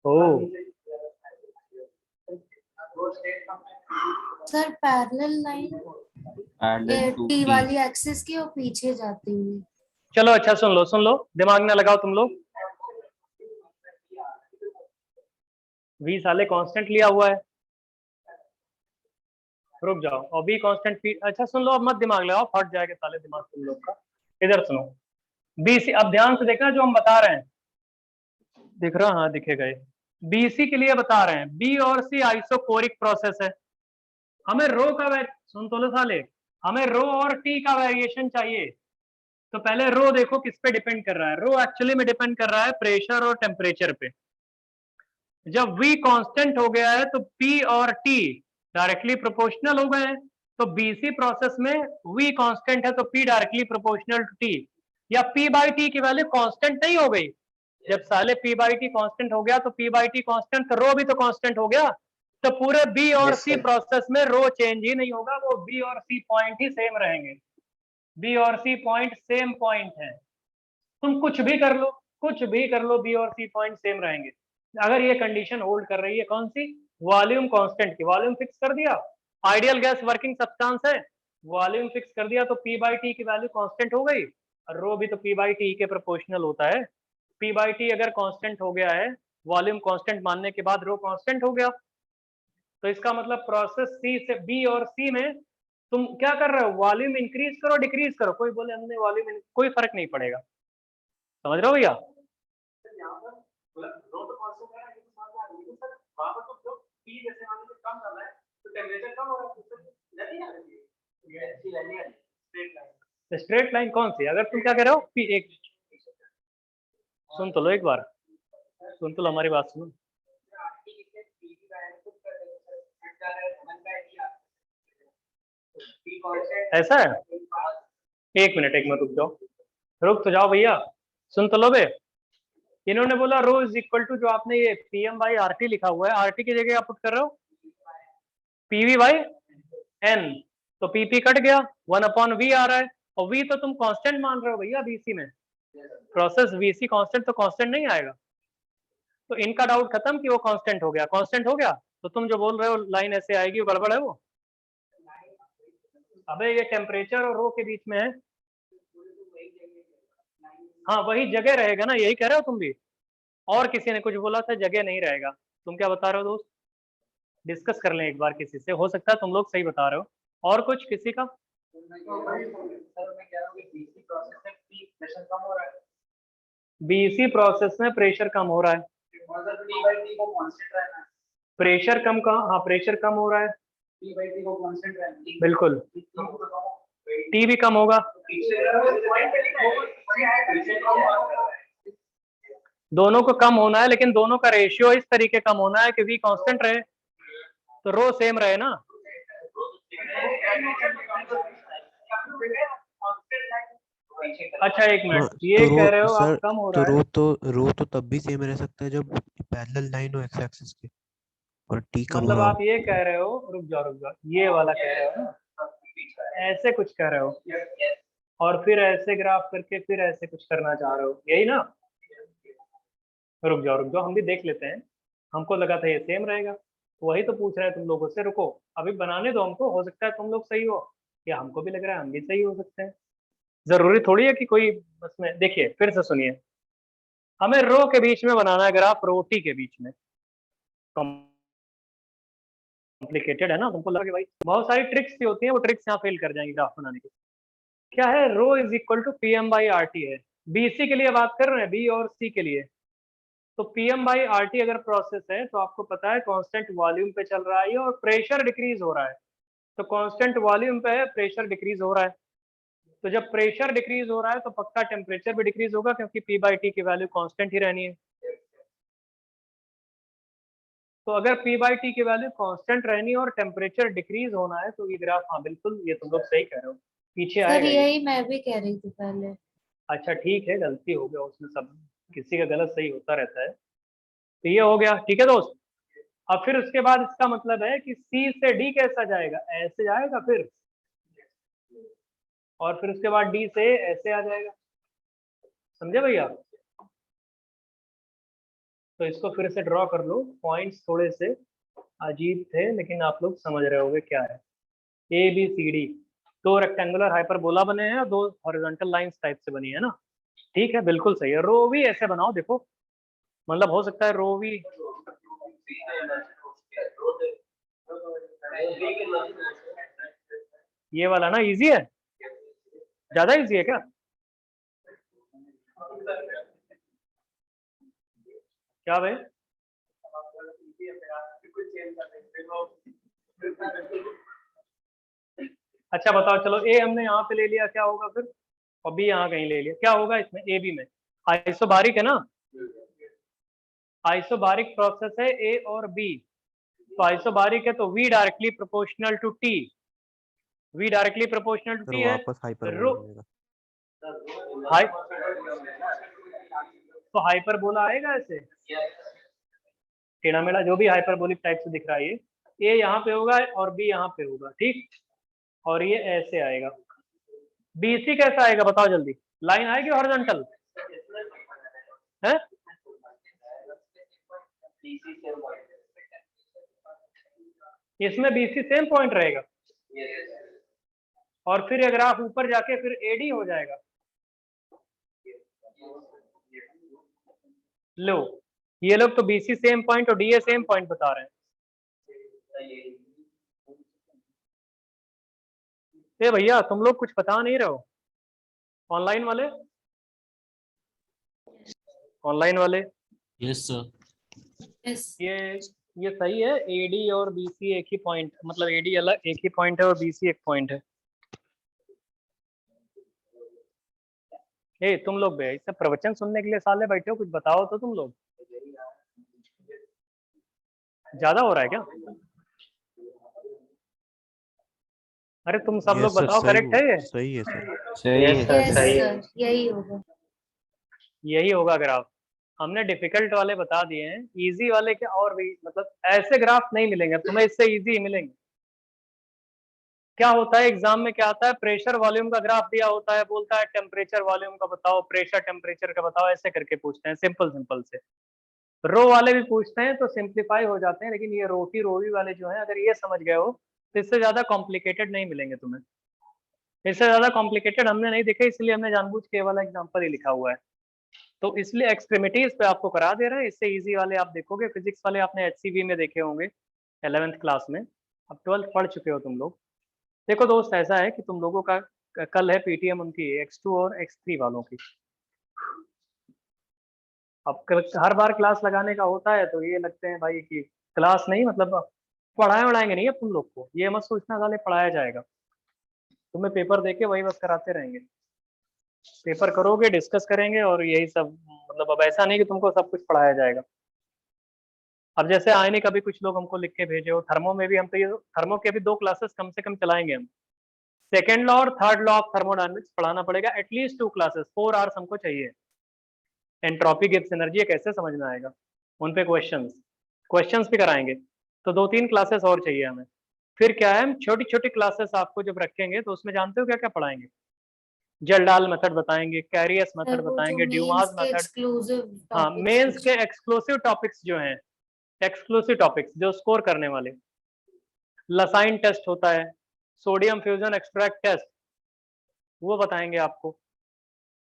Oh sir parallel line parallel to T T. वाली एक्सिस की और पीछे जाती हुई। चलो अच्छा सुन लो, दिमाग ना लगाओ तुम लोग। वी साले कांस्टेंट लिया हुआ है, रुक जाओ, और बी कांस्टेंट पी। अच्छा सुन लो, अब मत दिमाग लगाओ, फट जाएगा साले दिमाग तुम लोग का। इधर सुनो, बीसी, अब ध्यान से देखना जो हम बता रहे हैं, दिख रहा, हाँ दिखेगा ये। बीसी के लिए बता रहे हैं, बी और सी आइसोकोरिक प्रोसेस है। हमें रो का सुन तो लो साले, हमें रो और टी का वेरिएशन चाहिए। तो पहले रो देखो किस पे डिपेंड कर रहा है, रो एक्चुअली में डिपेंड कर रहा है प्रेशर और टेम्परेचर पे। जब V कांस्टेंट हो गया है तो P और T डायरेक्टली प्रोपोर्शनल हो गए हैं। तो BC प्रोसेस में V कांस्टेंट है तो P directly proportional to T, या P बाई T की वैल्यू कांस्टेंट नहीं हो गई। जब साले P बाई T कांस्टेंट हो गया तो P बाई T कांस्टेंट, तो रो भी तो कांस्टेंट हो गया। तो पूरे B और C प्रोसेस में रो चेंज ही नहीं होगा, वो B और C पॉइंट ही सेम रहेंगे। B और C पॉइंट सेम पॉइंट है, तुम कुछ भी कर लो, कुछ भी कर लो, बी और सी पॉइंट सेम रहेंगे। अगर ये कंडीशन होल्ड कर रही है, कौन सी, वॉल्यूम कांस्टेंट की। वॉल्यूम फिक्स कर दिया, आइडियल गैस वर्किंग सब्सटेंस है, वॉल्यूम फिक्स कर दिया तो पी बाई टी की वैल्यू कांस्टेंट हो गई, और रो भी तो पी बाई टी के प्रोपोर्शनल होता है। पी बाई टी अगर कांस्टेंट हो गया है, वॉल्यूम कांस्टेंट मानने के बाद रो कांस्टेंट हो गया। तो इसका मतलब प्रोसेस सी से बी और सी में तुम क्या कर रहे हो, वॉल्यूम इंक्रीज करो डिक्रीज करो, कोई बोले हमने वॉल्यूम, कोई फर्क नहीं पड़ेगा। समझ रहे हो भैया? स्ट्रेट लाइन कौन सी, अगर तुम क्या कह रहे हो, एक सुन तो लो, एक बार सुन तो लो, हमारी बात सुनो। ऐसा है, एक मिनट रुक जाओ, रुक तो जाओ भैया, सुन तो लो बे। इन्होंने बोला रो इज इक्वल टू, जो आपने ये पीएम बाई आरटी लिखा हुआ है, आरटी की जगह आप पुट कर रहे हो पीवी बाई एन, तो पीपी कट गया, 1/v आ रहा है, और v तो तुम कांस्टेंट मान रहे हो भैया बीसी में, प्रोसेस वीसी कांस्टेंट, तो कांस्टेंट नहीं आएगा। तो इनका डाउट खत्म कि वो कांस्टेंट हो गया, कांस्टेंट हो गया, तो तुम जो बोल रहे हो लाइन ऐसे आएगी, वो गड़बड़ है वो। अबे ये टेम्परेचर और रो के बीच में है, हाँ वही जगह रहेगा ना, यही कह रहे हो तुम भी। और किसी ने कुछ बोला था जगह नहीं रहेगा, तुम क्या बता रहे हो दोस्त, डिस्कस कर लें एक बार किसी से, हो सकता है तुम लोग सही बता रहे हो। और कुछ किसी का? बीसी प्रोसेस में प्रेशर कम हो रहा है, प्रेशर कम का, हाँ प्रेशर कम हो रहा है, बिल्कुल। टी भी कम होगा, दोनों को कम होना है, लेकिन दोनों का रेशियो इस तरीके कम होना है कि वी कांस्टेंट रहे तो रो सेम रहे ना। अच्छा एक हाँ, मिनट, ये तो कह रहे रो हो सर आप कम हो तो रहा है, रो तो तब भी सेम रह सकता है जब पैरेलल लाइन हो एक्स एक्सिस के और टी कम हो मतलब रहा आप हो। ये कह रहे हो, रुक जाओ, ये वाला कह रहे हो ना, ऐसे कुछ कह रहे हो और फिर ऐसे ग्राफ करके फिर ऐसे कुछ करना चाह रहे हो, यही ना। रुक जाओ, हम भी देख लेते हैं, हमको लगा था ये सेम रहेगा, तो वही तो पूछ रहे हैं तुम लोगों से। रुको अभी बनाने दो हमको, हो सकता है तुम लोग सही हो या हमको भी लग रहा है हम भी सही हो सकते हैं, जरूरी थोड़ी है कि कोई। उसमें देखिए फिर से सुनिए, हमें रो के बीच में बनाना है ग्राफ, रोटी के बीच में। कॉम्प्लिकेटेड है ना, तुमको लगा कि भाई बहुत सारी ट्रिक्स भी होती हैं, वो ट्रिक्स यहाँ फेल कर जाएंगी ग्राफ बनाने की। क्या है, rho is equal to P M by R T है, बीसी के लिए बात कर रहे हैं, बी और सी के लिए। तो पीएम बाई आर टी अगर प्रोसेस है तो आपको पता है कांस्टेंट वॉल्यूम पे चल रहा है और प्रेशर डिक्रीज हो रहा है, तो कांस्टेंट वॉल्यूम पे है, प्रेशर डिक्रीज हो रहा है, तो जब प्रेशर डिक्रीज हो रहा है तो पक्का टेम्परेचर भी डिक्रीज होगा, क्योंकि पी बाई टी की वैल्यू कांस्टेंट ही रहनी है। तो अगर पी बाई टी की वैल्यू कांस्टेंट रहनी है और टेम्परेचर डिक्रीज होना है तो ये ग्राफ, हाँ बिल्कुल ये तुम लोग सही कह रहे हो, पीछे सर आएगा ये। यही मैं भी कह रही थी पहले। अच्छा ठीक है, गलती हो गया उसमें, सब किसी का गलत सही होता रहता है, तो ये हो गया, ठीक है दोस्त। अब फिर उसके बाद इसका मतलब है कि C से D कैसा जाएगा, ऐसे जाएगा फिर, और फिर उसके बाद D से ऐसे आ जाएगा, समझे भैया। तो इसको फिर से ड्रॉ कर लो, पॉइंट्स थोड़े से अजीब थे लेकिन आप लोग समझ रहे होगे क्या है। ABCD दो रेक्टेंगुलर हाइपरबोला बने हैं और दो हॉरिजॉन्टल लाइंस टाइप से बनी है ना, ठीक है बिल्कुल सही है। रो भी ऐसे बनाओ, देखो मतलब हो सकता है रो भी, ये वाला ना इजी है, ज्यादा इजी है क्या? क्या भाई, अच्छा बताओ, चलो ए हमने यहाँ पे ले लिया, क्या होगा फिर, और बी यहाँ कहीं ले लिया, क्या होगा इसमें, ए बी में आइसोबारिक है ना, आइसोबारिक प्रोसेस है ए और बी, तो आइसोबारिक है तो V directly proportional to T, V directly proportional to फिर टी है, वापस हाइपरबोला रो बनेगा। हाई, तो हाइपरबोला आएगा ऐसे, टेढ़ा मेढ़ा जो भी हाइपरबोलिक टाइप से दिख रहा है, ये ए यहाँ पे होगा और बी यहाँ पे होगा, ठीक, और ये ऐसे आएगा। बीसी कैसा आएगा बताओ जल्दी, लाइन आएगी हॉरिजॉन्टल है, इसमें बीसी सेम पॉइंट रहेगा, और फिर अगर आप ऊपर जाके फिर एडी हो जाएगा। लो ये लोग तो बीसी सेम पॉइंट और डीए सेम पॉइंट बता रहे हैं, ए भैया तुम लोग कुछ बता नहीं रहे हो, ऑनलाइन वाले, ऑनलाइन वाले, यस सर। यस। ये सही है, एडी और बीसी एक ही पॉइंट, मतलब एडी अलग एक ही पॉइंट है और बीसी एक पॉइंट है। ए तुम लोग इससे प्रवचन सुनने के लिए साले बैठे हो, कुछ बताओ तो तुम लोग, ज्यादा हो रहा है क्या? अरे तुम सब लोग यस सर, बताओ, करेक्ट है ये? सही है सर। सही है यस सर। सर यही होगा। यही होगा ग्राफ, हमने डिफिकल्ट वाले बता दिए हैं, इजी वाले के और भी, मतलब ऐसे ग्राफ नहीं मिलेंगे तुम्हें, इससे इजी मिलेंगे। क्या होता है एग्जाम में, क्या आता है, प्रेशर वॉल्यूम का ग्राफ दिया होता है, बोलता है टेम्परेचर वॉल्यूम का बताओ, प्रेशर टेम्परेचर का बताओ, ऐसे करके पूछते हैं सिंपल सिंपल से। रो वाले भी पूछते हैं तो सिंप्लीफाई हो जाते हैं, लेकिन ये रोवी वाले जो है, अगर ये समझ गए हो तो इससे ज्यादा कॉम्प्लिकेटेड नहीं मिलेंगे तुम्हें, इससे ज्यादा कॉम्प्लिकेटेड हमने नहीं देखे, इसलिए हमने जानबूझ के वाला एग्जाम्पल ही लिखा हुआ है, तो इसलिए एक्सट्रीमिटीज पे आपको करा दे रहे हैं। इससे इजी वाले आप देखोगे, फिजिक्स वाले आपने HCV में देखे होंगे 11th क्लास में, अब 12th पढ़ चुके हो तुम लोग। देखो दोस्त ऐसा है कि तुम लोगों का कल है PTM उनकी X2 और X3 वालों की, अब हर बार क्लास लगाने का होता है तो ये लगते हैं भाई कि क्लास नहीं, मतलब पढ़ाएंगे नहीं अब तुम लोग को, ये मत सोचना साले पढ़ाया जाएगा, तुम्हें पेपर देके वही बस कराते रहेंगे, पेपर करोगे, डिस्कस करेंगे और यही सब, मतलब अब ऐसा नहीं कि तुमको सब कुछ पढ़ाया जाएगा। अब जैसे आईने का भी कुछ लोग हमको लिख के भेजे हो, थर्मो में भी हम तो ये थर्मो के भी 2 क्लासेस कम से कम चलाएंगे हम। सेकेंड लॉ और थर्ड लॉ ऑफ थर्मोडायनेमिक्स पढ़ाना पड़ेगा, एटलीस्ट 2 क्लासेस, 4 आवर्स हमको चाहिए। एंट्रोपी गिब्स एनर्जी कैसे समझ में आएगा, उन पे क्वेश्चंस भी कराएंगे, तो 2-3 क्लासेस और चाहिए हमें। फिर क्या है, हम छोटी छोटी क्लासेस आपको जब रखेंगे तो उसमें जानते हो क्या क्या पढ़ाएंगे, जल्डाल मेथड बताएंगे, कैरियस मेथड वो जो बताएंगे, मेंस ड्यूमास के मेथड। एक्सक्लूसिव हाँ, मेंस के एक्सक्लूसिव टॉपिक्स जो हैं, एक्सक्लूसिव टॉपिक्स जो स्कोर करने वाले, लसाइन टेस्ट होता है, सोडियम फ्यूजन एक्सट्रैक्ट टेस्ट, वो बताएंगे आपको।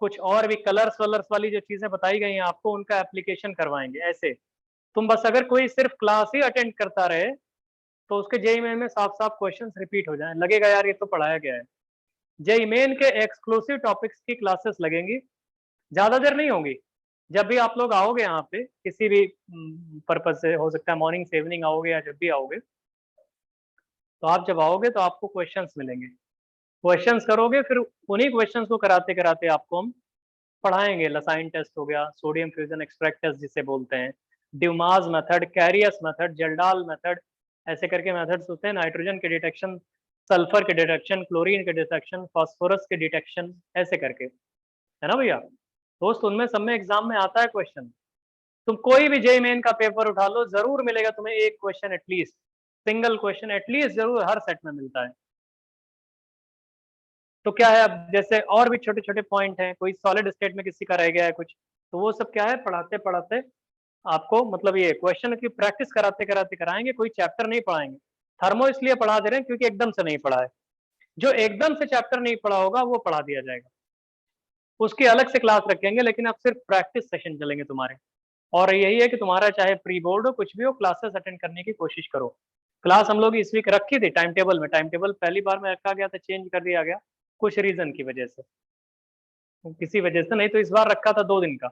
कुछ और भी कलर्स वलर्स वाली जो चीजें बताई गई हैं आपको, उनका एप्लीकेशन करवाएंगे। ऐसे तुम बस अगर कोई सिर्फ क्लास ही अटेंड करता रहे तो उसके जेई मेन में साफ साफ क्वेश्चंस रिपीट हो जाएं, लगेगा यार ये तो पढ़ाया गया है। जेई मेन के एक्सक्लूसिव टॉपिक्स की क्लासेस लगेंगी, ज्यादा देर नहीं होंगी। जब भी आप लोग आओगे यहाँ पे किसी भी पर्पज से, हो सकता है मॉर्निंग से इवनिंग आओगे या जब भी आओगे, तो आप जब आओगे तो आपको क्वेश्चंस मिलेंगे, क्वेश्चंस करोगे, फिर उन्हीं क्वेश्चंस को कराते कराते आपको हम पढ़ाएंगे। लसाइन टेस्ट हो गया, सोडियम फ्यूजन एक्सट्रैक्ट टेस्ट जिसे बोलते हैं, ड्यूमास मेथड, कैरियस मेथड, जल्डाल मेथड, ऐसे करके मेथड्स होते हैं। नाइट्रोजन के डिटेक्शन, सल्फर के डिटेक्शन, क्लोरीन के डिटेक्शन, फास्फोरस के डिटेक्शन, ऐसे करके, है ना भैया दोस्त। उनमें सब में एग्जाम में आता है क्वेश्चन। तुम कोई भी जेई मेन का पेपर उठा लो, जरूर मिलेगा तुम्हें एक question at least, single question at least जरूर हर सेट में मिलता है। तो क्या है, अब जैसे और भी छोटे छोटे पॉइंट हैं, कोई सॉलिड स्टेट में किसी का रह गया है कुछ, तो वो सब क्या है, पढ़ाते पढ़ाते आपको, मतलब ये क्वेश्चन की प्रैक्टिस कराते कराते कराएंगे, कोई चैप्टर नहीं पढ़ाएंगे। थर्मो इसलिए पढ़ा दे रहे हैं क्योंकि एकदम से नहीं पढ़ा है। जो एकदम से चैप्टर नहीं पढ़ा होगा वो पढ़ा दिया जाएगा, उसकी अलग से क्लास रखेंगे, लेकिन अब सिर्फ प्रैक्टिस सेशन चलेंगे तुम्हारे। और यही है कि तुम्हारा चाहे प्री बोर्ड हो, कुछ भी हो, क्लासेस अटेंड करने की कोशिश करो। क्लास हम लोग इस वीक रखी थी टाइम टेबल में, टाइम टेबल पहली बार में रखा गया था, चेंज कर दिया गया कुछ रीजन की वजह से, किसी वजह से, नहीं तो इस बार रखा था 2 दिन का,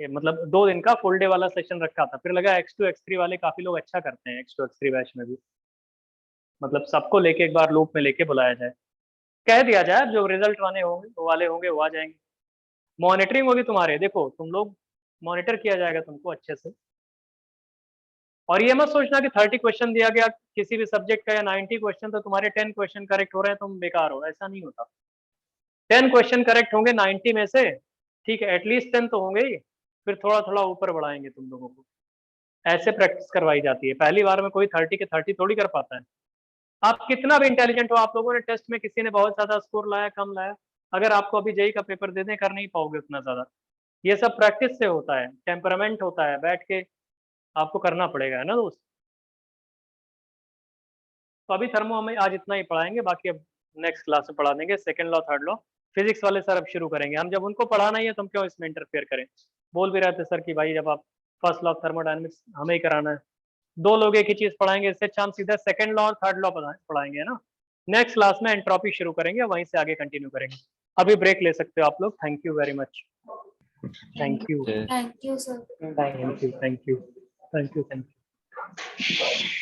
ये मतलब 2 दिन का फुल डे वाला सेशन रखा था। फिर लगा X2 X3 वाले काफी लोग अच्छा करते हैं, X2 X3 बैच में भी, मतलब सबको लेके एक बार लूप में लेके बुलाया जाए, कह दिया जाए जो रिजल्ट वाले होंगे वो आ जाएंगे। मॉनिटरिंग होगी तुम्हारे, देखो तुम लोग मॉनिटर किया जाएगा तुमको अच्छे से। और ये मत सोचना कि 30 क्वेश्चन दिया गया किसी भी सब्जेक्ट का या 90 क्वेश्चन तो तुम्हारे 10 क्वेश्चन करेक्ट हो रहे हैं तुम बेकार हो, ऐसा नहीं होता। 10 क्वेश्चन करेक्ट होंगे 90 में से, ठीक है, एटलीस्ट 10 तो होंगे ही, फिर थोड़ा थोड़ा ऊपर बढ़ाएंगे तुम लोगों को। ऐसे प्रैक्टिस करवाई जाती है, पहली बार में कोई 30 के 30 थोड़ी कर पाता है। आप कितना भी इंटेलिजेंट हो, आप लोगों ने टेस्ट में किसी ने बहुत ज्यादा स्कोर लाया, कम लाया, अगर आपको अभी जेई का पेपर दे दें, कर नहीं पाओगे उतना ज्यादा। ये सब प्रैक्टिस से होता है, टेम्परामेंट होता है, बैठ के आपको करना पड़ेगा, है ना दोस्त। तो अभी थर्मो हमें आज इतना ही पढ़ाएंगे, बाकी अब नेक्स्ट क्लास में पढ़ा देंगे second law third law. Physics वाले सर अब शुरू करेंगे, हम जब उनको पढ़ाना ही है तो हम क्यों इसमें इंटरफेयर करें। बोल भी रहे थे सर कि भाई जब आप फर्स्ट लॉ थर्मोडायनेमिक्स हमें ही कराना है, 2 लोग एक ही चीज पढ़ाएंगे, इससे अच्छा हम सीधा सेकंड लॉ और थर्ड लॉ पढ़ाएंगे, है ना। नेक्स्ट क्लास में एंट्रोपी शुरू करेंगे, वहीं से आगे कंटिन्यू करेंगे। अभी ब्रेक ले सकते हो आप लोग। Thank you very much. Thank you, thank you sir. Thank you, thank you, thank you, thank you.